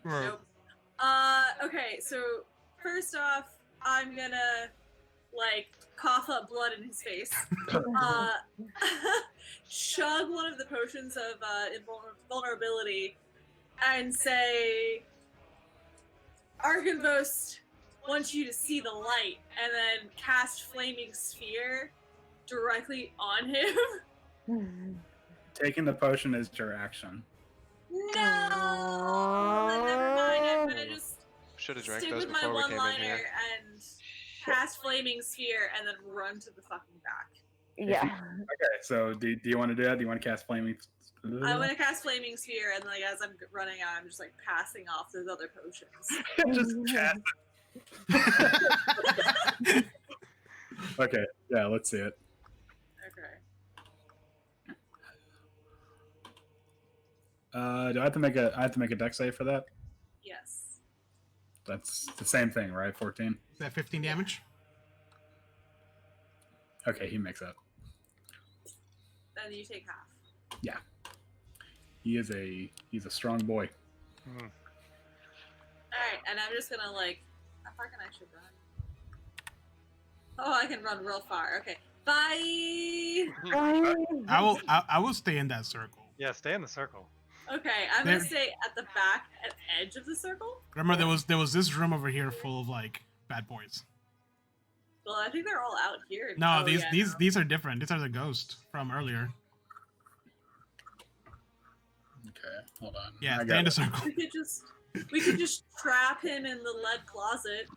S2: Or-
S1: Nope. Okay, so first off, I'm gonna like cough up blood in his face. Chug one of the potions of invulnerability and say, Argynvos wants you to see the light, and then cast Flaming Sphere directly on him.
S3: Taking the potion is your action.
S1: No! Then never mind. I'm gonna just
S4: Should have drank
S1: stick
S4: those
S1: with my
S4: before we came in
S1: one-liner
S4: here.
S1: and cast Flaming Sphere and then run to the fucking back.
S6: Yeah.
S3: Okay, so do you want to do that? Do you want to cast flaming?
S1: I'm gonna cast Flaming Sphere and like as I'm running out, I'm just like passing off those other potions.
S3: Just cast it. Okay, yeah, let's see it.
S1: Okay.
S3: Do I have to make a dex save for that?
S1: Yes.
S3: That's the same thing, right? 14.
S2: Is that 15 damage?
S3: Okay, he makes it.
S1: Then you take half.
S3: He's a strong boy.
S5: Hmm.
S1: Alright, and I'm just gonna like how far can I actually run? Oh, I can run real far. Okay. Bye.
S2: I will stay in that circle.
S5: Yeah, stay in the circle.
S1: Okay, I'm
S2: There-
S1: gonna stay at the back at edge of the circle.
S2: Remember, there was this room over here full of like bad boys.
S1: Well, I think they're all out here.
S2: No,
S1: Oh,
S2: these
S1: yeah,
S2: these
S1: no.
S2: these are different. These are the ghosts from earlier.
S3: Okay, hold on.
S2: Yeah,
S3: I
S2: stay in
S3: got
S2: the
S3: it.
S2: circle.
S1: We could just trap him in the lead closet.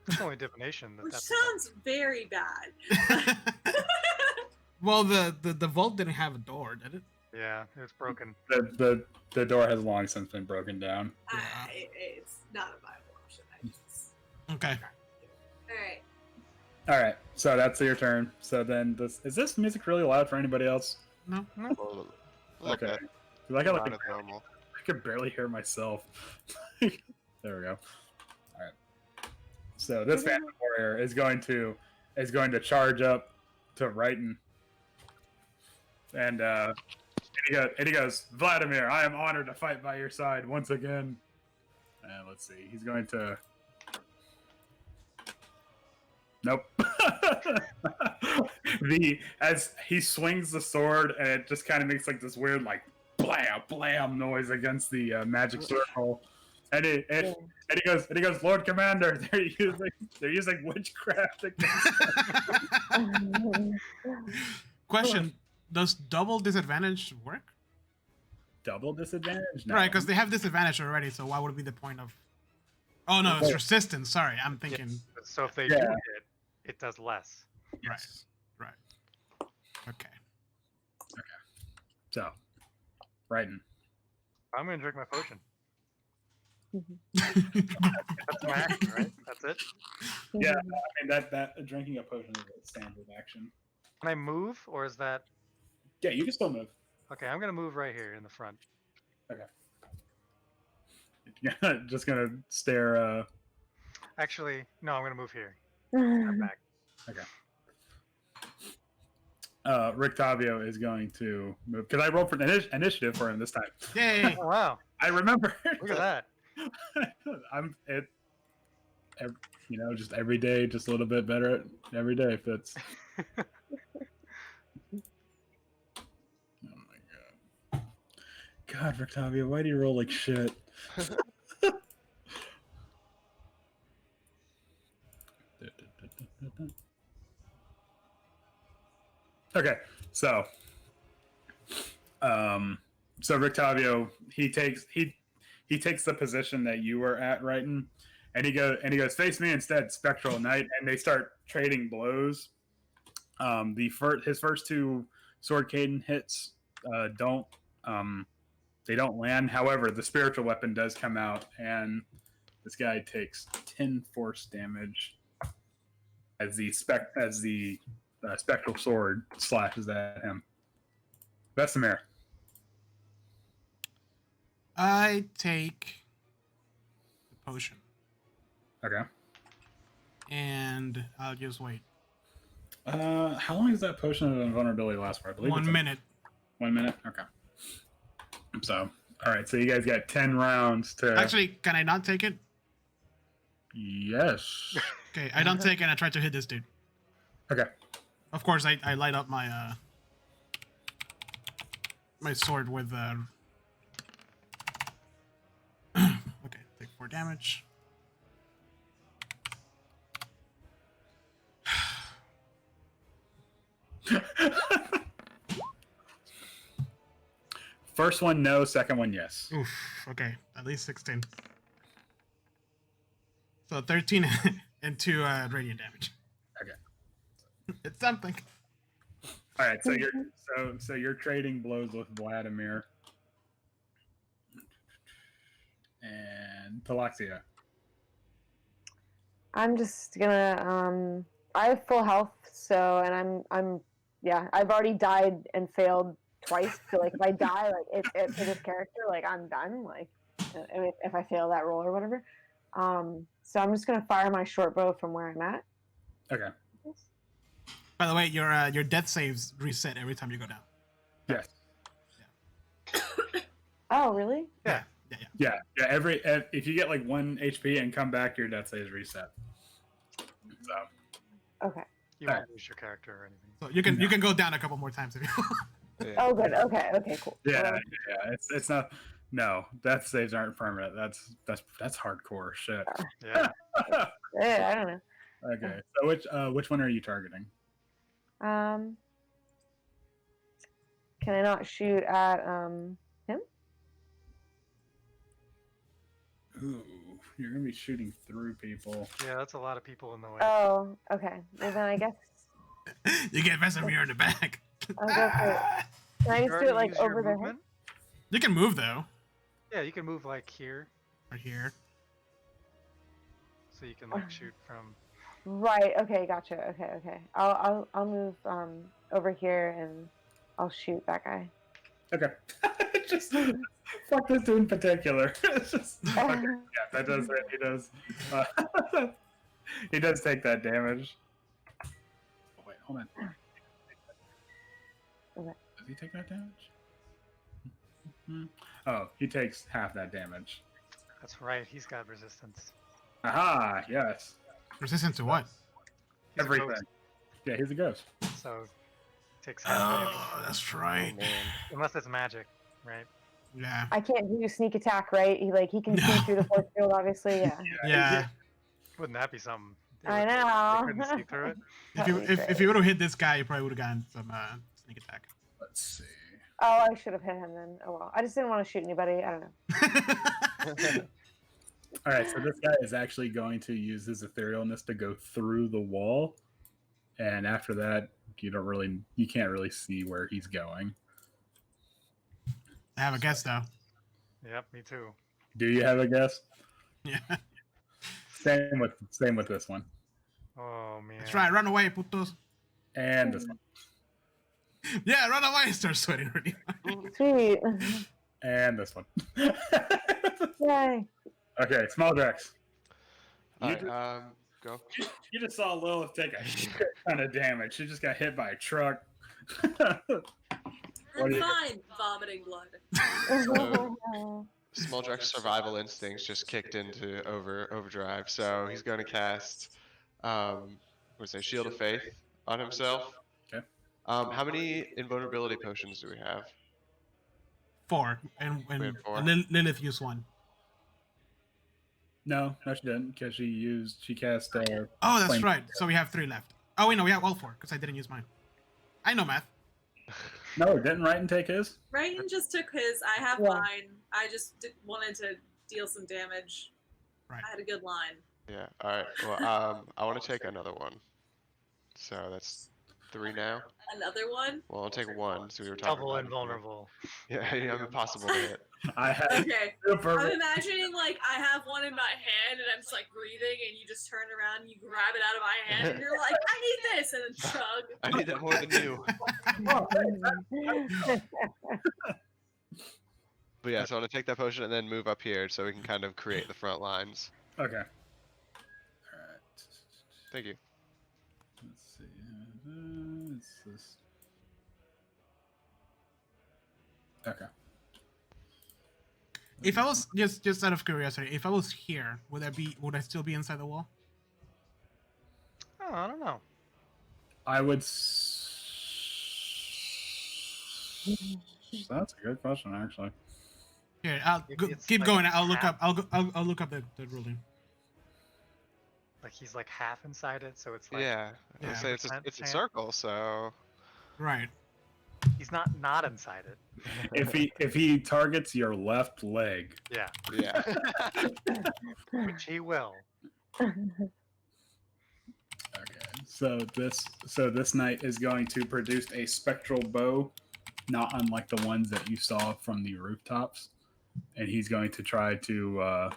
S5: That's only divination.
S1: Which
S5: That's
S1: sounds very bad.
S2: Well, the vault didn't have a door, did it?
S5: yeah, it's broken.
S3: The door has long since been broken down.
S1: It's not a viable option. I just...
S2: Okay.
S1: Alright.
S3: All right, so that's your turn. So then, is this music really loud for anybody else?
S2: No.
S4: Well,
S3: Okay.
S4: okay.
S3: 'Cause I
S4: Not as normal.
S3: could barely hear myself. There we go. All right. So this Phantom Warrior is going to charge up to Righton, and he goes, Vladimir, I am honored to fight by your side once again. And let's see, he's going to. Nope. As he swings the sword, and it just kind of makes like this weird like blam blam noise against the magic circle, and he goes, Lord Commander, they're using witchcraft against
S2: Question: does double disadvantage work?
S3: double disadvantage. No.
S2: Right, because they have disadvantage already. So why would it be the point of? Oh no, it's
S3: Yeah.
S2: resistance. Sorry, I'm thinking.
S5: So if they
S3: Yeah.
S5: do hit, it does less.
S3: Yes.
S2: Right. Okay.
S3: So, Righton.
S5: I'm gonna drink my potion. That's my action, right? That's it.
S3: Yeah, I mean that drinking a potion is a standard action.
S5: Can I move, or is that
S3: Yeah, you can still move.
S5: okay? I'm gonna move right here in the front.
S3: Just gonna stare.
S5: Actually, no, I'm gonna move here. I'm back.
S3: Rick Tavio is going to move because I rolled for initiative for him this time.
S2: Yay!
S5: Oh wow!
S3: I remember.
S5: Look at that.
S3: Just every day, just a little bit better every day. If it's. Oh my god. God, Rick Tavio, why do you roll like shit? Okay, so Rick Tavio, he takes the position that you were at, Righton, and he goes, face me instead, Spectral Knight, and they start trading blows. His first two sword cadence hits don't land. However, the spiritual weapon does come out, and this guy takes 10 force damage as the spectral sword slashes at him. Vesemir.
S2: I take the potion
S3: Okay.
S2: and I'll just wait.
S3: How long does that potion of invulnerability last for? I believe
S2: 1
S3: it's
S2: minute.
S3: 1 minute. Okay. So, all right. So you guys got 10 rounds to.
S2: Actually, can I not take it?
S3: Yes.
S2: Okay, I don't take it. I try to hit this dude.
S3: Okay.
S2: Of course, I light up my my sword with okay, take 4 damage.
S3: First one, no. Second one, yes.
S2: Oof. Okay, at least 16. So 13 and 2 radiant damage.
S3: Okay.
S2: It's something.
S3: All right. So you're trading blows with Vladimir and Talaxia.
S6: I'm just gonna I have full health, so and I've already died and failed twice. So like if I die for this character, like I'm done. Like if I fail that roll or whatever. So I'm just gonna fire my short bow from where I'm at.
S3: Okay.
S2: By the way, your death saves reset every time you go down.
S3: Yes.
S6: Oh really?
S2: Yeah.
S3: Yeah. If you get like 1 HP and come back, your death save is reset. So
S6: Okay.
S5: You won't lose your character or anything.
S2: So you can go down a couple more times if you want.
S4: Yeah.
S6: Oh good. Okay. Cool.
S3: yeah. It's not. No, death saves aren't permanent. That's hardcore shit.
S5: Yeah.
S6: Yeah, I don't know.
S3: Okay. So which one are you targeting?
S6: Can I not shoot at him?
S3: Ooh, you're gonna be shooting through people.
S5: Yeah, that's a lot of people in the way.
S6: Oh, okay. Well, then I guess
S2: You get Vesemir in the back.
S6: I'll go for it. Can I
S5: You
S6: just do it
S5: already
S6: like
S5: used your
S6: over their head?
S5: movement?
S2: You can move though.
S5: Yeah, you can move like here,
S2: Right here.
S5: so you can like shoot from.
S6: Right. Okay. Gotcha. Okay. I'll move over here and I'll shoot that guy.
S3: Okay. Just fuck this dude in particular. It's just okay. Yeah, that does it. He does. He does take that damage. Oh, wait, hold on.
S6: Okay.
S3: Does he take that damage? Oh, he takes half that damage.
S5: That's right. He's got resistance.
S3: Aha! Yes.
S2: Resistant to what?
S5: He's a
S3: Everything.
S5: ghost,
S3: Yeah, he's a ghost.
S5: so takes half damage.
S2: Oh, that's right.
S4: Man.
S5: Unless it's magic, right?
S2: Yeah.
S6: I can't do sneak attack, right? He can see
S2: No.
S6: through the force field, obviously. Yeah.
S2: Yeah.
S5: Wouldn't that be something?
S6: I
S5: They
S6: know.
S5: couldn't see through it.
S2: If you would have hit this guy, you probably would have gotten some sneak attack.
S3: Let's see.
S6: Oh, I should have hit him then. Oh well. I just didn't want to shoot anybody. I don't know.
S3: All right, so this guy is actually going to use his etherealness to go through the wall, and after that, you can't really see where he's going.
S2: I have a guess though.
S5: Yep, me too.
S3: Do you have a guess?
S2: Yeah.
S3: Same with this one,
S5: Oh man.
S2: That's right. Run away, putos.
S3: and this one,
S2: Yeah, run away. Start sweating already.
S6: Sweet.
S3: and this one.
S6: Yay.
S3: Okay, small Drex. You,
S4: Alright, go.
S3: you just saw Lilith take a shit ton of damage. She just got hit by a truck. What
S1: I'm
S3: do you-
S1: fine. Vomiting blood.
S4: Small Drake's survival instincts just kicked into overdrive, so he's going to cast, Shield of Faith on himself.
S3: Okay.
S4: How many invulnerability potions do we have?
S2: 4. And
S4: We had 4.
S2: Lilith used 1.
S3: No, she didn't, because she cast.
S2: Oh, that's
S3: Flame.
S2: right. So we have 3 left. Oh wait, no, we have all 4 because I didn't use mine. I know math.
S3: No, didn't Wrighton take his?
S1: Brighton just took his. I have
S6: Yeah.
S1: mine. I just wanted to deal some damage.
S2: Right.
S1: I had a good line.
S4: Yeah. All right. Well, I want to take another one. So that's 3 now.
S1: Another one?
S4: Well, I'll take 1. So we were talking
S5: Double
S4: about it.
S5: invulnerable.
S4: Yeah, I'm impossible to hit.
S3: I have
S1: Okay.
S3: super.
S1: I'm imagining like I have one in my hand and I'm just like breathing and you just turn around and you grab it out of my hand and you're like, I need this, and then chug.
S4: I need that more than you. But yeah, so I want to take that potion and then move up here so we can kind of create the front lines.
S3: Okay. All right.
S4: Thank you.
S3: Let's see. It's this. Okay.
S2: If I was just out of curiosity, if I was here, would I still be inside the wall?
S5: Oh, I don't know.
S3: I would. That's a good question, actually.
S2: Here, I'll
S5: Maybe it's
S2: keep
S5: like
S2: going. I'll look
S5: half.
S2: up. I'll look up the ruling.
S5: Like he's like half inside it, so it's like
S4: Yeah,
S2: Yeah.
S4: I'd say it's a
S5: 10%.
S4: circle, so
S2: Right.
S5: He's not inside it.
S3: If he targets your left leg,
S5: Yeah,
S4: Yeah.
S5: which he will.
S3: okay. So this knight is going to produce a spectral bow, not unlike the ones that you saw from the rooftops, and he's going to try to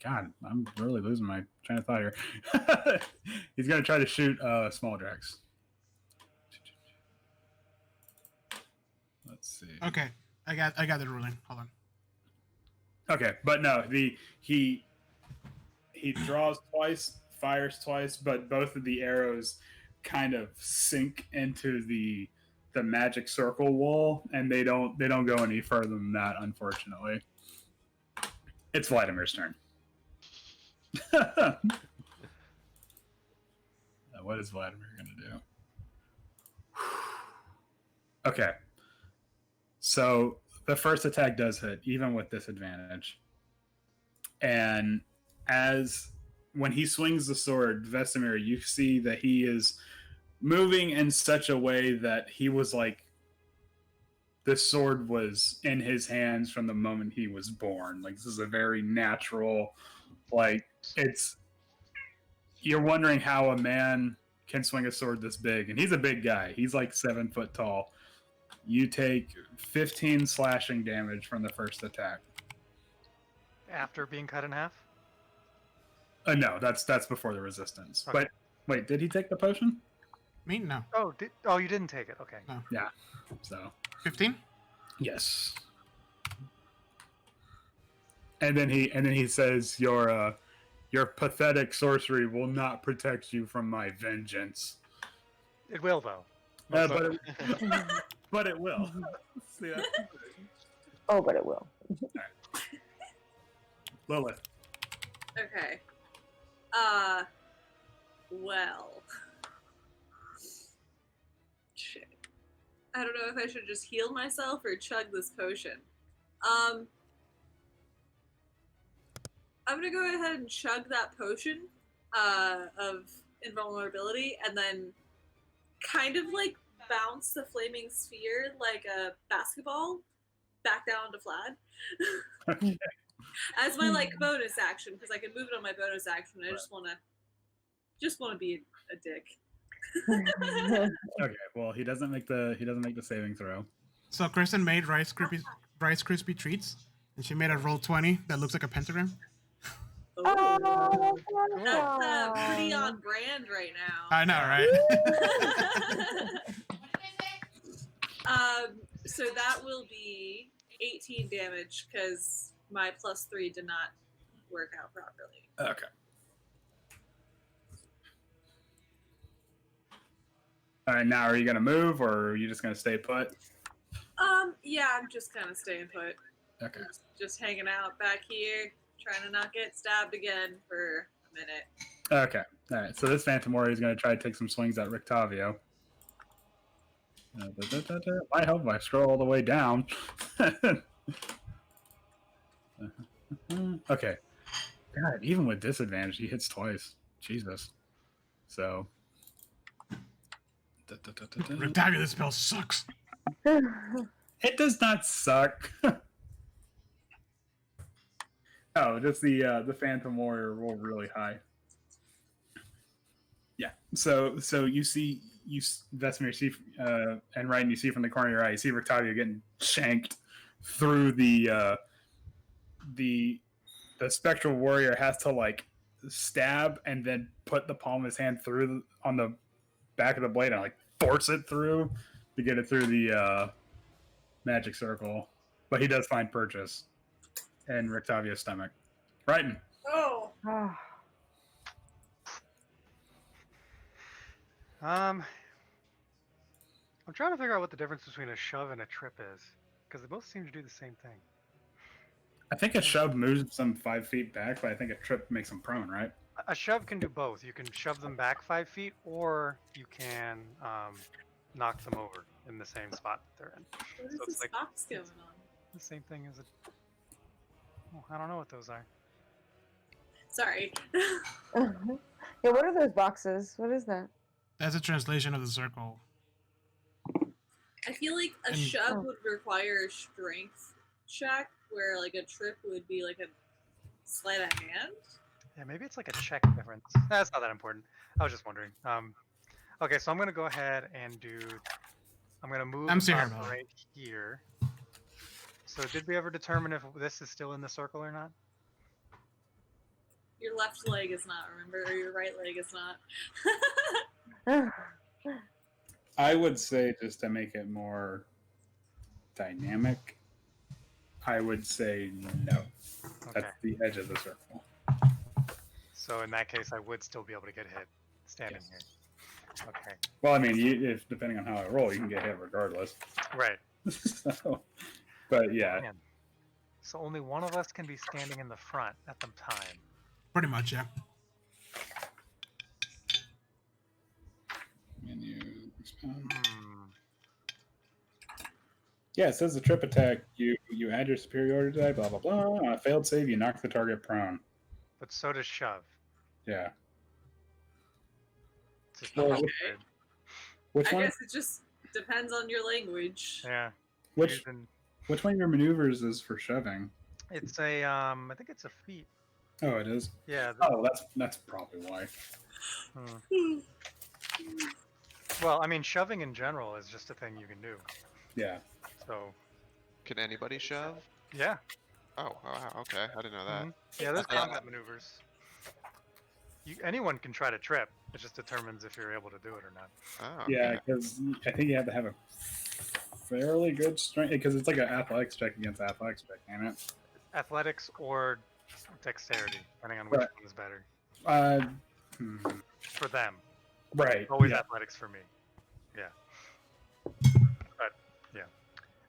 S3: God, I'm really losing my train of thought here. He's going to try to shoot small drags. Let's see.
S2: Okay. I got the ruling. Hold on.
S3: Okay, but no, he draws twice, fires twice, but both of the arrows kind of sink into the magic circle wall, and they don't go any further than that, unfortunately. It's Vladimir's turn. What is Vladimir going to do? Okay. So the first attack does hit, even with disadvantage. And when he swings the sword, Vesemir, you see that he is moving in such a way that he was like, the sword was in his hands from the moment he was born. Like, this is a very natural, like, you're wondering how a man can swing a sword this big. And he's a big guy. He's like 7 foot tall. You take 15 slashing damage from the first attack.
S5: After being cut in half?
S3: No, that's before the resistance.
S5: Okay.
S3: But wait, did he take the potion?
S2: Me? No.
S5: Oh, you didn't take it. Okay.
S2: No.
S3: Yeah. So
S2: 15?
S3: yes. And then he says, Your pathetic sorcery will not protect you from my vengeance.
S5: It will though.
S3: But it will. See that?
S6: Oh, but it will.
S3: Lilith.
S1: Okay. Well. Shit. I don't know if I should just heal myself or chug this potion. I'm gonna go ahead and chug that potion of invulnerability and then kind of like bounce the flaming sphere like a basketball back down to Vlad.
S3: Okay.
S1: As my like bonus action, because I can move it on my bonus action. I just wanna be a dick.
S3: Okay. Well, he doesn't make the saving throw.
S2: So Kristen made Rice Krispie treats, and she made a roll 20 that looks like a pentagram.
S6: Oh,
S1: That's pretty on brand right now.
S2: I know, right?
S1: So that will be 18 damage because my +3 did not work out properly.
S3: Okay. All right. Now, are you gonna move, or are you just gonna stay put?
S1: Yeah, I'm just kind of staying put.
S3: Okay.
S1: Just hanging out back here, trying to not get stabbed again for a minute.
S3: Okay. All right. So this Phantom Warrior is gonna try to take some swings at Rictavio. Might help if I scroll all the way down. Okay. God, even with disadvantage, he hits twice. Jesus. So.
S2: Rectavia, this spell sucks.
S3: It does not suck. Oh, just the Phantom Warrior rolled really high. Yeah. So you see Vesemir, see and Ryan, you see from the corner of your eye, you see Rictavio getting shanked through the spectral warrior has to like stab and then put the palm of his hand through on the back of the blade and like force it through to get it through the magic circle. But he does find purchase in Rictavio's stomach. Brighton.
S1: Oh.
S5: I'm trying to figure out what the difference between a shove and a trip is, because they both seem to do the same thing.
S3: I think a shove moves them 5 feet back, but I think a trip makes them prone, right?
S5: A shove can do both. You can shove them back 5 feet, or you can knock them over in the same spot that they're in.
S1: What is
S5: So it's
S1: this
S5: like-
S1: box going on?
S5: The same thing as a... Oh, I don't know what those are.
S1: Sorry.
S6: Yeah, what are those boxes? What is that?
S2: That's a translation of the circle.
S1: I feel like a
S2: And-
S1: shove
S6: Oh.
S1: would require a strength check, where like a trip would be like a sleight of hand.
S5: Yeah, maybe it's like a check difference. That's not that important. I was just wondering. Okay, so I'm gonna go ahead and do. I'm gonna move
S2: I'm
S5: up
S2: serious, though.
S5: right here. So did we ever determine if this is still in the circle or not?
S1: Your left leg is not, remember, or your right leg is not.
S3: I would say, just to make it more dynamic, I would say no.
S5: Okay.
S3: That's the edge of the circle.
S5: So in that case, I would still be able to get hit standing
S3: Yes.
S5: here. Okay.
S3: Well, I mean, if depending on how I roll, you can get hit regardless.
S5: Right.
S3: So, but yeah,
S5: Man. So only one of us can be standing in the front at the time.
S2: Pretty much, yeah.
S3: menu.
S5: Hmm.
S3: Yeah, it says the trip attack. You add your superiority die. Blah blah blah. On a failed save, you knock the target prone.
S5: But so does shove.
S3: Yeah.
S5: It's just
S3: Well,
S5: not
S1: Okay.
S5: good.
S3: Which
S1: I
S3: one?
S1: guess it just depends on your language.
S5: Yeah.
S3: Which
S5: Using-
S3: which one of your maneuvers is for shoving?
S5: It's a I think it's a feat.
S3: Oh, it is.
S5: Yeah.
S3: Oh, that's probably why.
S5: Hmm. Well, I mean, shoving in general is just a thing you can do.
S3: Yeah.
S5: So
S4: Can anybody shove?
S5: yeah.
S4: Oh, wow, okay. I didn't know that.
S5: Mhm. Yeah, there's
S4: Okay.
S5: combat maneuvers. Anyone can try to trip. It just determines if you're able to do it or not.
S4: Oh,
S3: Yeah,
S4: okay.
S3: because I think you have to have a fairly good strength, because it's like an athletics check against athletics check, ain't it?
S5: Athletics or dexterity, depending on which
S3: Right.
S5: one is better
S3: Uh, hmm,
S5: for them.
S3: right.
S5: Always
S3: yeah.
S5: athletics for me. Yeah. But yeah.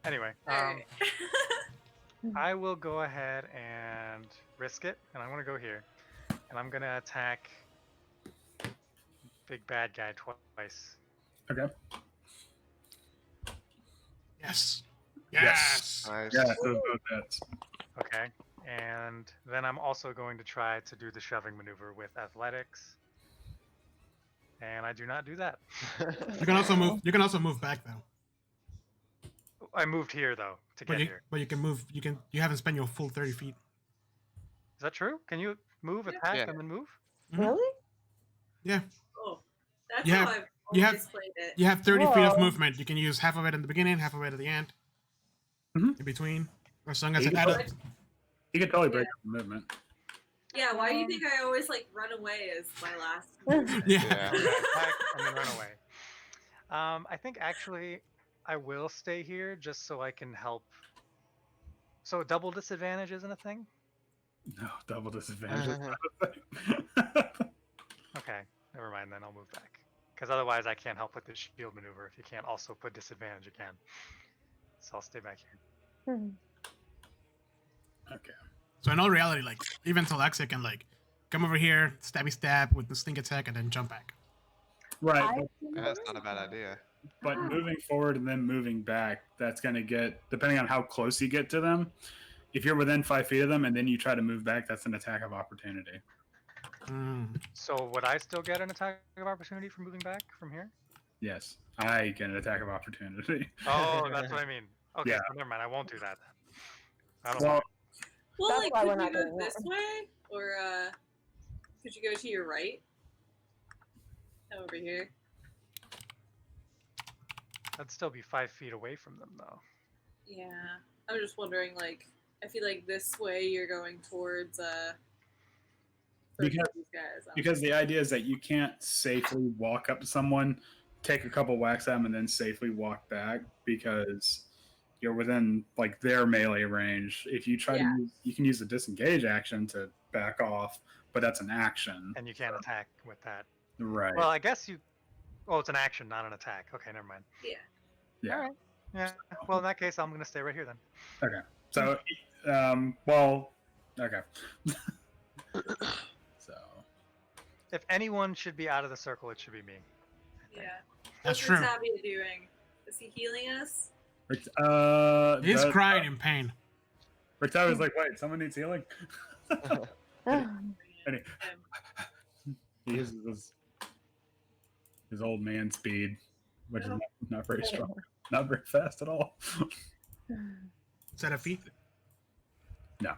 S5: Anyway,
S1: Alright.
S5: I will go ahead and risk it, and I'm gonna go here, and I'm gonna attack big bad guy twice.
S3: Okay.
S2: Yes.
S3: Yes.
S2: Yes.
S4: Nice.
S3: Yeah, so both hits.
S5: Okay. And then I'm also going to try to do the shoving maneuver with athletics. And I do not do that.
S2: You can also move. You can also move back though.
S5: I moved here though to
S2: But
S5: get
S2: you,
S5: here.
S2: but you can move. You can. You haven't spent your full 30 feet.
S5: Is that true? Can you move,
S1: Yeah.
S5: attack,
S4: Yeah.
S5: and then move?
S2: Mhm.
S6: Really?
S2: Yeah.
S1: Oh, that's
S2: You
S1: how
S2: have-
S1: I've
S2: you
S1: always
S2: have-
S1: played it.
S2: You have 30 feet of
S6: Whoa.
S2: movement. You can use half of it in the beginning, half of it at the end.
S3: Mhm.
S2: In between, as long as
S3: You
S2: it
S3: can
S2: adds.
S3: You can totally break up the movement.
S1: Yeah, why do you think I always like run away as my last?
S2: Yeah.
S4: Yeah.
S5: Okay, attack and then run away. I think actually I will stay here just so I can help. So double disadvantage isn't a thing?
S3: No, double disadvantage.
S5: Okay, never mind then. I'll move back. Because otherwise I can't help with the shield maneuver if you can't also put disadvantage again. So I'll stay back here.
S3: Okay.
S2: So in all reality, like even Telexa can like come over here, stabby stab with the sneak attack, and then jump back.
S3: Right,
S4: That's not a bad idea.
S3: but moving forward and then moving back, that's going to get, depending on how close you get to them, if you're within 5 feet of them and then you try to move back, that's an attack of opportunity.
S2: Mm.
S5: So would I still get an attack of opportunity for moving back from here?
S3: Yes, I get an attack of opportunity.
S5: Oh, that's what I mean. Okay,
S3: Yeah.
S5: so never mind. I won't do that. I don't
S3: Well,
S5: want
S1: Well,
S6: That's
S1: like,
S6: why we're
S1: could you
S6: not
S1: go
S6: doing
S1: this
S6: that.
S1: way, or could you go to your right? Over here.
S5: I'd still be 5 feet away from them, though.
S1: Yeah, I'm just wondering. Like, I feel like this way you're going towards
S3: Because-
S1: these guys.
S3: because the idea is that you can't safely walk up to someone, take a couple whacks at them, and then safely walk back because you're within like their melee range. If you try to
S1: Yeah.
S3: use, you can use the disengage action to back off, but that's an action.
S5: And you can't attack with that.
S3: Right.
S5: Well, I guess you. Oh, it's an action, not an attack. Okay, never mind.
S3: yeah.
S5: All right. Yeah. Well, in that case, I'm gonna stay right here then.
S3: So, well, okay. So,
S5: If anyone should be out of the circle, it should be me.
S1: Yeah.
S2: That's
S1: What's
S2: true.
S1: Tabby doing? Is he healing us?
S2: He's
S3: the-
S2: crying in pain.
S3: Rictavia's like, wait, someone needs healing.
S1: Him.
S3: Any- He uses his old man speed, which is not very strong, not very fast at all.
S2: Is that a feat?
S3: No.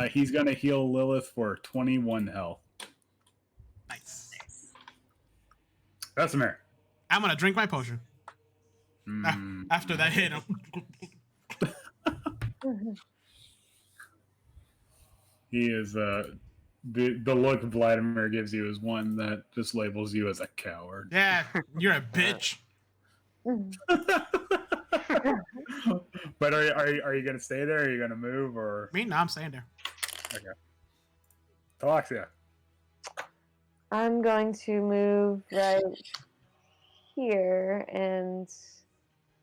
S3: He's gonna heal Lilith for 21 health.
S2: Nice.
S3: Vesemir.
S2: I'm gonna drink my potion.
S3: Mm.
S2: After that hit him.
S3: He is the look Vladimir gives you is one that just labels you as a coward.
S2: Yeah, you're a bitch.
S3: But are you gonna stay there? Are you gonna move or
S2: Me? No, I'm staying there.
S3: Talaxia?
S6: I'm going to move right here and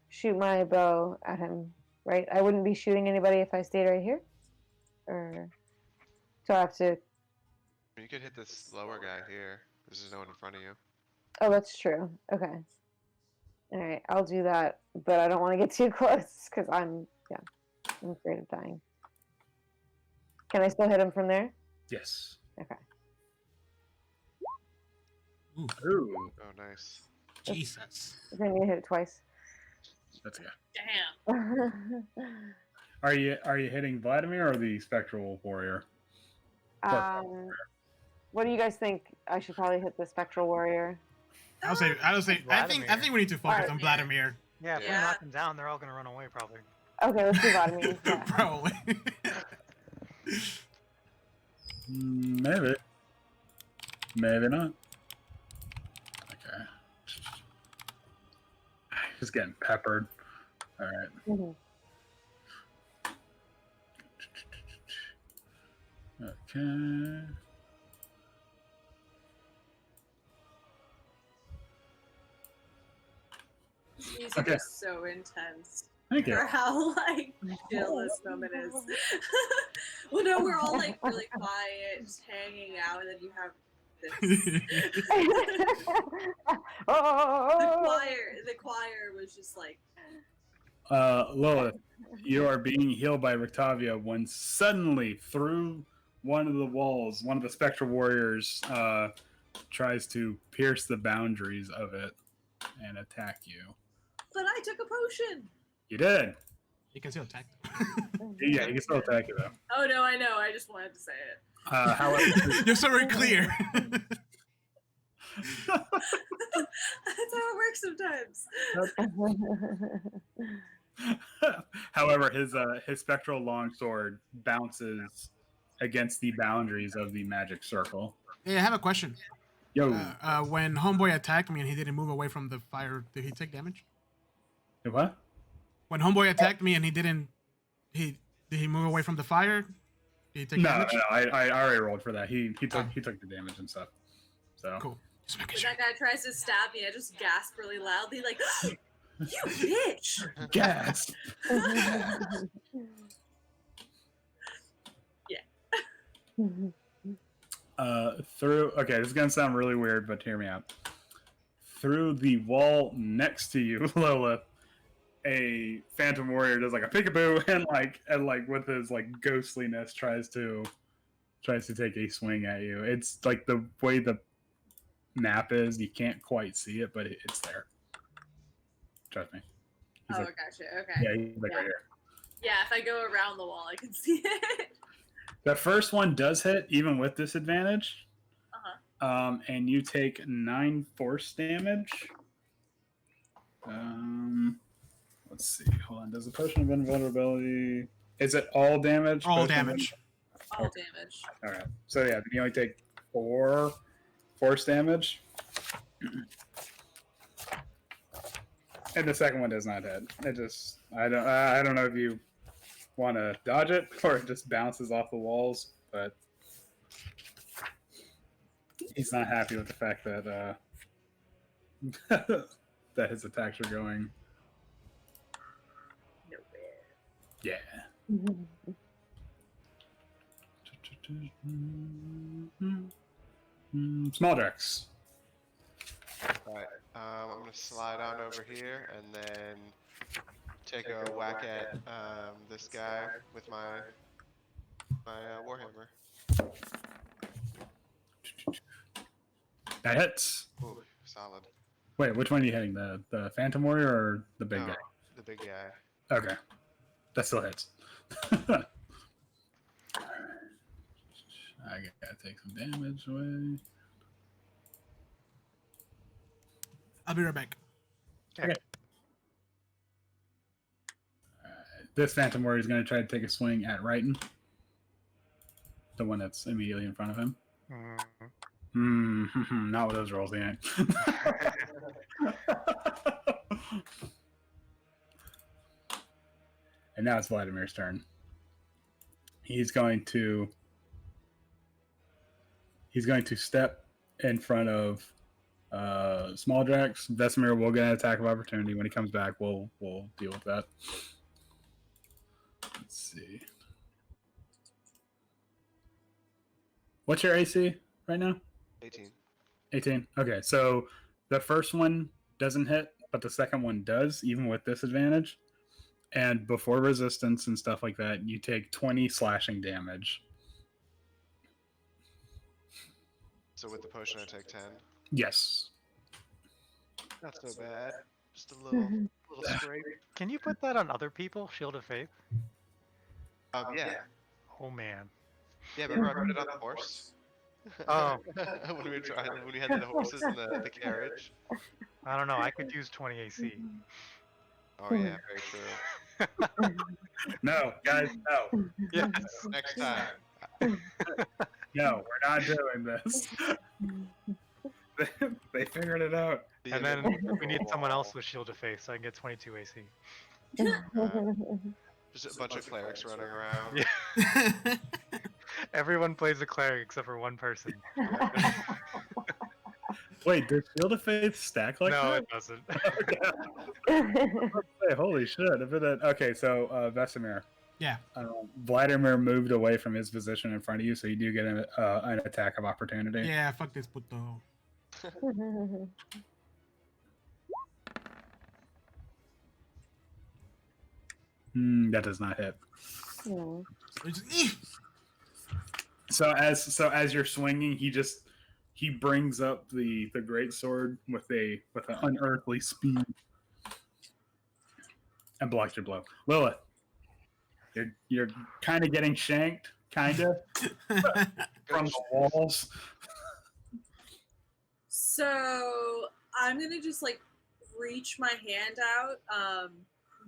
S6: shoot my bow at him. Right? I wouldn't be shooting anybody if I stayed right here. Or so I have to.
S4: You could hit this lower guy here. There's no one in front of you.
S6: Oh, that's true. Okay. All right, I'll do that, but I don't want to get too close because I'm afraid of dying. Can I still hit him from there?
S3: Yes.
S6: Okay.
S3: Ooh,
S4: Oh, nice.
S2: Jesus.
S6: I need to hit it twice.
S3: that's good.
S1: Damn.
S3: Are you hitting Vladimir or the spectral warrior?
S6: What do you guys think? I should probably hit the spectral warrior.
S2: I think we need to focus on Vladimir.
S5: Yeah, if we
S1: Yeah.
S5: knock them down, they're all gonna run away probably.
S6: Okay, let's do Vladimir. Yeah.
S2: Probably.
S3: Maybe. Maybe not. Okay. Just getting peppered. All right.
S6: Mhm.
S3: Okay.
S1: These music
S3: Okay.
S1: is so intense.
S3: Thank you.
S1: For how like chill this moment is. Well, no, we're all like really quiet, just hanging out, and then you have this.
S6: Oh!
S1: The choir was just like,
S3: Lilith, you are being healed by Rictavia when suddenly through one of the walls, one of the spectral warriors tries to pierce the boundaries of it and attack you.
S1: but I took a potion.
S3: You did.
S2: You can still attack.
S3: Yeah, you can still attack you though.
S1: Oh no, I know. I just wanted to say it.
S3: However,
S2: You're so very clear.
S1: That's how it works sometimes.
S3: however, his spectral longsword bounces against the boundaries of the magic circle.
S2: Hey, I have a question.
S3: Yo,
S2: When Homeboy attacked me and he didn't move away from the fire, did he take damage?
S3: what?
S2: When Homeboy attacked me and he did he move away from the fire? Did he take
S3: No,
S2: damage?
S3: no, I already rolled for that. He took the damage and stuff. So
S2: Cool. Just making
S1: When
S2: sure.
S1: that guy tries to stab me, I just gasp really loudly, like, "You bitch!"
S3: gasp. This is gonna sound really weird, but hear me out. Through the wall next to you, Lilith, a phantom warrior does like a peekaboo and with his like ghostliness tries to take a swing at you. It's like the way the map is, you can't quite see it, but it's there. Trust me. He's
S1: Oh,
S3: like,
S1: gotcha. Okay.
S3: yeah, he's like
S1: Yeah.
S3: right here.
S1: Yeah, if I go around the wall, I can see it.
S3: The first one does hit, even with disadvantage. And you take 9 force damage. Let's see. Hold on. Does a potion of invulnerability? Is it all damage?
S2: All
S3: Potion of
S2: damage.
S1: All damage.
S3: All right. So yeah, then you only take 4 force damage. And the second one does not hit. I don't know if you want to dodge it or it just bounces off the walls, but he's not happy with the fact that that his attacks are going.
S1: Nowhere.
S3: Yeah. Small Drex.
S4: Alright, I'm gonna slide on over here and then take a whack at this guy with my warhammer.
S3: That hits.
S4: Ooh, solid.
S3: Wait, which one are you hitting? The Phantom Warrior or the big
S4: No,
S3: guy?
S4: the big guy.
S3: Okay, that still hits. I gotta take some damage away.
S2: I'll be right back.
S3: This Phantom Warrior is going to try to take a swing at Righton, the one that's immediately in front of him. Not with those rolls, he ain't. And now it's Vladimir's turn. He's going to step in front of Small Drax. Vesemir will get an attack of opportunity. When he comes back, we'll deal with that. Let's see. What's your AC right now?
S4: 18.
S3: 18. Okay, so the first one doesn't hit, but the second one does, even with disadvantage. And before resistance and stuff like that, you take 20 slashing damage.
S4: So with the potion, I take 10.
S3: Yes.
S4: Not so bad. Just a little scrape.
S5: Can you put that on other people? Shield of Faith?
S4: Yeah.
S5: Oh man.
S4: Yeah, remember I put it on the horse?
S5: Oh.
S4: when we had the horses in the carriage.
S5: I don't know. I could use 20 AC.
S4: Oh yeah, very true.
S3: No, guys, no.
S5: Yes.
S4: Next time.
S3: No, we're not doing this. They figured it out.
S5: And then we need someone else with Shield of Faith so I can get 22 AC.
S4: Just a bunch of clerics running around.
S5: Yeah. Everyone plays a cleric except for one person.
S3: Wait, does Shield of Faith stack like
S5: No,
S3: that?
S5: it doesn't.
S3: Hey, holy shit. Okay, so Vesemir.
S2: Yeah.
S3: Vladimir moved away from his position in front of you, so you do get an attack of opportunity.
S2: Yeah, fuck this puto.
S3: That does not hit.
S6: Hmm.
S3: So as you're swinging, he brings up the great sword with an unearthly speed and blocks your blow. Lilith, you're kind of getting shanked, kind of from the walls.
S1: So I'm gonna just like reach my hand out.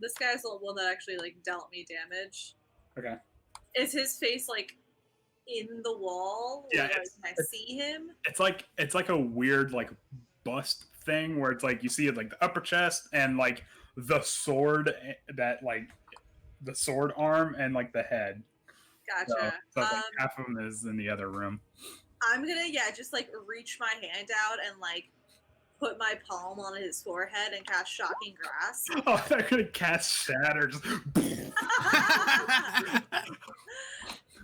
S1: This guy's the one that actually like dealt me damage.
S3: Okay.
S1: Is his face like in the wall?
S3: Yeah,
S1: Or, like, can I see him?
S3: It's like a weird like bust thing where it's like you see it like the upper chest and like the sword that like the sword arm and like the head.
S1: Gotcha.
S3: So like half of them is in the other room.
S1: I'm gonna just like reach my hand out and like put my palm on his forehead and cast Shocking Grasp.
S3: Oh, they're gonna cast Shatter. Just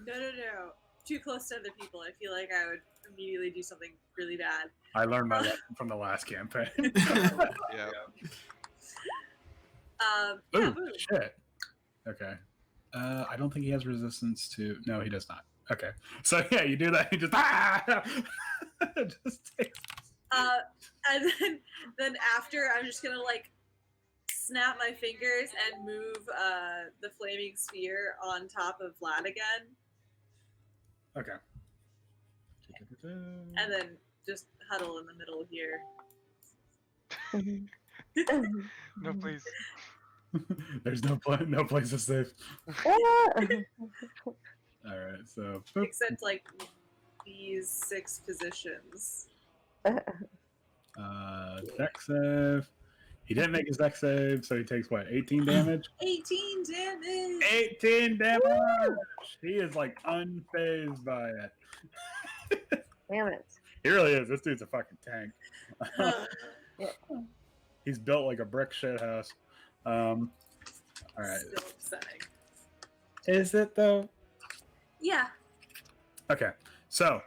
S1: No. Too close to other people. I feel like I would immediately do something really bad.
S3: I learned my lesson from the last campaign.
S4: Yeah.
S3: Ooh,
S1: Boom.
S3: shit. Okay. I don't think he has resistance to. No, he does not. Okay. So yeah, you do that. You just just takes.
S1: And then after, I'm just gonna like snap my fingers and move the flaming sphere on top of Vlad again,
S3: Okay.
S1: and then just huddle in the middle here.
S5: No, please.
S3: There's no place to save. All right. So. boop.
S1: Except like these 6 positions.
S3: Dex save. He didn't make his dex save, so he takes what? 18 damage.
S1: 18 damage.
S3: 18 damage. He is like unfazed by it.
S6: Damn it.
S3: He really is. This dude's a fucking tank.
S1: Yeah.
S3: He's built like a brick shit house. All right.
S1: Still upsetting.
S3: Is it though?
S1: Yeah.
S3: Okay. So,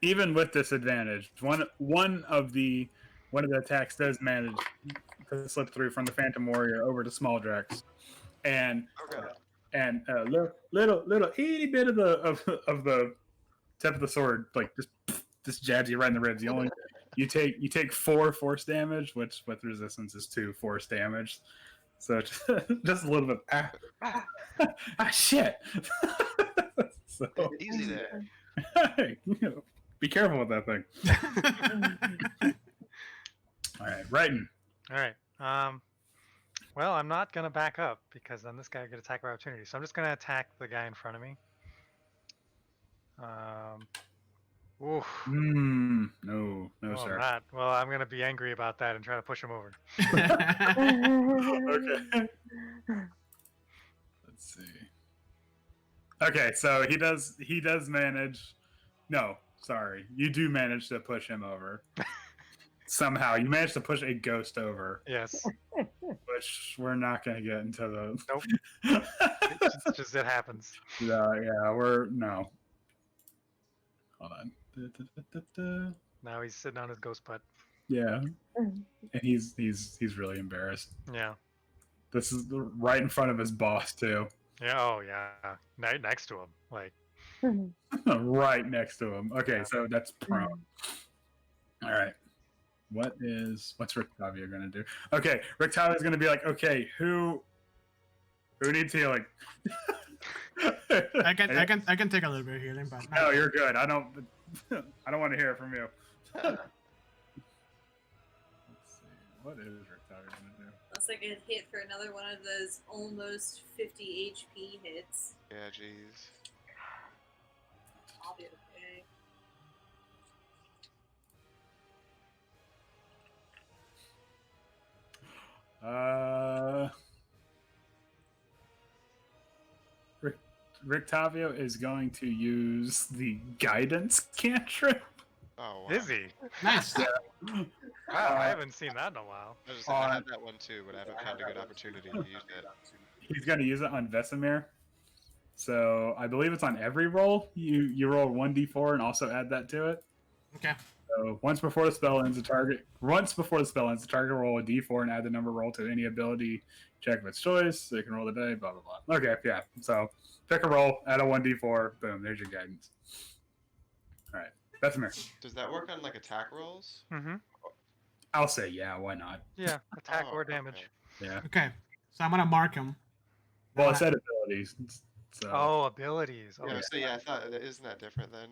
S3: even with disadvantage, one of the attacks does manage to slip through from the Phantom Warrior over to Small Drax, and
S4: Okay.
S3: little itty bit of the tip of the sword like just jabs you right in the ribs. You You take 4 force damage, which with resistance is 2 force damage. So just a little bit. Shit. So
S4: Easy there.
S3: be careful with that thing. All right, Brighton.
S5: All right. Well, I'm not gonna back up because then this guy could attack by opportunity. So I'm just gonna attack the guy in front of me. Oof.
S3: No,
S5: Oh,
S3: sir.
S5: not. Well, I'm gonna be angry about that and try to push him over.
S3: Okay. Let's see. Okay, so he does manage. No, sorry, you do manage to push him over. Somehow, you managed to push a ghost over,
S5: Yes.
S3: which we're not going to get into the.
S5: Nope. It happens.
S3: Yeah, no. Hold on.
S5: Now he's sitting on his ghost butt.
S3: Yeah, and he's really embarrassed.
S5: Yeah.
S3: This is right in front of his boss too.
S5: Yeah. Oh yeah. Right next to him. Like.
S3: Right next to him. Okay,
S5: Yeah.
S3: so that's prone. All right. What's Rictavio gonna do? Okay, Rictavio's gonna be like, okay, who needs healing?
S2: I can take a little bit of healing, but
S3: No, you're good. I don't want to hear it from you. Let's see. What is Rictavio gonna do?
S1: That's like a hit for another one of those almost 50 HP hits.
S4: Yeah, jeez.
S1: I'll be okay.
S3: Rictavio is going to use the guidance cantrip.
S4: Oh, wow.
S5: Is he?
S2: nice.
S5: Wow, I haven't seen that in a while.
S4: I was just saying, I had that one too, but I haven't found a good opportunity to use it.
S3: He's going to use it on Vesemir. So I believe it's on every roll. You roll 1d4 and also add that to it.
S2: Okay.
S3: So once before the spell ends, the target roll a d4 and add the number roll to any ability check of its choice. So you can roll the day, blah, blah, blah. Okay, yeah. So pick a roll, add a 1d4, boom, there's your guidance. All right, Vesemir.
S4: Does that work on like attack rolls?
S5: Mm-hmm.
S3: I'll say yeah, why not?
S5: Yeah. Attack
S4: Oh,
S5: or
S4: okay.
S5: damage.
S3: Yeah.
S2: Okay. So I'm gonna mark him.
S3: Well, it said abilities. So
S5: Oh, abilities.
S4: Yeah,
S5: Okay.
S4: so yeah, I thought isn't that different than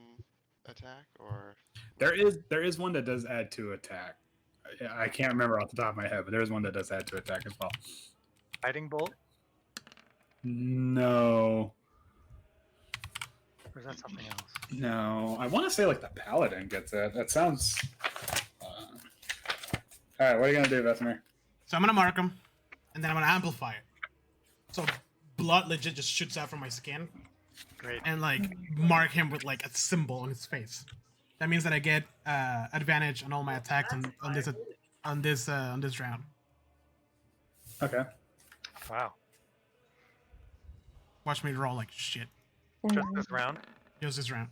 S4: attack or?
S3: there is one that does add to attack. I can't remember off the top of my head, but there's one that does add to attack as well.
S5: Fighting bolt.
S3: No.
S5: Or is that something else?
S3: No, I want to say like the paladin gets it. That sounds. All right, what are you gonna do, Vesemir?
S2: So I'm gonna mark him, and then I'm gonna amplify it. So blood legit just shoots out from my skin,
S5: Great.
S2: and like mark him with like a symbol on his face. That means that I get advantage on all my attacks on this round.
S3: Okay.
S5: Wow.
S2: Watch me roll like shit.
S5: Just this round.
S2: Just this round.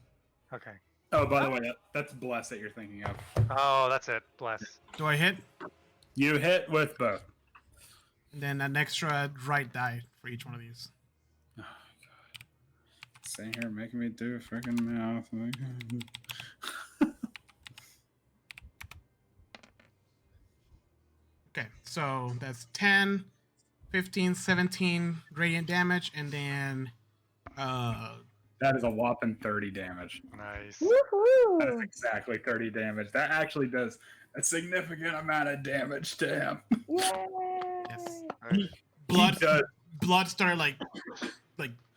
S5: Okay.
S3: Oh, by the way, that's bless that you're thinking of.
S5: Oh, that's it. Bless.
S2: Do I hit?
S3: You hit with both.
S2: And then an extra right die for each one of these.
S3: Oh god. Stay here making me do a freaking mouth.
S2: Okay, so that's 10, 15, 17 radiant damage, and then
S3: That is a whopping 30 damage.
S5: Nice.
S3: That is
S6: Woohoo!
S3: exactly 30 damage. That actually does a significant amount of damage to him.
S6: Yay!
S2: Yes.
S5: Nice.
S2: blood
S3: He does.
S2: blood started like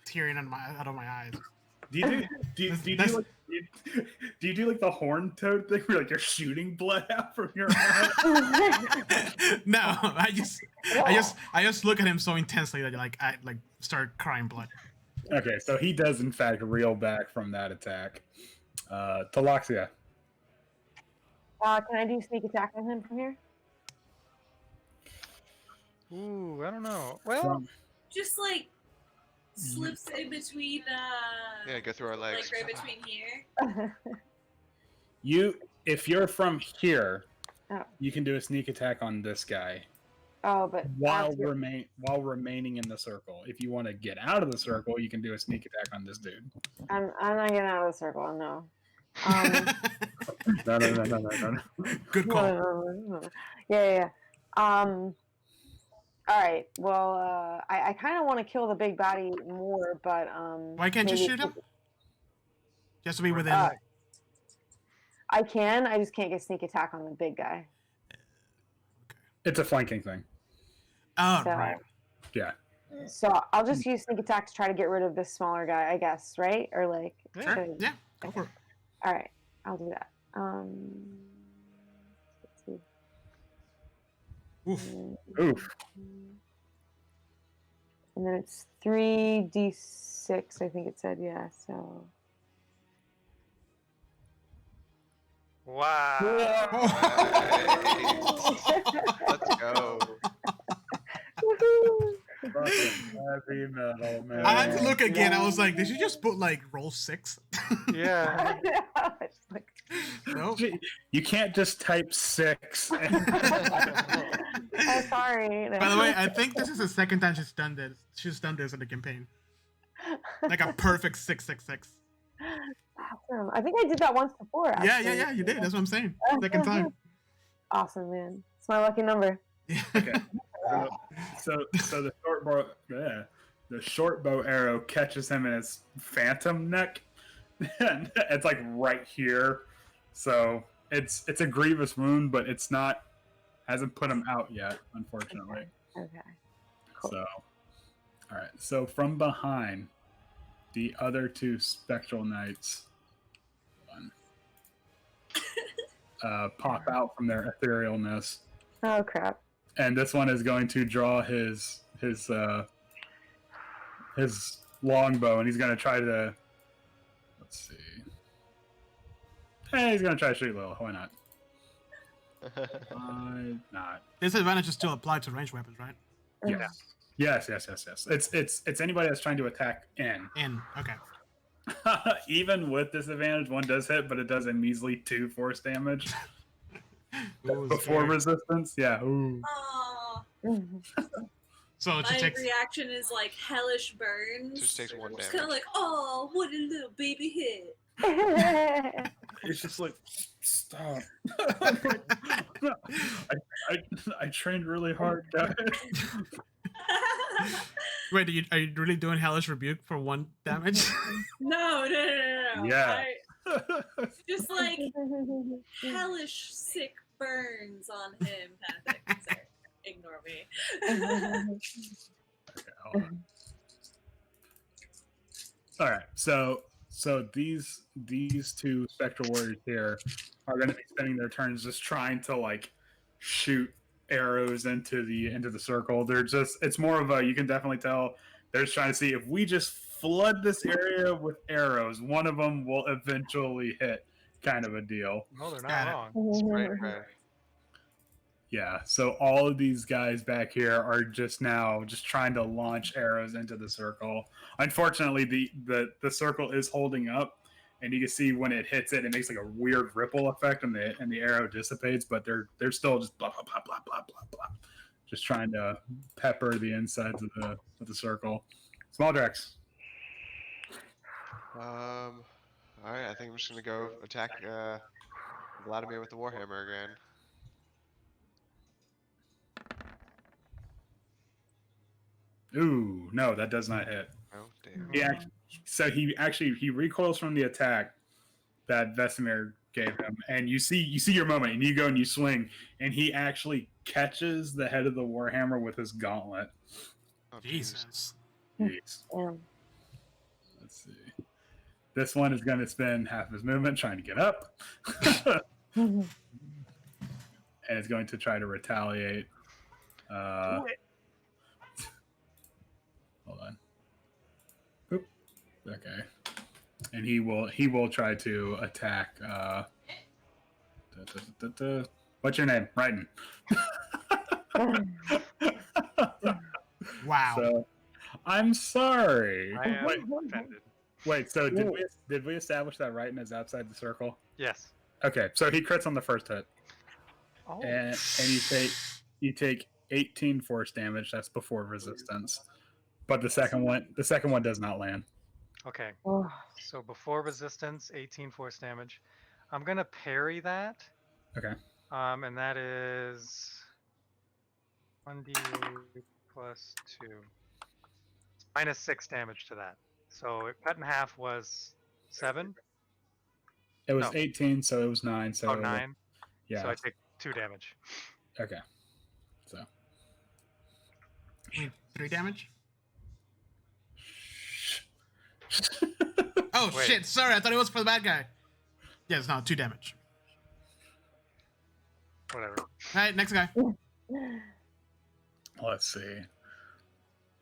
S2: tearing out of my eyes.
S3: Do you do like the horn toad thing where like you're shooting blood out from your eye?
S2: No, I just look at him so intensely that I start crying blood.
S3: Okay, so he does in fact reel back from that attack. Taloxia.
S6: Can I do sneak attack on him from here?
S5: Ooh, I don't know. Well,
S3: From-
S1: Just like slips in between.
S4: Yeah, go through our legs.
S1: Like right between here.
S3: If you're from here,
S6: Oh.
S3: you can do a sneak attack on this guy
S6: Oh, but
S3: while
S6: after-
S3: remaining in the circle. If you want to get out of the circle, you can do a sneak attack on this dude.
S6: I'm not getting out of the circle. No.
S3: No.
S2: Good call.
S6: Yeah. All right. Well, I kind of want to kill the big baddie more, but
S2: Why can't you
S6: maybe
S2: shoot him? Just to be within.
S6: I can. I just can't get sneak attack on the big guy.
S3: It's a flanking thing.
S2: Oh,
S6: So,
S2: right.
S3: Yeah.
S6: So I'll just use sneak attack to try to get rid of this smaller guy, I guess, right? Or like,
S5: Yeah.
S2: Sure.
S6: should I-
S2: Yeah, go for it.
S6: All right, I'll do that. Let's see.
S2: Oof.
S3: Oof.
S6: And then it's 3d6, I think it said, yeah. So.
S5: Wow.
S4: Let's go.
S6: Woohoo!
S3: Fucking heavy metal, man.
S2: I had to look again. I was like, did you just put like roll 6?
S5: Yeah.
S6: It's like,
S2: No.
S3: You can't just type 6.
S6: oh, sorry.
S2: By the way, I think this is the second time she's done this. She's done this in the campaign. Like a perfect 666.
S6: Awesome. I think I did that once before. Actually.
S2: Yeah, you did. That's what I'm saying. Second time.
S6: Awesome, man. It's my lucky number.
S2: Yeah.
S3: Okay. So the short bow arrow catches him in his phantom neck, and it's like right here. So it's a grievous wound, but it's not hasn't put him out yet, unfortunately.
S6: Okay. Cool.
S3: So, all right. So from behind, the other two spectral knights pop out from their etherealness,
S6: Oh crap.
S3: and this one is going to draw his longbow, and he's going to try to. Let's see. Hey, he's going to try to shoot Lil. Why not? Why not?
S2: Disadvantage is still applied to ranged weapons, right?
S3: Yes. It's anybody that's trying to attack in.
S2: Okay.
S3: Even with disadvantage, one does hit, but it does a measly 2 force damage
S2: Ooh,
S3: before
S2: scary.
S3: resistance. Yeah. Ooh.
S1: Aw.
S2: So she
S1: My
S2: takes.
S1: reaction is like hellish burns.
S4: Just takes 1
S1: It's kind of
S4: damage.
S1: like, oh, what a little baby hit.
S3: It's just like, stop. I trained really hard, guys.
S2: Wait, are you really doing hellish rebuke for 1 damage?
S1: No.
S3: Yeah.
S1: Just like hellish sick burns on him kind of thing. Sorry. Ignore me.
S3: Okay, hold on. All right, so these two spectral warriors here are going to be spending their turns just trying to like shoot arrows into the circle. They're just, it's more of a, you can definitely tell they're just trying to see if we just flood this area with arrows, one of them will eventually hit, kind of a deal.
S5: No, they're
S2: Got
S5: not
S2: it.
S5: wrong.
S4: Right.
S3: Yeah, so all of these guys back here are just trying to launch arrows into the circle. Unfortunately, the circle is holding up, and you can see when it hits it, it makes like a weird ripple effect, and the arrow dissipates. But they're still just blah blah blah blah blah blah blah, just trying to pepper the insides of the circle. Small Drex.
S4: All right, I think I'm just gonna go attack Vladimir with the Warhammer again.
S3: Ooh, no, that does not hit.
S4: Oh damn.
S3: He recoils from the attack that Vesemir gave him, and you see your moment, and you go and you swing, and he actually catches the head of the Warhammer with his gauntlet.
S4: Oh, jeez.
S2: Jesus.
S3: Jeez.
S6: Damn.
S3: Let's see. This one is going to spend half his movement trying to get up, and it's going to try to retaliate. Hold on. Oop. Okay. And he will try to attack. What's your name? Raiden.
S2: Wow.
S3: So, I'm sorry.
S5: I am
S3: Wait,
S5: offended.
S3: wait. So did we establish that Raiden is outside the circle?
S5: Yes.
S3: Okay. So he crits on the first hit,
S5: Oh.
S3: and you take 18 force damage. That's before resistance. But the second one does not land.
S5: Okay.
S6: Oh,
S5: So before resistance, 18 force damage. I'm gonna parry that.
S3: Okay.
S5: And that is 1d8 plus 2. It's minus 6 damage to that. So it cut in half was 7.
S3: It was
S5: No.
S3: 18, so it was 9. So
S5: Oh, 9.
S3: yeah.
S5: So I take 2 damage.
S3: Okay. So
S2: I mean, 3 damage. Oh
S5: Wait.
S2: shit! Sorry, I thought it was for the bad guy. Yes, no, 2 damage.
S5: Whatever.
S2: All right, next guy.
S3: let's see.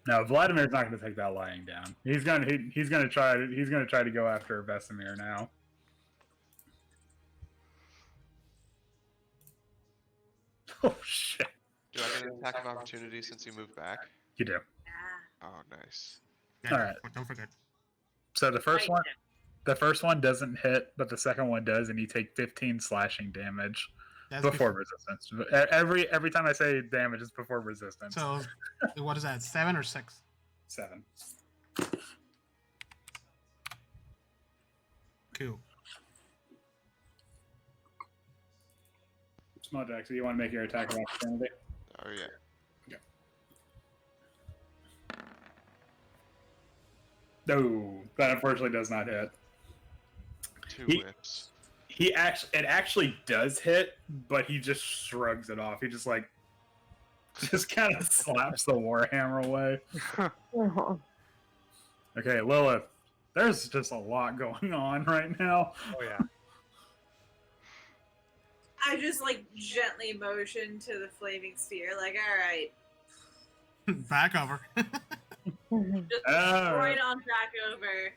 S3: No, Vladimir's not going to take that lying down. He's going to try to go after Vesemir now. Oh shit!
S4: Do I get an attack of opportunity since you moved back?
S3: You do.
S1: Yeah.
S4: Oh, nice.
S2: Yeah,
S3: All right.
S2: Don't forget.
S3: So the first one doesn't hit, but the second one does, and you take 15 slashing damage
S2: That's
S3: before resistance. Every time I say damage, it's before resistance.
S2: So, what is that? 7 or 6?
S3: 7.
S2: Cool.
S3: Small Jack, so you want to make your attack of opportunity?
S4: Oh yeah.
S3: No, that unfortunately does not hit.
S4: 2
S3: He-
S4: whips.
S3: It actually does hit, but he just shrugs it off. He just kind of slaps the warhammer away.
S6: Oh.
S3: Okay, Lilith, there's just a lot going on right now.
S5: Oh yeah.
S1: I just like gently motion to the flaming sphere, like, all right,
S2: Back over.
S1: just
S3: Oh.
S1: right on back over,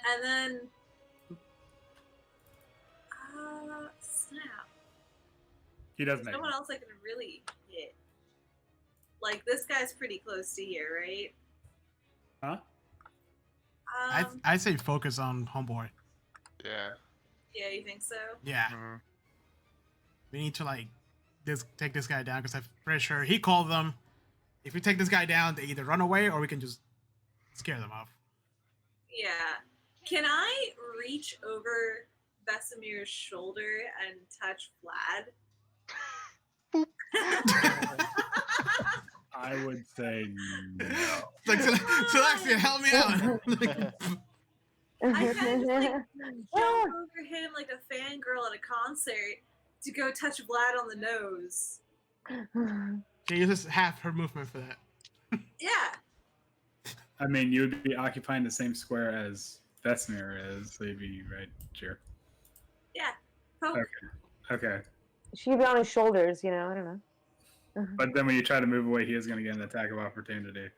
S1: and then snap.
S3: He does
S1: There's
S3: make
S1: no one else I can really hit. Like this guy's pretty close to here, right?
S3: Huh?
S2: I say focus on homeboy.
S4: Yeah.
S1: Yeah, you think so?
S2: Yeah,
S5: Mhm.
S2: we need to take this guy down because I'm pretty sure he called them. If we take this guy down, they either run away or we can just scare them off.
S1: Yeah. Can I reach over Vesemir's shoulder and touch Vlad?
S3: I would say no.
S2: It's like, Celestia, help me out.
S1: I kind of like jump over him like a fangirl at a concert to go touch Vlad on the nose.
S2: She uses half her movement for that.
S1: Yeah.
S3: I mean, you would be occupying the same square as Vesemir is, so you'd be right here.
S1: Yeah. Poke.
S3: Okay.
S6: She'd be on his shoulders, I don't know.
S3: But then when you try to move away, he is going to get an attack of opportunity.
S1: Is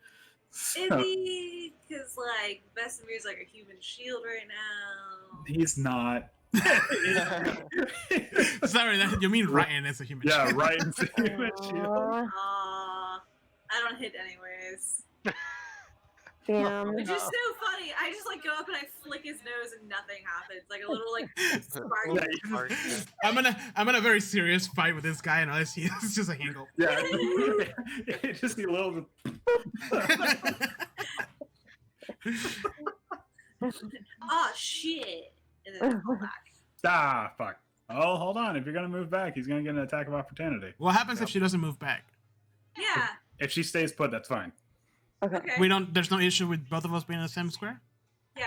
S3: So,
S1: he? Because like Vesemir's like a human shield right now.
S3: he's not.
S2: Sorry, you mean Ryan as a human?
S3: Yeah,
S2: shield.
S3: right into human shield.
S6: Aw,
S1: Aw, I don't hit anyways.
S6: damn.
S1: Which is so funny. I just like go up and I flick his nose and nothing happens. Like a little like spark.
S3: Yeah, you
S5: Mark,
S3: just,
S2: I'm in a very serious fight with this guy, and all I see is just a handle.
S3: yeah, you just need a little.
S1: Oh shit! And then pull back.
S3: Ah, fuck. Oh, hold on. If you're going to move back, he's going to get an attack of opportunity.
S2: What happens if she doesn't move back?
S1: Yeah.
S3: If she stays put, that's fine.
S6: Okay.
S1: Okay.
S2: There's no issue with both of us being in the same square.
S1: Yeah.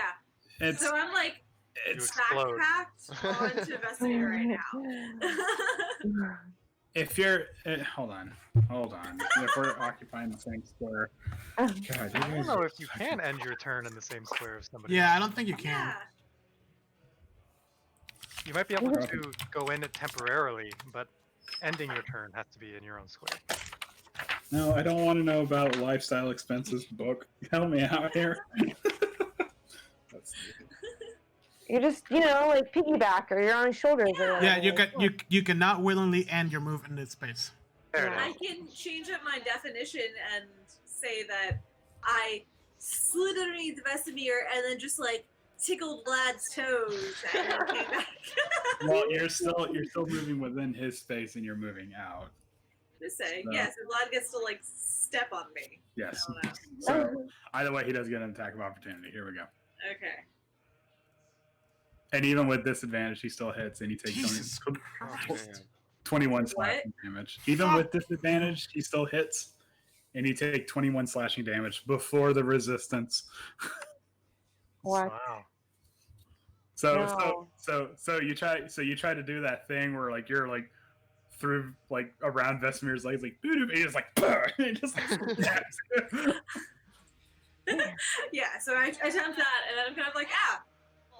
S3: It's
S1: So I'm like
S5: You explode.
S1: backpacked onto Vesemir right now.
S3: if you're hold on. If we're occupying the same square, God, you
S5: I
S3: guys
S5: don't know
S3: are
S5: if you can end your turn in the same square as somebody.
S2: Yeah,
S5: else.
S2: I don't think you can.
S1: Yeah.
S5: You might be able to go in it temporarily, but ending your turn has to be in your own square.
S3: No, I don't want to know about lifestyle expenses book. Help me out here. Let's see.
S6: You just, like piggyback or you're on his shoulders. Or
S2: Yeah,
S6: whatever.
S2: you cannot willingly end your move in this space.
S5: There it
S1: I
S5: is.
S1: can change up my definition and say that I slid underneath Vesemir and then just like tickled Vlad's toes and then came back.
S3: Well, you're still moving within his space and you're moving out.
S1: Just saying,
S3: So-
S1: yes, and Vlad gets to like step on me.
S3: Yes.
S1: I don't know.
S3: So either way, he does get an attack of opportunity. Here we go.
S1: Okay.
S3: And even with disadvantage, he still hits, and he takes
S2: Jesus
S4: Oh,
S2: Christ.
S4: man.
S3: 21
S1: What?
S3: slashing damage. Even with disadvantage, he still hits, and he take 21 slashing damage before the resistance.
S6: What?
S5: Wow.
S3: So
S6: No.
S3: you try to do that thing where like you're like through like around Vesemir's legs, like doo-doo, and he just like and he just like stabs you.
S1: Yeah, so I attempt that, and I'm kind of like,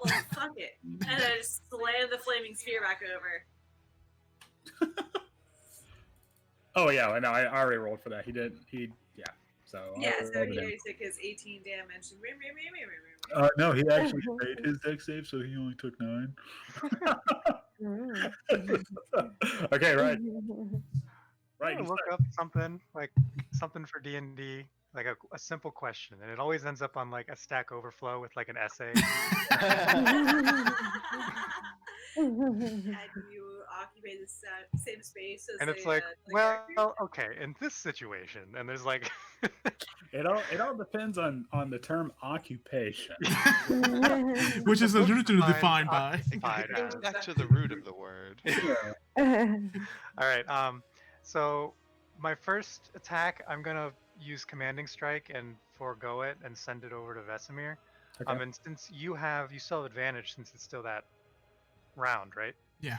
S1: well, fuck it. And I just slam the flaming sphere back over.
S3: Oh yeah, no, I already rolled for that. He yeah. So
S1: Yeah,
S3: I
S1: so
S3: rolled
S1: he
S3: it in.
S1: already took his 18 damage.
S3: No, he actually made his deck save, so he only took 9.
S6: Mm.
S3: Okay, right.
S5: I'm
S3: Right.
S5: gonna
S3: you
S5: look
S3: start.
S5: up something for D&D, like a simple question, and it always ends up on like a Stack Overflow with like an essay.
S1: And you occupy the same space as
S5: And it's
S1: a,
S5: like,
S1: the
S5: well,
S1: character.
S5: okay, in this situation, and there's like,
S3: It all depends on the term occupation.
S2: Which is
S5: The book
S2: literally
S5: defines
S2: defined by.
S5: occupied
S4: It goes
S5: as.
S4: back to the root of the word.
S5: All right. So my first attack, I'm gonna use Commanding Strike and forego it and send it over to Vesemir.
S3: Okay.
S5: And since you still have advantage since it's still that round, right?
S2: Yeah.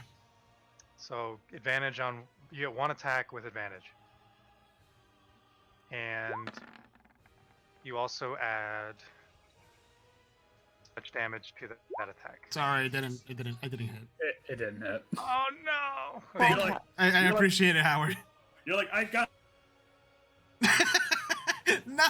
S5: So advantage you get one attack with advantage, and you also add much damage to that attack.
S2: Sorry, I didn't hit.
S3: It didn't hit.
S5: Oh no!
S3: You're like,
S2: I appreciate it, Howard.
S3: you're like, I got.
S2: No.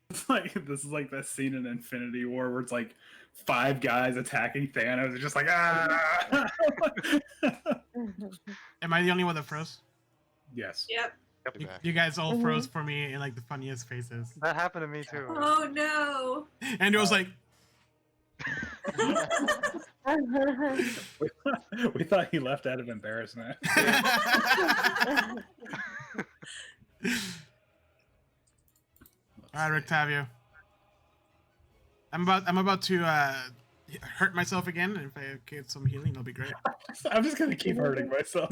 S3: It's like this is like that scene in Infinity War where it's like 5 guys attacking Thanos. It's just like ah.
S2: Am I the only one that froze?
S3: Yes.
S1: Yep.
S2: You,
S4: Back.
S2: you guys all froze for me in like the funniest faces.
S5: That happened to me too.
S1: Oh no.
S2: And it was like,
S3: We thought he left out of embarrassment.
S2: all right, Rictavio. I'm about to hurt myself again. If I get some healing, it'll be great.
S3: I'm just gonna keep hurting myself.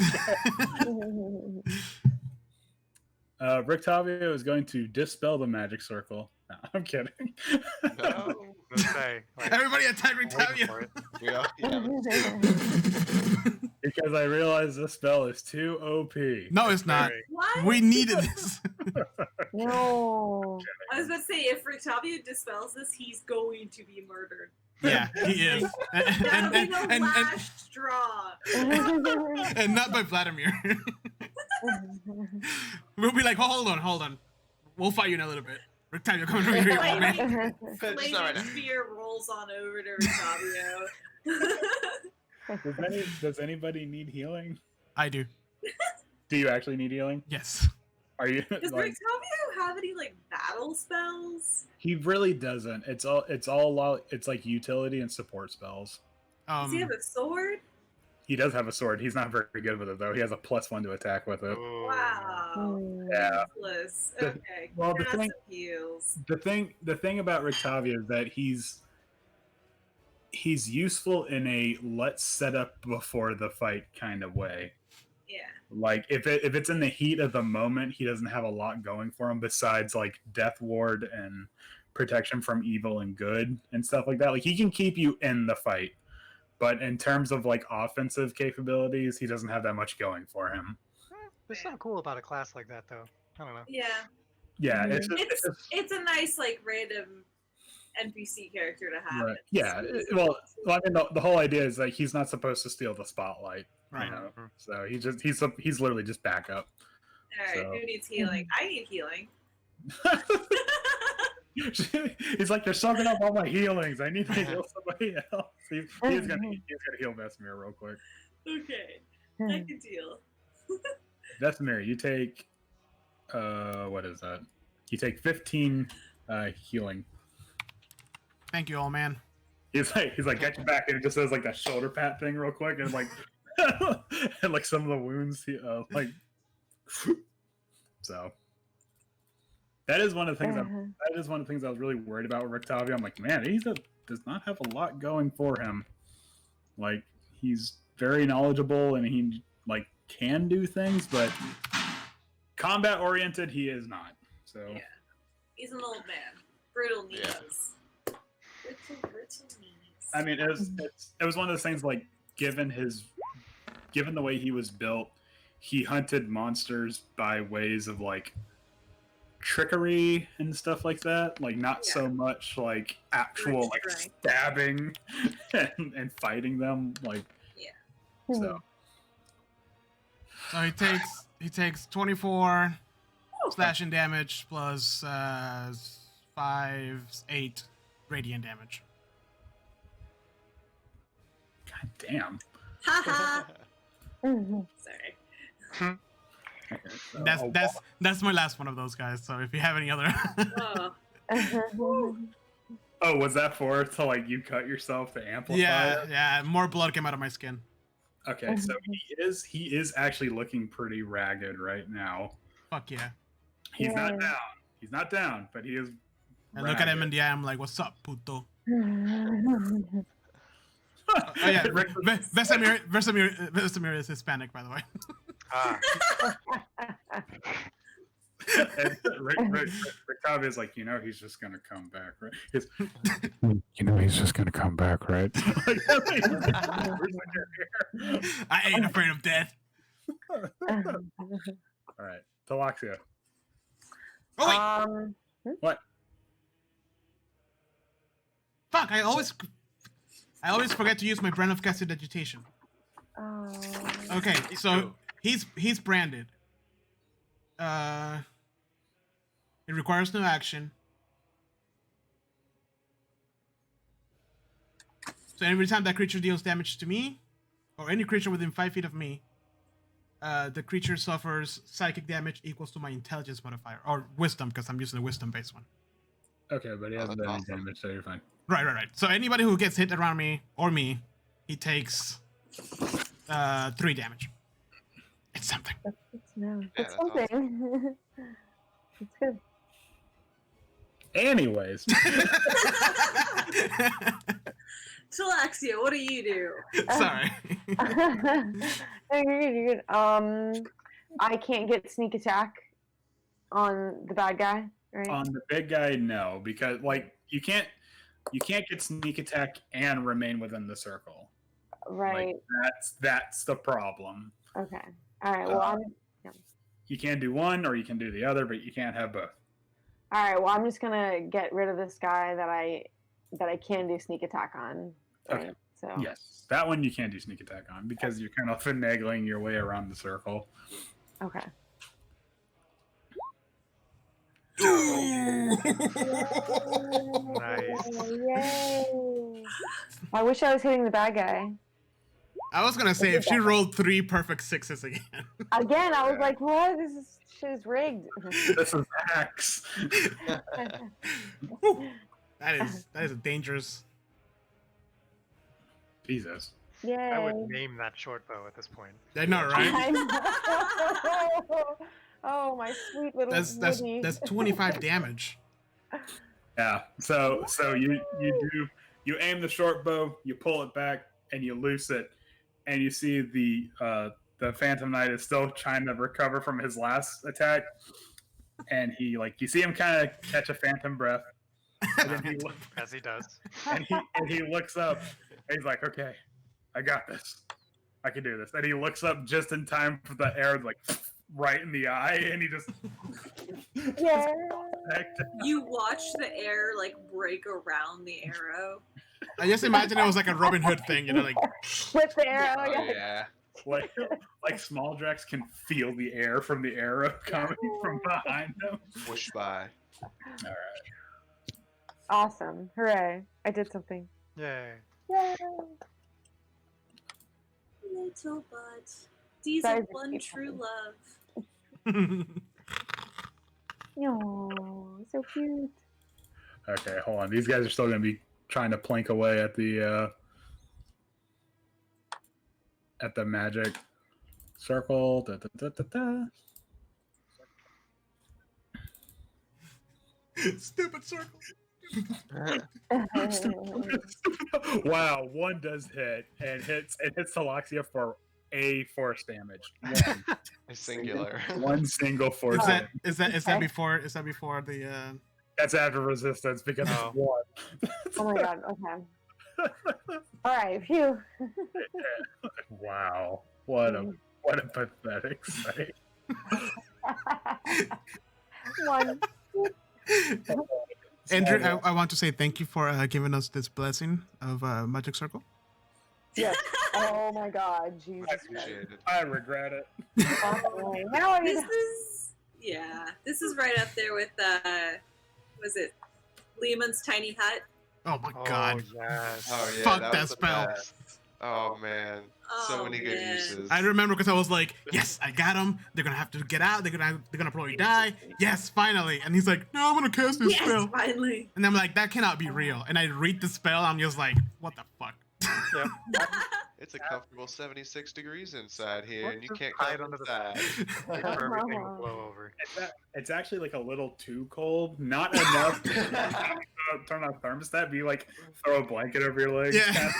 S3: Rictavio is going to dispel the magic circle. No, I'm kidding.
S4: No.
S5: Let's say, like,
S2: Everybody attack
S5: I'm waiting
S2: Rictavio.
S5: for it.
S3: Because I realize this spell is too OP.
S2: No, it's not.
S5: Very-
S1: What?
S2: We needed this.
S6: No.
S1: I was about to say, if Rictavio dispels this, he's going to be murdered.
S2: Yeah, he is.
S1: That'll be the
S2: and
S1: last straw.
S2: and not by Vladimir. We'll be like, hold on. We'll fight you in a little bit. Rictavio, come over here, old man.
S4: Just not right now.
S1: Flaming spear rolls on over to Rictavio.
S3: Does anybody need healing?
S2: I do.
S3: Do you actually need healing?
S2: Yes.
S3: Are you
S1: Does
S3: like?
S1: Rictavio have any like battle spells?
S3: He really doesn't. It's like utility and support spells.
S1: Does he have a sword?
S3: He does have a sword. He's not very good with it though. He has a +1 to attack with it.
S5: Ooh.
S1: Wow.
S3: Yeah.
S1: Useless.
S3: The-
S1: Okay.
S3: well, the
S1: Got
S3: thing-
S1: some heals.
S3: The thing about Rictavio is that he's useful in a let's set up before the fight kind of way.
S1: Yeah.
S3: Like if it's in the heat of the moment, he doesn't have a lot going for him besides like death ward and protection from evil and good and stuff like that. Like he can keep you in the fight, but in terms of like offensive capabilities, he doesn't have that much going for him.
S5: There's something cool about a class like that, though. I don't know.
S1: Yeah.
S3: Yeah,
S6: Mhm.
S1: It's a nice like random NPC character to have.
S3: right.
S1: It's-
S3: Yeah.
S1: it's-
S3: Well, I mean, the whole idea is like he's not supposed to steal the spotlight.
S2: Right.
S3: You know?
S5: Mhm.
S3: So he's literally just backup.
S1: All right.
S3: So-
S1: Who needs healing? I need healing.
S3: He's like, they're soaking up all my healings. I need to heal somebody else. He's gonna heal Vesemir real quick.
S1: Okay. I can deal.
S3: Vesemir, you take what is that? You take 15 healing.
S2: Thank you, old man.
S3: He's like, got your back, and it just says like that shoulder pat thing real quick, and like, and like some of the wounds, like, so. That is one of the things. That is one of the things I was really worried about with Rictavia. I'm like, man, he does not have a lot going for him. Like, he's very knowledgeable and he like can do things, but combat oriented, he is not. So
S1: Yeah. He's an old man. Brittle knees.
S4: Yeah.
S1: Brittle knees.
S3: I mean, it was one of those things like given the way he was built, he hunted monsters by ways of like trickery and stuff like that, like not so much like actual like stabbing and fighting them, like so.
S2: So he takes 24 slashing damage plus 8 radiant damage.
S3: God damn.
S1: Haha.
S6: Mm-hmm.
S1: Sorry.
S3: Okay, so
S2: That's my last one of those guys. So if you have any other,
S1: Oh.
S3: oh, was that for to like you cut yourself to amplify?
S2: yeah, more blood came out of my skin.
S3: Okay, so he is actually looking pretty ragged right now.
S2: Fuck yeah.
S3: He's not down. He's not down, but he is.
S2: I look at him in the eye. I'm like, "What's up, puto?"
S6: Mm-hmm.
S2: Oh yeah, Vesemir is Hispanic, by the way.
S3: Rictavia is like, he's just gonna come back, right? He's just gonna come back, right?
S2: I ain't afraid of death.
S3: All right, Talaxia.
S2: Oh wait.
S3: What?
S2: Fuck! I always forget to use my brand of casted agitation. Okay, so he's branded. It requires no action. So every time that creature deals damage to me, or any creature within 5 feet of me, the creature suffers psychic damage equals to my intelligence modifier, or wisdom, because I'm using a wisdom-based one.
S3: Okay, but he hasn't
S4: that's
S3: done any
S4: awesome.
S3: damage, so you're fine.
S2: Right. So anybody who gets hit around me, or me, he takes 3 damage. It's something.
S6: It's something. It's good.
S3: Anyways.
S1: Talaxia, what do you do?
S2: Sorry.
S6: You're good. I can't get sneak attack on the bad guy, right?
S3: On the big guy, no, because like you can't get sneak attack and remain within the circle.
S6: Right.
S3: Like, that's the problem.
S6: Okay. All right. Well,
S3: you can do one or you can do the other, but you can't have both.
S6: all right. Well, I'm just gonna get rid of this guy that I can do sneak attack on. Right?
S3: Okay.
S6: So
S3: Yes, that one you can't do sneak attack on because you're kind of finagling your way around the circle.
S6: Okay.
S5: Nice.
S6: Yay! I wish I was hitting the bad guy.
S2: I was gonna say if she rolled 3 perfect 6s again.
S6: Again, I was like, "What? This shit is rigged."
S3: This is Axe.
S2: That is a dangerous.
S3: Jesus.
S6: Yay!
S5: I would name that short bow at this point.
S2: I know, right?
S6: I know. Oh, my sweet little Woody.
S2: That's 25 damage.
S3: Yeah. So you aim the short bow, you pull it back, and you loose it, and you see the Phantom Knight is still trying to recover from his last attack, and you see him kind of catch a phantom breath, and then
S5: As he does.
S3: and he looks up, and he's like, "Okay, I got this. I can do this." And he looks up just in time for the arrow like right in the eye, and he just
S6: Yeah.
S1: You watch the air like break around the arrow.
S2: I just imagine it was like a Robin Hood thing, like
S6: With the arrow.
S4: Oh
S6: Yeah.
S4: yeah.
S3: like small Drax can feel the air from the arrow coming from behind him.
S4: Whoosh by.
S3: All right.
S6: Awesome. Hooray. I did something.
S5: Yay.
S6: Yay.
S1: Little butt. Diesel,
S6: Sorry,
S1: one
S6: keep
S1: true
S6: happening.
S1: love.
S6: No, so cute.
S3: Okay, hold on. These guys are still going to be trying to plank away at the magic circle. Da, da, da, da, da.
S2: Stupid circle.
S3: Wow, one does hit and hits Talaxia for a force damage.
S4: Singular.
S3: One single force
S2: Is
S3: damage.
S2: that before the
S3: That's after resistance because
S5: Oh.
S3: it's one.
S6: Oh my god, okay. Alright, phew.
S3: Wow. What a pathetic sight.
S6: One.
S2: Andrew, I want to say thank you for giving us this blessing of Magic Circle.
S6: Yes. Oh my god, Jesus
S3: I
S6: Christ.
S4: Appreciate it.
S3: I regret it.
S6: Oh, now I
S1: This is right up there with was it Lehman's tiny hut?
S2: Oh my
S5: Oh,
S2: god.
S5: yes.
S4: Oh yeah,
S2: Fuck
S4: that
S2: that
S4: was the
S2: spell.
S4: best. Oh man, so
S1: Oh,
S4: many good
S1: man.
S4: uses.
S2: I remember because I was like, yes, I got him. They're gonna have to get out. They're gonna probably die. Yes, finally. And he's like, no, I'm gonna cast this
S1: Yes,
S2: spell.
S1: finally.
S2: And I'm like, that cannot be real. And I read the spell. I'm just like, what the fuck?
S5: Yep.
S4: It's a comfortable 76 degrees inside here,
S5: Let's
S4: and you
S5: just
S4: can't
S5: hide
S4: come
S5: under the
S4: inside.
S5: Wait for everything to blow over.
S3: It's actually like a little too cold. Not enough to turn on thermostat. Be like throw a blanket over your legs.
S2: Yeah.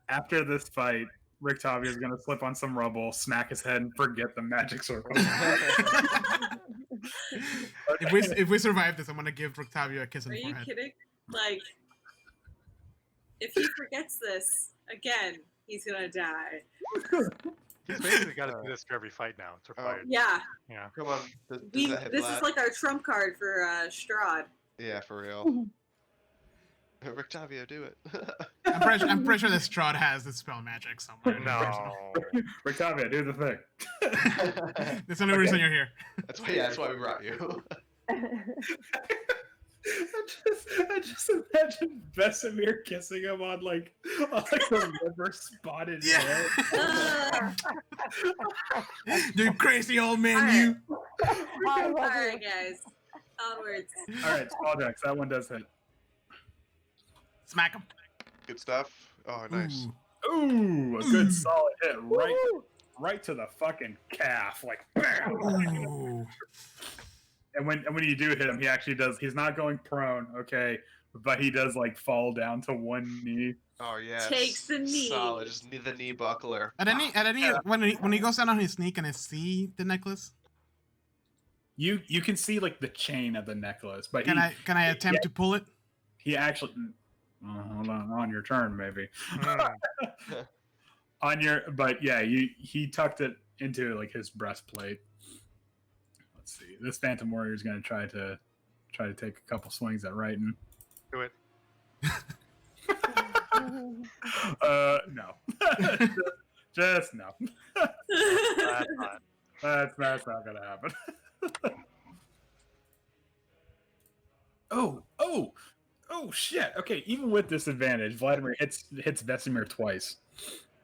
S3: After this fight, Rick Tavia is gonna slip on some rubble, smack his head, and forget the magic circle.
S2: if we survive this, I'm gonna give Octavio a kiss on
S1: Are
S2: the
S1: you
S2: forehead.
S1: kidding? Like, if he forgets this again, he's gonna die.
S5: He's basically got to do this for every fight now. It's required.
S1: Yeah,
S5: Yeah.
S4: Come on, does
S1: we.
S4: that hit
S1: This
S4: flat?
S1: is like our trump card for Strahd.
S4: Yeah, for real. Rictavio, do it.
S2: I'm pretty sure that Strahd has the spell magic somewhere. in his arsenal.
S5: No.
S3: Rick Tavia, do the thing.
S2: That's the only reason you're here.
S4: That's why we brought you.
S3: I just imagine Vesemir kissing him on like the river spotted
S2: Yeah.
S3: head.
S2: You crazy old man,
S1: Alright.
S2: you.
S1: All right, guys, onwards.
S3: All right, small decks. That one does hit.
S2: Smack him.
S4: Good stuff. Oh, nice.
S2: Ooh.
S3: Ooh, a good solid hit right to the fucking calf, like bam.
S2: Ooh.
S3: And when you do hit him, he actually does. He's not going prone, okay, but he does like fall down to one knee.
S4: Oh yeah.
S1: Takes the knee.
S4: Solid. Just the knee buckler.
S2: At any when he goes down on his knee, can I see the necklace?
S3: You can see like the chain of the necklace, but
S2: Can I attempt to pull it?
S3: he actually hold on your turn maybe.
S5: Mm.
S3: But yeah, he tucked it into like his breastplate. Let's see. This Phantom Warrior is going to try to take a couple swings at Wrighton.
S5: Do it.
S3: No. just no.
S5: That's not.
S3: That's not going to happen. Oh shit. Okay, even with disadvantage, Vladimir hits Vesemir twice.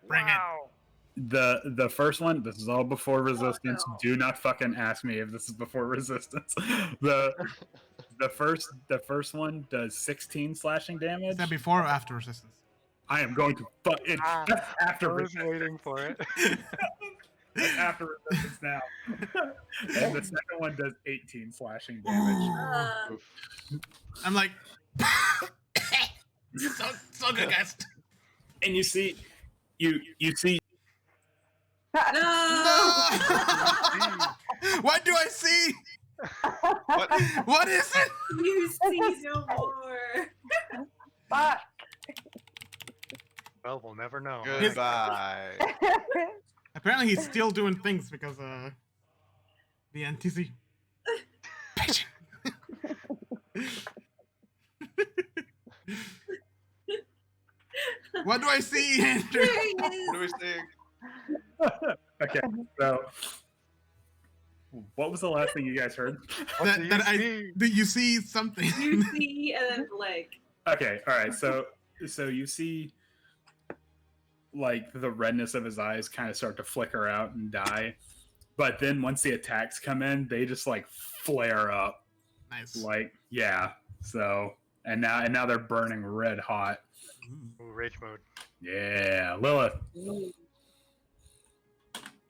S2: Bring it.
S5: Wow.
S3: The first one, this is all before resistance.
S1: no.
S3: Do not fucking ask me if this is before resistance. The first one does 16 slashing damage.
S2: Is that before or after resistance?
S3: I am going to fuck it.
S5: Ah,
S3: That's after
S5: I was
S3: resistance.
S5: waiting for it.
S3: That's after resistance now. And the second one does 18 slashing damage.
S1: Uh,
S2: I'm like, so good, guys.
S3: And you see
S1: no.
S2: What do I see?
S4: What?
S2: What is it?
S1: You see no more.
S6: Fuck.
S5: Well, we'll never know.
S4: Goodbye.
S2: Apparently, he's still doing things because the NTC. Patient. What do I see, Andrew?
S1: There he
S4: What
S1: is.
S4: are we seeing?
S3: okay, so what was the last thing you guys heard?
S5: What do you see?
S2: Do you see something?
S1: You see, and then blank.
S3: Okay, all right. So so you see like the redness of his eyes kind of start to flicker out and die. But then once the attacks come in, they just like flare up.
S2: Nice.
S3: Like, yeah. So and now they're burning red hot.
S2: Ooh.
S5: Ooh, rage mode.
S3: Yeah, Lilith.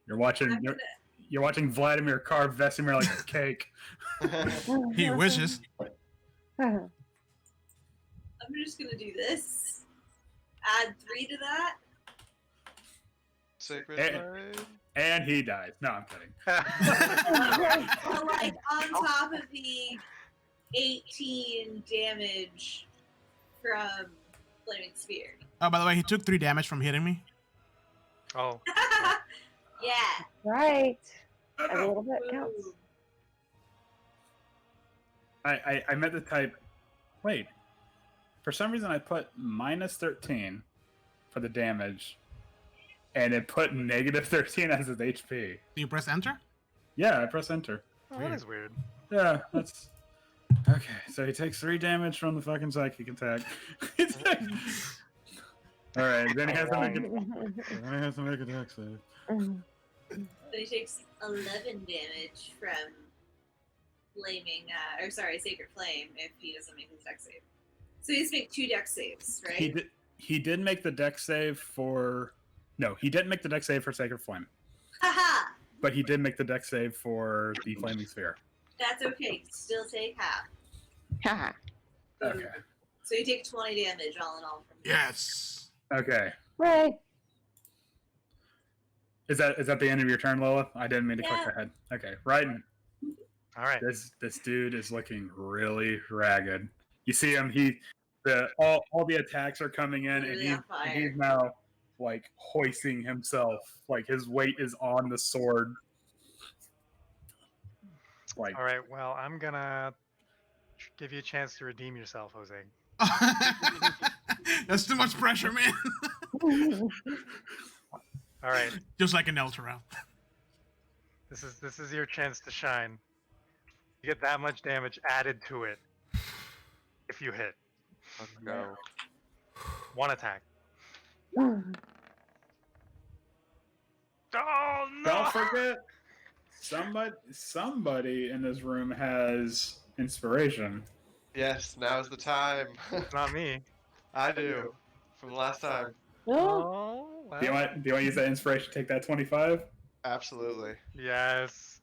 S3: You're watching Vladimir carve Vesemir like a cake.
S2: He wishes.
S1: I'm just gonna do this. Add 3 to that.
S4: Sacred
S3: Eh.
S4: flame.
S3: And he dies. No, I'm kidding.
S1: So, like on top of the 18 damage from Flaming Sphere.
S2: Oh, by the way, he took 3 damage from hitting me.
S5: Oh,
S1: Yeah.
S6: Right. Every little bit counts.
S1: Ooh.
S3: I meant to type. Wait. For some reason, I put -13 for the damage, and it put -13 as his HP.
S2: Do you press enter?
S3: Yeah, I press enter.
S5: oh, that is weird.
S3: Yeah, that's okay. So he takes 3 damage from the fucking psychic attack. All right, then he has to make a dex save.
S1: So he takes 11 damage from flaming, Sacred Flame if he doesn't make his dex save. So he has to make 2 dex saves, right?
S3: He did make the dex save for. No, he didn't make the dex save for Sacred Flame,
S1: Haha!
S3: but he did make the dex save for the Flaming Sphere.
S1: That's okay. Still take half.
S6: Haha.
S3: Okay.
S1: So you take 20 damage all in all from
S2: Yes.
S3: Okay.
S6: Right.
S3: Is that the end of your turn, Lola? I didn't mean to click
S1: Yeah.
S3: ahead. Okay, right.
S5: All right.
S3: This dude is looking really ragged. You see him. All the attacks are coming in, and
S1: Literally on fire.
S3: he's now like hoisting himself. Like his weight is on the sword. Like
S5: All right. Well, I'm gonna give you a chance to redeem yourself, Jose.
S2: That's too much pressure, man.
S5: All right.
S2: Just like an Ultra round.
S5: This is your chance to shine. You get that much damage added to it if you hit.
S4: Let's go.
S5: 1 attack. Oh no!
S3: don't forget, somebody in this room has inspiration.
S4: Yes, now's the time.
S5: It's not me.
S4: I do. From last time.
S6: No.
S5: Oh, well,
S3: Do you want to use that inspiration? Take that 25.
S4: Absolutely.
S5: yes.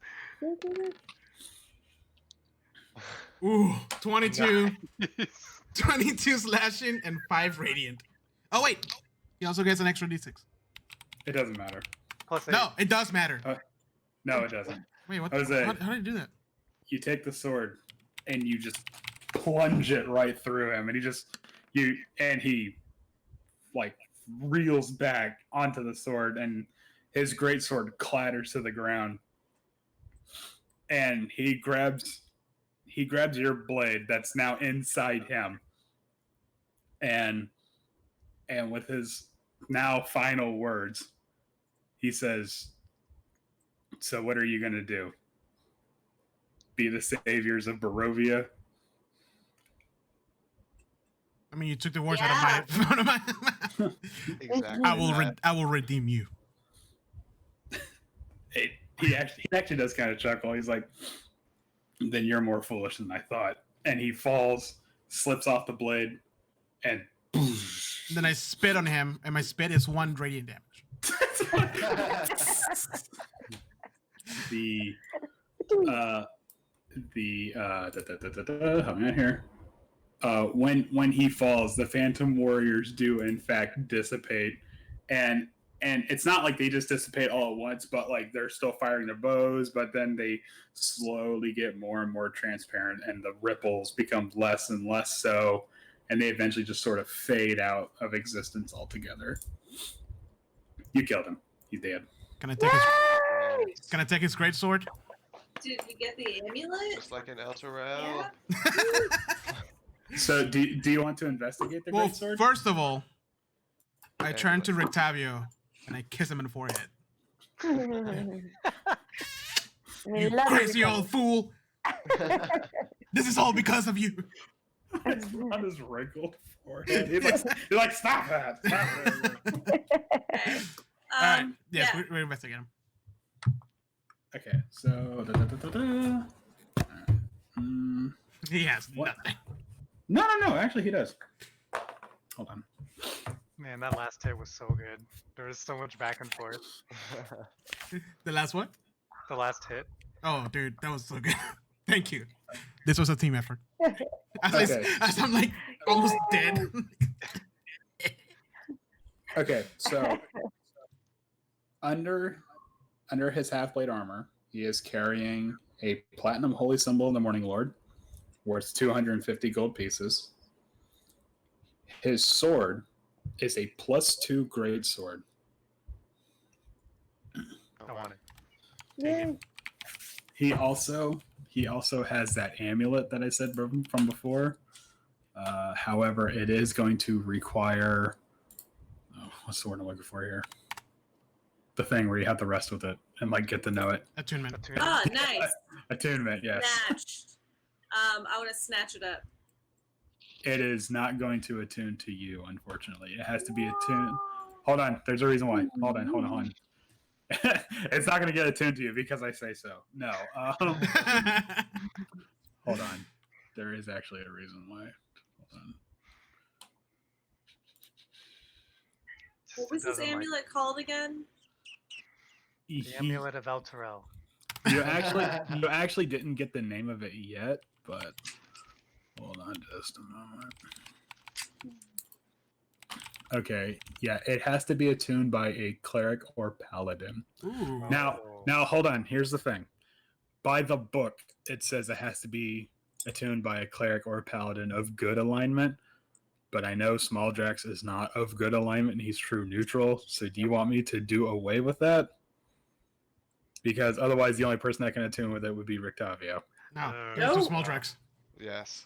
S2: Ooh, 22.
S5: Nice.
S2: 22 slashing and 5 radiant. Oh, wait. He also gets an extra d6.
S3: It doesn't matter.
S5: Plus 8.
S2: No, it does matter.
S3: No, it doesn't.
S2: Wait, what?
S3: Jose.
S2: How did he do that?
S3: You take the sword and you just plunge it right through him, and he like reels back onto the sword, and his great sword clatters to the ground, and he grabs your blade that's now inside him, and with his now final words, he says, "So what are you going to do? Be the saviors of Barovia?"
S2: I mean, you took the words out of my mouth.
S4: Exactly.
S2: I will redeem you.
S3: He actually does kind of chuckle. He's like, "Then you're more foolish than I thought." And he falls, slips off the blade, and
S2: Then I spit on him, and my spit is 1 radiant damage.
S3: help me out here. When he falls, the Phantom Warriors do in fact dissipate, and it's not like they just dissipate all at once, but like they're still firing their bows, but then they slowly get more and more transparent, and the ripples become less and less so, and they eventually just sort of fade out of existence altogether. You killed him. He's dead.
S2: Can I take his great sword?
S1: Did we get the amulet?
S4: Just like an El Torel.
S1: Yeah.
S3: So do you want to investigate the
S2: Well,
S3: great sword?
S2: first of all, I turn to Rictavio and I kiss him in the forehead. You crazy old fool! This is all because of you.
S3: on his wrinkled forehead. He's like, stop that! Stop that!
S1: Okay.
S2: All right. Yes,
S1: yeah.
S2: we're investigating him.
S3: Okay, so
S2: He has
S3: What?
S2: nothing.
S3: no. Actually, he does. Hold on.
S5: Man, that last hit was so good. There was so much back and forth.
S2: The last one?
S5: The last hit.
S2: Oh, dude, that was so good. Thank you. This was a team effort.
S3: Okay.
S2: As I'm like almost dead.
S3: Okay, so under his half blade armor, he is carrying a platinum holy symbol of the Morning Lord, worth 250 gold pieces. His sword is a +2 grade sword.
S4: Oh,
S5: I
S4: wow.
S5: want it.
S6: Yay.
S3: He also has that amulet that I said from before. However, it is going to require what's the word I'm looking for here? The thing where you have to rest with it and like get to know it.
S2: Attunement.
S1: Ah, nice.
S3: Attunement, yes.
S1: Snatched. I want to snatch it up.
S3: It is not going to attune to you, unfortunately. It has to be attuned. Hold on, there's a reason why. Hold on. It's not going to get attuned to you because I say so. No. Hold on. There is actually a reason why. Hold on.
S1: What was
S5: It
S1: this
S5: doesn't like-
S1: amulet called again?
S5: The Amulet of El Terrell.
S3: You actually didn't get the name of it yet, but hold on just a moment. Okay, yeah, it has to be attuned by a cleric or paladin.
S2: Ooh.
S3: Now hold on. Here's the thing. By the book, it says it has to be attuned by a cleric or a paladin of good alignment. But I know Small Drax is not of good alignment, and he's true neutral. So do you want me to do away with that? Because otherwise, the only person that can attune with it would be Rictavio.
S2: No,
S5: No.
S2: give it to
S1: No.
S2: Small Drax.
S4: Yes.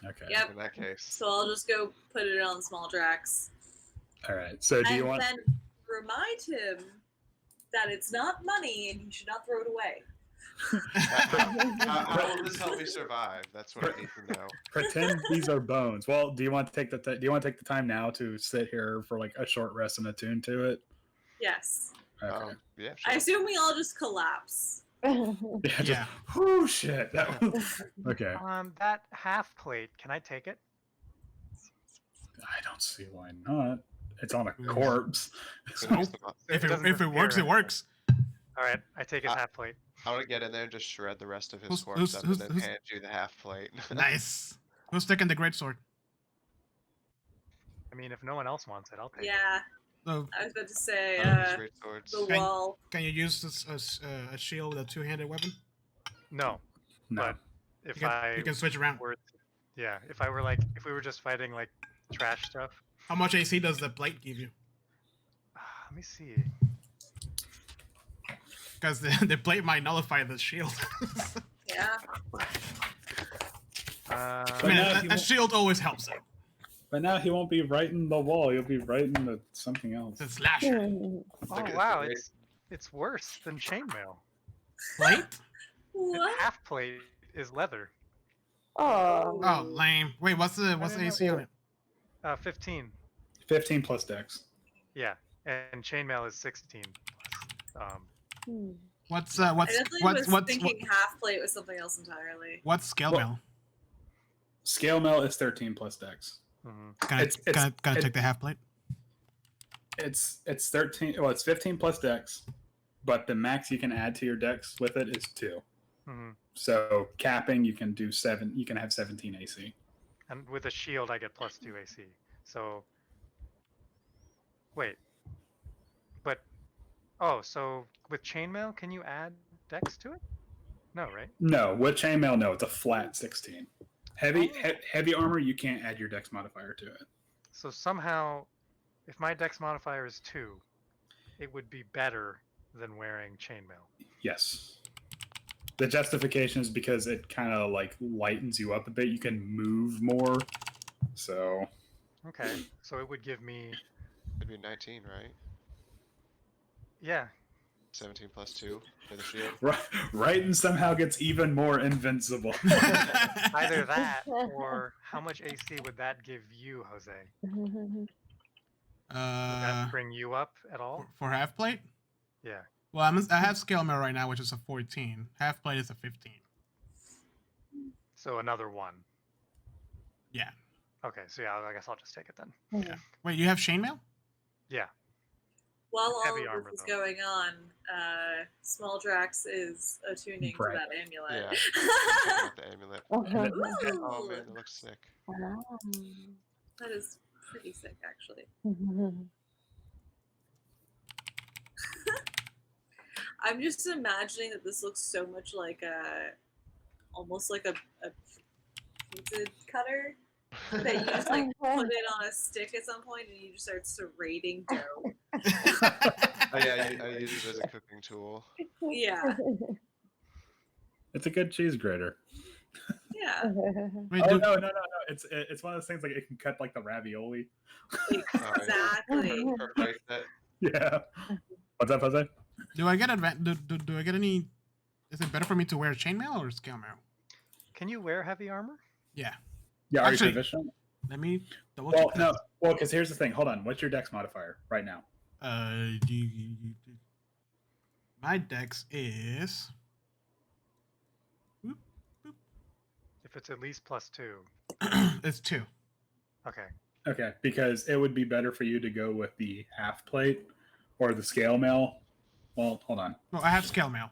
S3: Okay.
S1: Yep.
S4: In that case.
S1: So I'll just go put it on Small Drax.
S3: All right. So do you
S1: And
S3: want?
S1: then remind him that it's not money and he should not throw it away.
S4: How will this help me survive? That's what I need to know.
S3: Pretend these are bones. Well, do you want to take do you want to take the time now to sit here for like a short rest and attune to it?
S1: Yes.
S3: Okay.
S4: Yeah,
S1: I
S4: sure.
S1: assume we all just collapse.
S3: Yeah. Just,
S2: Yeah.
S3: whoo, shit. Okay.
S5: That half plate, can I take it?
S3: I don't see why not. It's on a
S2: Ooh.
S3: corpse.
S2: Nope. If
S5: doesn't
S2: it works, it
S5: disappear.
S2: works.
S5: All right, I take his half plate.
S4: I want to get in there and just shred the rest of his
S2: Who's-
S4: corpse
S2: who's-
S4: up
S2: who's-
S4: and then
S2: who's-
S4: hand you the half plate.
S2: Nice. Who's taking the great sword?
S5: I mean, if no one else wants it, I'll take it.
S1: Yeah.
S2: Oh,
S1: I was about to say
S4: I love these great swords.
S1: the
S2: Can-
S1: wall.
S2: can you use this as a shield with a two-handed weapon?
S5: No,
S3: No.
S5: but if
S2: You can switch around.
S5: were, yeah, if we were just fighting like trash stuff.
S2: How much AC does the plate give you?
S5: Let me see.
S2: Because the plate might nullify the shield.
S1: Yeah.
S2: I
S3: But
S2: mean,
S3: now he
S2: a
S3: won't-
S2: shield always helps out.
S3: But now he won't be right in the wall. He'll be right in the something else.
S2: It's a slasher.
S5: Oh
S4: Look at
S5: wow,
S4: the
S5: it's worse than chainmail.
S2: Plate?
S1: What?
S5: Half plate is leather.
S6: Oh.
S2: Oh, lame. Wait, what's the AC on it?
S5: 15.
S3: 15 plus dex.
S5: Yeah, and chainmail is 16.
S6: Hmm.
S2: What's
S1: I definitely was
S2: what's
S1: thinking half plate was something else entirely.
S2: what's scale
S3: Well-
S2: mail?
S3: Scale mail is 13 plus dex.
S5: Mhm.
S2: Can I
S3: it's-
S2: take the half plate?
S3: It's 13. Well, it's 15 plus dex, but the max you can add to your dex with it is 2.
S5: Mhm.
S3: So capping, you can do 7. You can have 17 AC.
S5: And with a shield, I get +2 AC. So, wait. But, so with chainmail, can you add dex to it? No, right?
S3: No, with chainmail, no. It's a flat 16. Heavy
S5: Oh.
S3: heavy armor, you can't add your dex modifier to it.
S5: So somehow, if my dex modifier is 2, it would be better than wearing chainmail.
S3: Yes. The justification is because it kind of like lightens you up a bit. You can move more. So
S5: Okay, so it would give me,
S4: It'd be 19, right?
S5: yeah,
S4: 17 plus 2 for the shield.
S3: Right, somehow gets even more invincible.
S5: Either that, or how much AC would that give you, Jose? Would that bring you up at all?
S2: for half plate.
S5: Yeah.
S2: Well, I have scale mail right now, which is a 14. Half plate is a 15.
S5: So another 1.
S2: Yeah.
S5: Okay, so yeah, I guess I'll just take it then.
S2: Yeah. Wait, you have chainmail?
S5: Yeah.
S1: While all
S5: Heavy
S1: of
S5: armor,
S1: this is
S5: though.
S1: going on, Small Drax is attuning
S3: Right.
S1: to that amulet.
S4: Yeah. Checking out the amulet.
S1: Ooh,
S4: Oh man, it looks sick.
S1: that is pretty sick, actually. I'm just imagining that this looks so much like almost like a pizza cutter that you just like put it on a stick at some point and you just start serrating dough.
S4: Oh yeah, I use it as a cooking tool.
S1: Yeah,
S3: It's a good cheese grater.
S1: yeah,
S2: Wait,
S3: Oh no! It's one of those things like it can cut like the ravioli.
S1: exactly.
S4: Perfect. That
S3: Yeah. What's up, Jose?
S2: do I get do I get any? Is it better for me to wear chainmail or scale mail?
S5: Can you wear heavy armor?
S2: Yeah.
S3: Yeah, are
S2: Actually-
S3: you proficient?
S2: Let me double
S3: Well,
S2: check.
S3: no. Well, because here's the thing. Hold on. What's your dex modifier right now?
S2: My dex is. Whoop, whoop.
S5: If it's at least +2.
S2: It's 2.
S5: Okay.
S3: Okay, because it would be better for you to go with the half plate or the scale mail. Well, hold on.
S2: No, I have scale mail.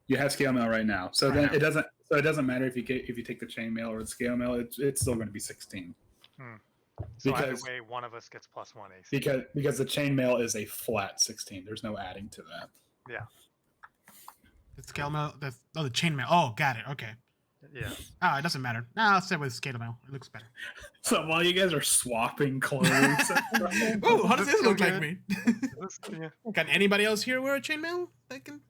S3: You have scale mail right now, so
S2: Right
S3: then
S2: now.
S3: it doesn't. So it doesn't matter if you take the chain mail or the scale mail. It's still going to be 16
S5: So either
S3: Because-
S5: way, one of us gets +1 AC.
S3: because the chain mail is a flat 16. There's no adding to that.
S2: The scale mail. The chainmail. Oh, got it. Okay.
S5: Yeah.
S2: Ah, it doesn't matter. No, I'll stay with scale mail. It looks better.
S3: So while you guys are swapping clothes,
S2: Oh, how does
S5: Does it
S2: this look
S5: feel
S2: like
S5: good?
S2: me?
S5: Yeah.
S2: Can anybody else here wear a chainmail? They can.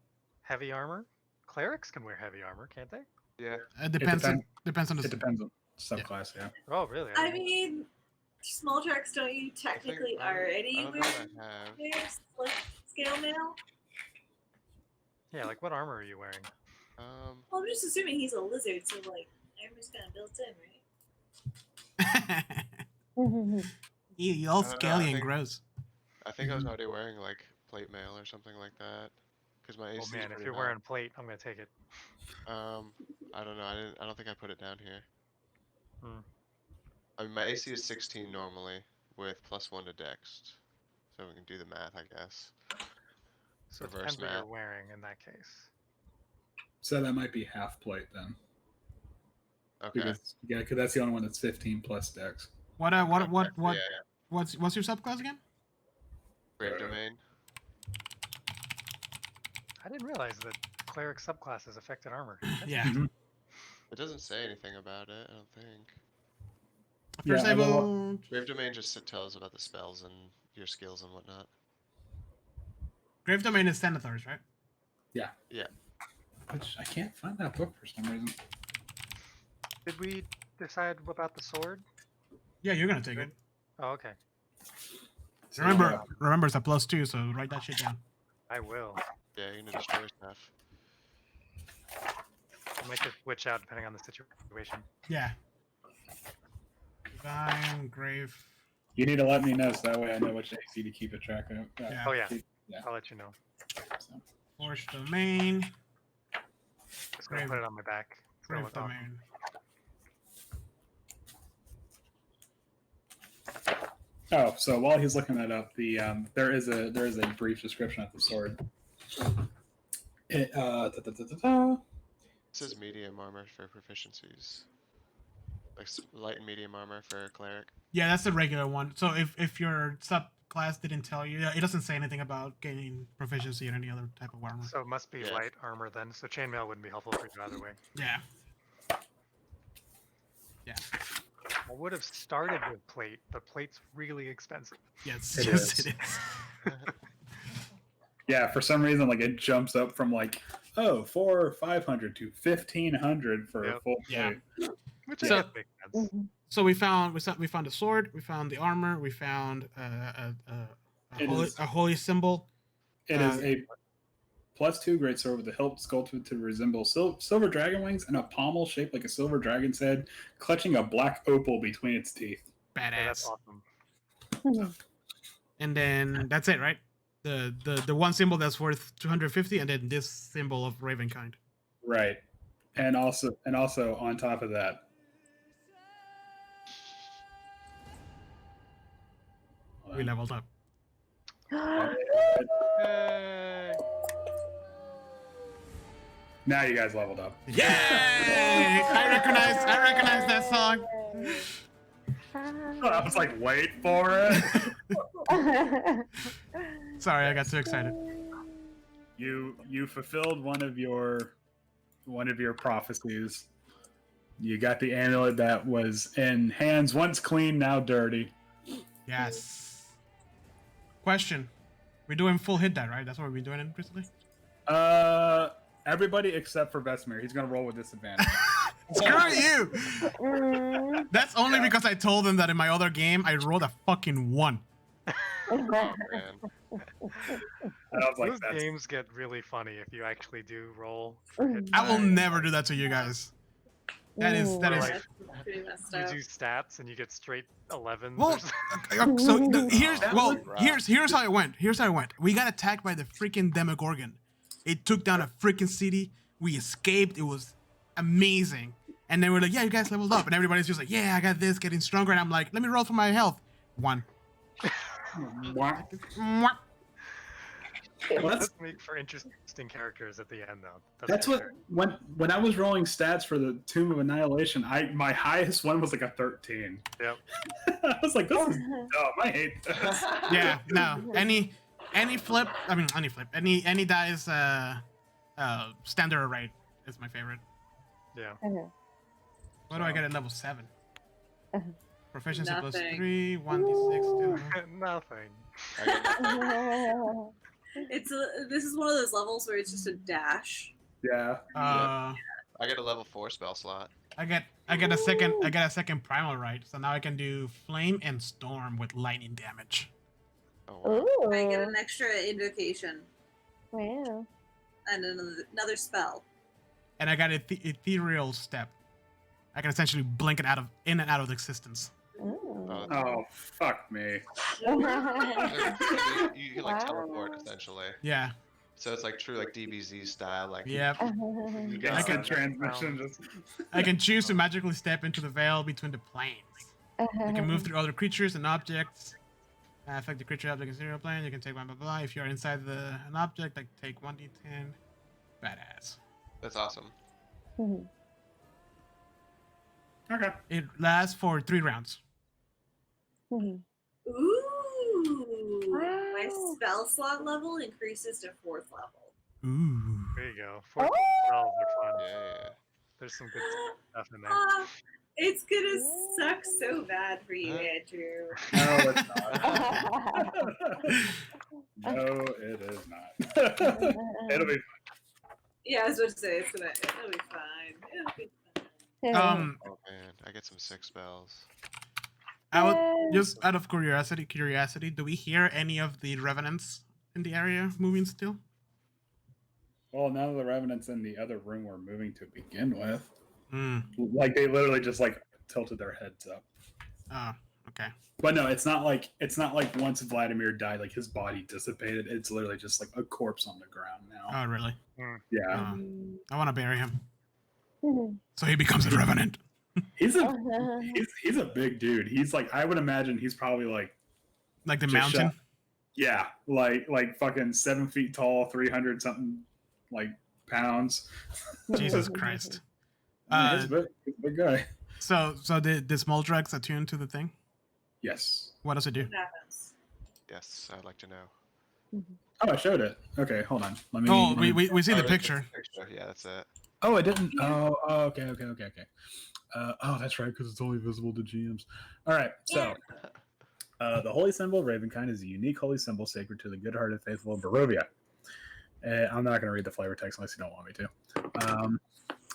S5: Heavy armor? Clerics can wear heavy armor, can't they?
S4: yeah.
S2: It depends.
S3: depends.
S2: Depends on the.
S3: it depends on subclass. Yeah.
S5: Oh, really?
S1: I mean, Small Drax, don't you
S4: I think
S1: technically
S4: I
S1: already
S4: don't know
S1: wear
S4: what I have.
S1: like scale mail?
S5: Yeah, like what armor are you wearing?
S1: Well, I'm just assuming he's a lizard, so like armor's kind of built in, right?
S2: You all
S4: I don't know,
S2: scaly
S4: I
S2: and
S4: think-
S2: gross.
S4: I think I was already wearing like plate mail or something like that. Because my AC
S5: Oh
S4: is
S5: man, if
S4: pretty
S5: you're
S4: high.
S5: wearing plate, I'm gonna take it.
S4: I don't know. I don't think I put it down here.
S5: Hmm.
S4: I mean, my AC is 16 normally with +1 to Dex, so we can do the math, I guess.
S5: So it
S4: Reverse
S5: depends what you're
S4: math.
S5: wearing in that case.
S3: So that might be half plate then,
S4: Okay.
S3: because that's the only one that's 15 plus dex.
S2: What?
S4: Yeah,
S2: What's your subclass again?
S4: Grave Domain.
S5: I didn't realize that cleric subclasses affected armor.
S2: Yeah.
S4: It doesn't say anything about it, I don't think.
S2: First
S3: Yeah, I know
S2: level.
S4: Grave Domain just tells about the spells and your skills and whatnot.
S2: Grave domain is Stenithars, right?
S3: Which I can't find that book for some reason.
S5: Did we decide about the sword?
S2: Yeah, you're gonna take it.
S5: Oh, okay.
S2: Remember, it's a +2, so write that shit down.
S5: I will.
S4: Yeah, you're gonna destroy stuff.
S5: I might just switch out depending on the situation.
S2: Yeah. Divine grave.
S3: You need to let me know so that way I know which AC to keep a track of.
S2: Yeah.
S5: Oh yeah,
S3: Yeah.
S5: I'll let you know.
S3: So.
S2: Force domain.
S5: Just gonna
S2: Grave-
S5: put it on my back. It's gonna
S2: Grave
S5: look awesome.
S2: domain.
S3: Oh, so while he's looking that up, the there is a brief description of the sword. It,
S4: It says medium armor for proficiencies. Like light and medium armor for a cleric.
S2: Yeah, that's the regular one. So if your subclass didn't tell you, it doesn't say anything about gaining proficiency in any other type of armor.
S5: So it must be
S4: Yeah.
S5: light armor then. So chainmail wouldn't be helpful for you either way.
S2: Yeah.
S5: I would have started with plate, but plate's really expensive.
S2: Yes.
S3: It
S2: yes,
S3: is.
S2: it is.
S3: yeah, for some reason, like it jumps up from like 400 or 500 to 1500 for a
S5: Yep.
S3: full
S2: Yeah.
S3: plate.
S5: Which
S2: So-
S5: I guess makes sense.
S2: So we found the sword, we found the armor, we found
S3: It is-
S2: a holy symbol.
S3: It is +2 greatsword with a hilt sculpted to resemble silver dragon wings and a pommel shaped like a silver dragon's head, clutching a black opal between its teeth.
S5: Yeah, that's
S2: Badass.
S5: awesome.
S2: And then that's it, right? The one symbol that's worth 250, and then this symbol of Ravenkind.
S3: Right. And also on top of that,
S2: We leveled up.
S4: Yay.
S3: now you guys leveled up.
S2: Yay! I recognize that song.
S3: I was like, wait for it.
S2: Sorry, I got too excited.
S3: You fulfilled one of your prophecies. You got the amulet that was in hands once clean, now dirty.
S2: Yes. Question: we're doing full hit die, right? That's what we're doing in recently.
S3: Everybody except for Vesemir. He's gonna roll with disadvantage.
S2: Screw you! That's only because I told him that in my other game I rolled a fucking 1.
S4: Man.
S3: And I was like,
S5: Those
S3: that's
S5: games get really funny if you actually do roll for hit
S2: I will
S5: die.
S2: never do that to you guys. That is
S5: Or
S1: That's
S5: like,
S1: pretty messed
S5: you
S1: up.
S5: do stats and you get straight 11s.
S2: Well, so here's
S4: Rough.
S2: how it went. Here's how it went. We got attacked by the freaking Demogorgon. It took down a freaking city. We escaped. It was amazing. And then we're like, yeah, you guys leveled up. And everybody's just like, yeah, I got this, getting stronger. And I'm like, let me roll for my health. 1.
S3: Mwah.
S2: Mwah.
S5: It
S3: Well,
S5: does make for interesting characters at the end, though.
S3: That's
S5: for
S3: what
S5: sure.
S3: when I was rolling stats for the Tomb of Annihilation, my highest one was like a 13.
S5: Yep.
S3: I was like, this is dumb. I hate this.
S2: Yeah, no. Any flip, any dice standard array is my favorite.
S5: Yeah.
S2: What do I get at level 7? Proficiency
S1: Nothing.
S2: +3, 1d6.
S5: Nothing.
S1: This is one of those levels where it's just a dash.
S3: Yeah.
S2: I
S4: I get a level 4 spell slot.
S2: get a second primal right, so now I can do flame and storm with lightning damage.
S4: Oh, wow.
S1: I get an extra invocation
S6: Wow.
S1: and another spell.
S2: And I got ethereal step. I can essentially blink it in and out of existence.
S4: Oh,
S3: Oh, fuck me.
S4: you can like
S6: Wow.
S4: teleport essentially.
S2: Yeah.
S4: So it's like true like DBZ style. Like
S2: Yep.
S4: you get
S2: I can-
S3: Instant transmission. Just
S2: I can choose to magically step into the veil between the planes. You can move through other creatures and objects. Affect the creature object in zero plane. You can take blah blah blah. If you're inside an object, like take 1d10. Badass.
S4: That's awesome.
S3: okay.
S2: It lasts for 3 rounds.
S1: Ooh! My
S6: Wow.
S1: spell slot level increases to 4th level.
S2: Ooh.
S5: There you go. 14 spells are fun.
S4: Yeah.
S5: There's some good stuff in there.
S1: Ah, it's gonna suck so bad for you, Andrew.
S3: No, it's not. No, it is not. It'll be
S1: Yeah, I was about to say it'll be fine. It'll be fine.
S4: Oh man, I get some sick spells.
S2: I would just out of curiosity, do we hear any of the revenants in the area moving still?
S3: Well, none of the revenants in the other room were moving to begin with.
S2: Hmm.
S3: Like they literally just like tilted their heads up.
S2: Oh, okay.
S3: But no, it's not like once Vladimir died, like his body dissipated. It's literally just like a corpse on the ground now.
S2: Oh, really?
S3: Yeah,
S2: I want to bury him so he becomes a revenant.
S3: he's a big dude. He's like, I would imagine he's probably like,
S2: Like the
S3: Just
S2: mountain.
S3: yeah, like fucking 7 feet tall, 300 something like pounds.
S2: Jesus Christ.
S3: Yeah, he's a big guy.
S2: So the small drugs attuned to the thing?
S3: Yes.
S2: What does it do?
S1: What happens?
S4: Yes, I'd like to know.
S3: Oh, I showed it. Okay, hold on. Let me.
S2: Oh,
S3: let me-
S2: we see
S4: Oh,
S2: the
S4: there's
S2: picture.
S4: Yeah, that's it.
S3: Oh, I didn't. Oh, okay. Oh, that's right, because it's only visible to GMs. All right, so the holy symbol of Ravenkind is a unique holy symbol sacred to the good-hearted faithful of Barovia. I'm not going to read the flavor text unless you don't want me to.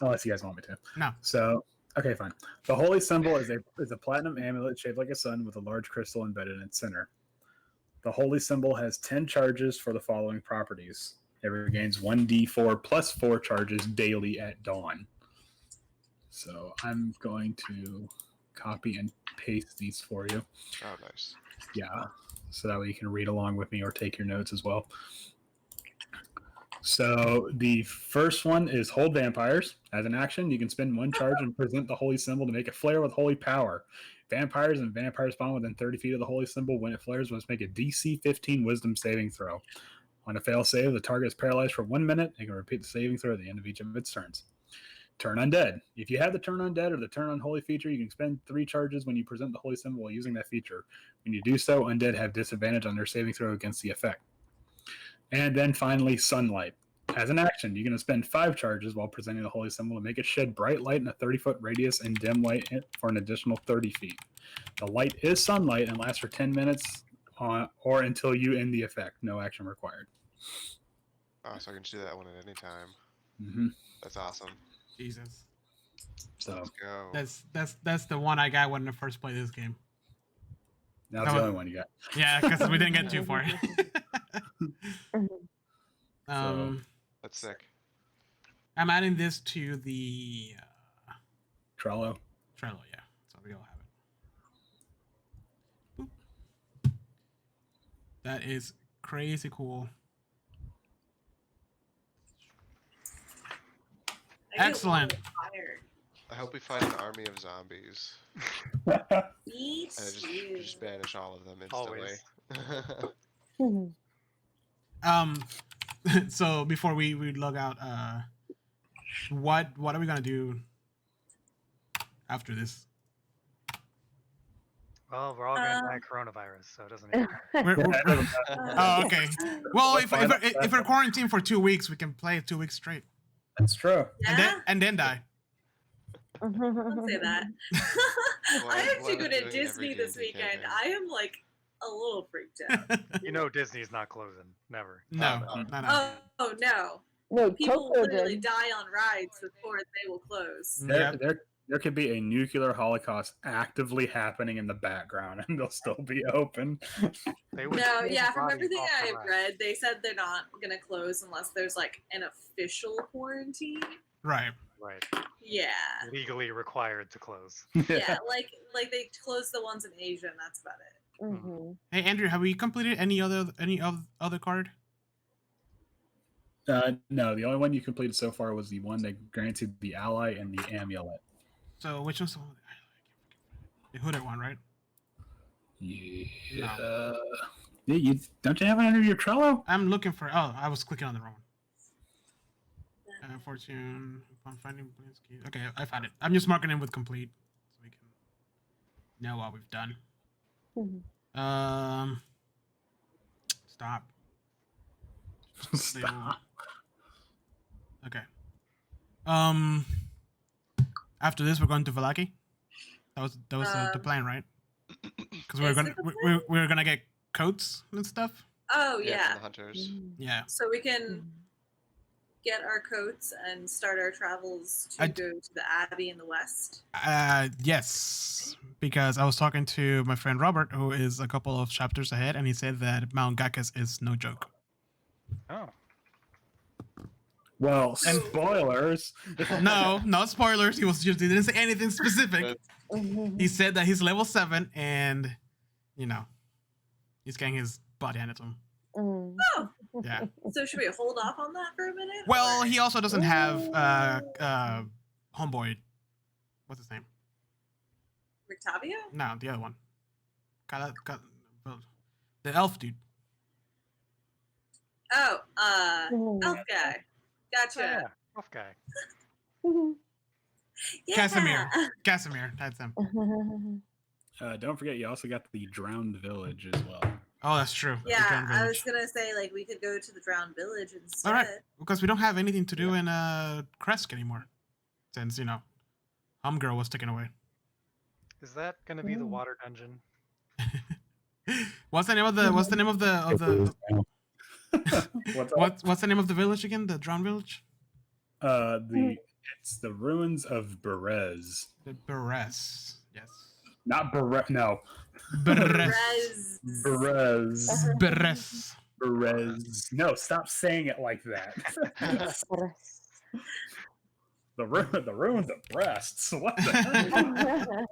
S3: Unless you guys want me to.
S2: No.
S3: So, okay, fine. The holy symbol is a platinum amulet shaped like a sun with a large crystal embedded in its center. The holy symbol has 10 charges for the following properties. It regains 1d4 plus 4 charges daily at dawn. So I'm going to copy and paste these for you.
S4: Oh, nice.
S3: Yeah, so that way you can read along with me or take your notes as well. So the first one is Hold Vampires. As an action, you can spend 1 charge and present the holy symbol to make it flare with holy power. Vampires and vampire spawn within 30 feet of the holy symbol. When it flares, must make a DC 15 wisdom saving throw. On a fail save, the target is paralyzed for 1 minute and can repeat the saving throw at the end of each of its turns. Turn Undead. If you have the Turn Undead or the Turn Unholy feature, you can spend 3 charges when you present the holy symbol while using that feature. When you do so, Undead have disadvantage on their saving throw against the effect. And then finally, Sunlight. As an action, you're going to spend 5 charges while presenting the holy symbol to make it shed bright light in a 30-foot radius and dim light for an additional 30 feet. The light is sunlight and lasts for 10 minutes or until you end the effect. No action required.
S4: Oh, so I can just do that one at any time.
S3: Mm-hmm.
S4: That's awesome.
S2: Jesus.
S3: So
S4: Let's go.
S2: That's the one I got when I first played this game.
S3: that's
S2: That
S3: the
S2: was-
S3: only one you got.
S2: Yeah, because we didn't get too far.
S4: That's sick.
S2: I'm adding this to the
S3: Trello.
S2: Trello. Yeah, so we all have it. Boop. That is crazy cool.
S1: I get
S2: Excellent.
S1: wild
S4: I hope we find an army of zombies
S1: fire. Me
S4: and
S1: too.
S4: just banish all of them instantly.
S5: Always.
S2: So before we log out, what are we gonna do after this?
S5: Well, we're all gonna die of coronavirus, so it doesn't. Even...
S2: Oh, okay. Well, if
S3: Final
S2: we're quarantined for 2 weeks, we can play 2 weeks straight,
S3: That's true.
S1: Yeah?
S2: and then die.
S1: Don't say that.
S4: Why-
S1: I'm
S4: why
S1: actually
S4: not
S1: going to
S4: doing
S1: Disney
S4: every
S1: this
S4: D&D
S1: weekend.
S4: campaign?
S1: I am like a little freaked out.
S5: You know, Disney's not closing. Never.
S2: No,
S4: no.
S2: no.
S1: Oh no.
S6: No,
S1: People
S6: Tokyo
S1: literally
S6: did.
S1: die on rides before they will close.
S2: Yep.
S3: There could be a nuclear holocaust actively happening in the background, and they'll still be open.
S5: They would
S1: No,
S5: pull
S1: yeah,
S5: the
S1: from
S5: bodies
S1: everything
S5: off the
S1: I have
S5: ride.
S1: read, they said they're not going to close unless there's like an official quarantine.
S2: Right.
S5: Right.
S1: Yeah.
S5: Legally required to close.
S1: Yeah, like they closed the ones in Asia and that's about it.
S6: Mm-hmm.
S2: Hey Andrew, have we completed any other card?
S3: No, the only one you completed so far was the one that granted the ally and the amulet.
S2: So which one's the hooded one, right?
S3: Yeah. Yeah, you don't you have it under your Trello?
S2: I'm looking for. Oh, I was clicking on the wrong one. Fortune. Upon finding Blinsky. Okay, I found it. I'm just marking it with complete, so we can know what we've done. Stop.
S3: Stop.
S2: Okay. After this, we're going to Valaki. That was the plan, right? Because
S1: Is it the
S2: we're gonna get coats and stuff.
S1: Oh
S4: Yeah,
S1: yeah.
S4: from the hunters.
S2: Yeah.
S1: So we can get our coats and start our travels to go to the Abbey in the west.
S2: Yes, because I was talking to my friend Robert, who is a couple of chapters ahead, and he said that Mount Gakas is no joke.
S5: Oh.
S3: Well, spoilers.
S2: No, no spoilers. He didn't say anything specific. He said that he's level 7, and he's getting his body handed to him.
S1: Oh,
S2: Yeah.
S1: so should we hold off on that for a minute?
S2: Well,
S1: or-
S2: he also doesn't have homeboy. What's his name?
S1: Rictavio?
S2: No, the other one. The elf dude.
S1: Oh, elf guy. Gotcha.
S5: Yeah. Rough guy.
S1: Yeah.
S2: Casimir. That's him.
S3: Don't forget, you also got the Drowned Village as well.
S2: Oh, that's true. The
S1: Yeah,
S2: Drowned
S1: I was
S2: Village.
S1: gonna say like we could go to the Drowned Village instead.
S2: All right, because we don't have anything to do in Kresk anymore, since Homegirl was taken away.
S5: Is that gonna be the water dungeon?
S2: What's the name of the
S3: What's up?
S2: what's the name of the village again? The Drowned Village?
S3: It's the ruins of Berez.
S2: The Beres. Yes.
S3: Not Berez. No,
S2: Beres.
S1: Rez.
S3: Berez.
S2: Beres.
S3: No, stop saying it like that. The ruins of breasts. What the?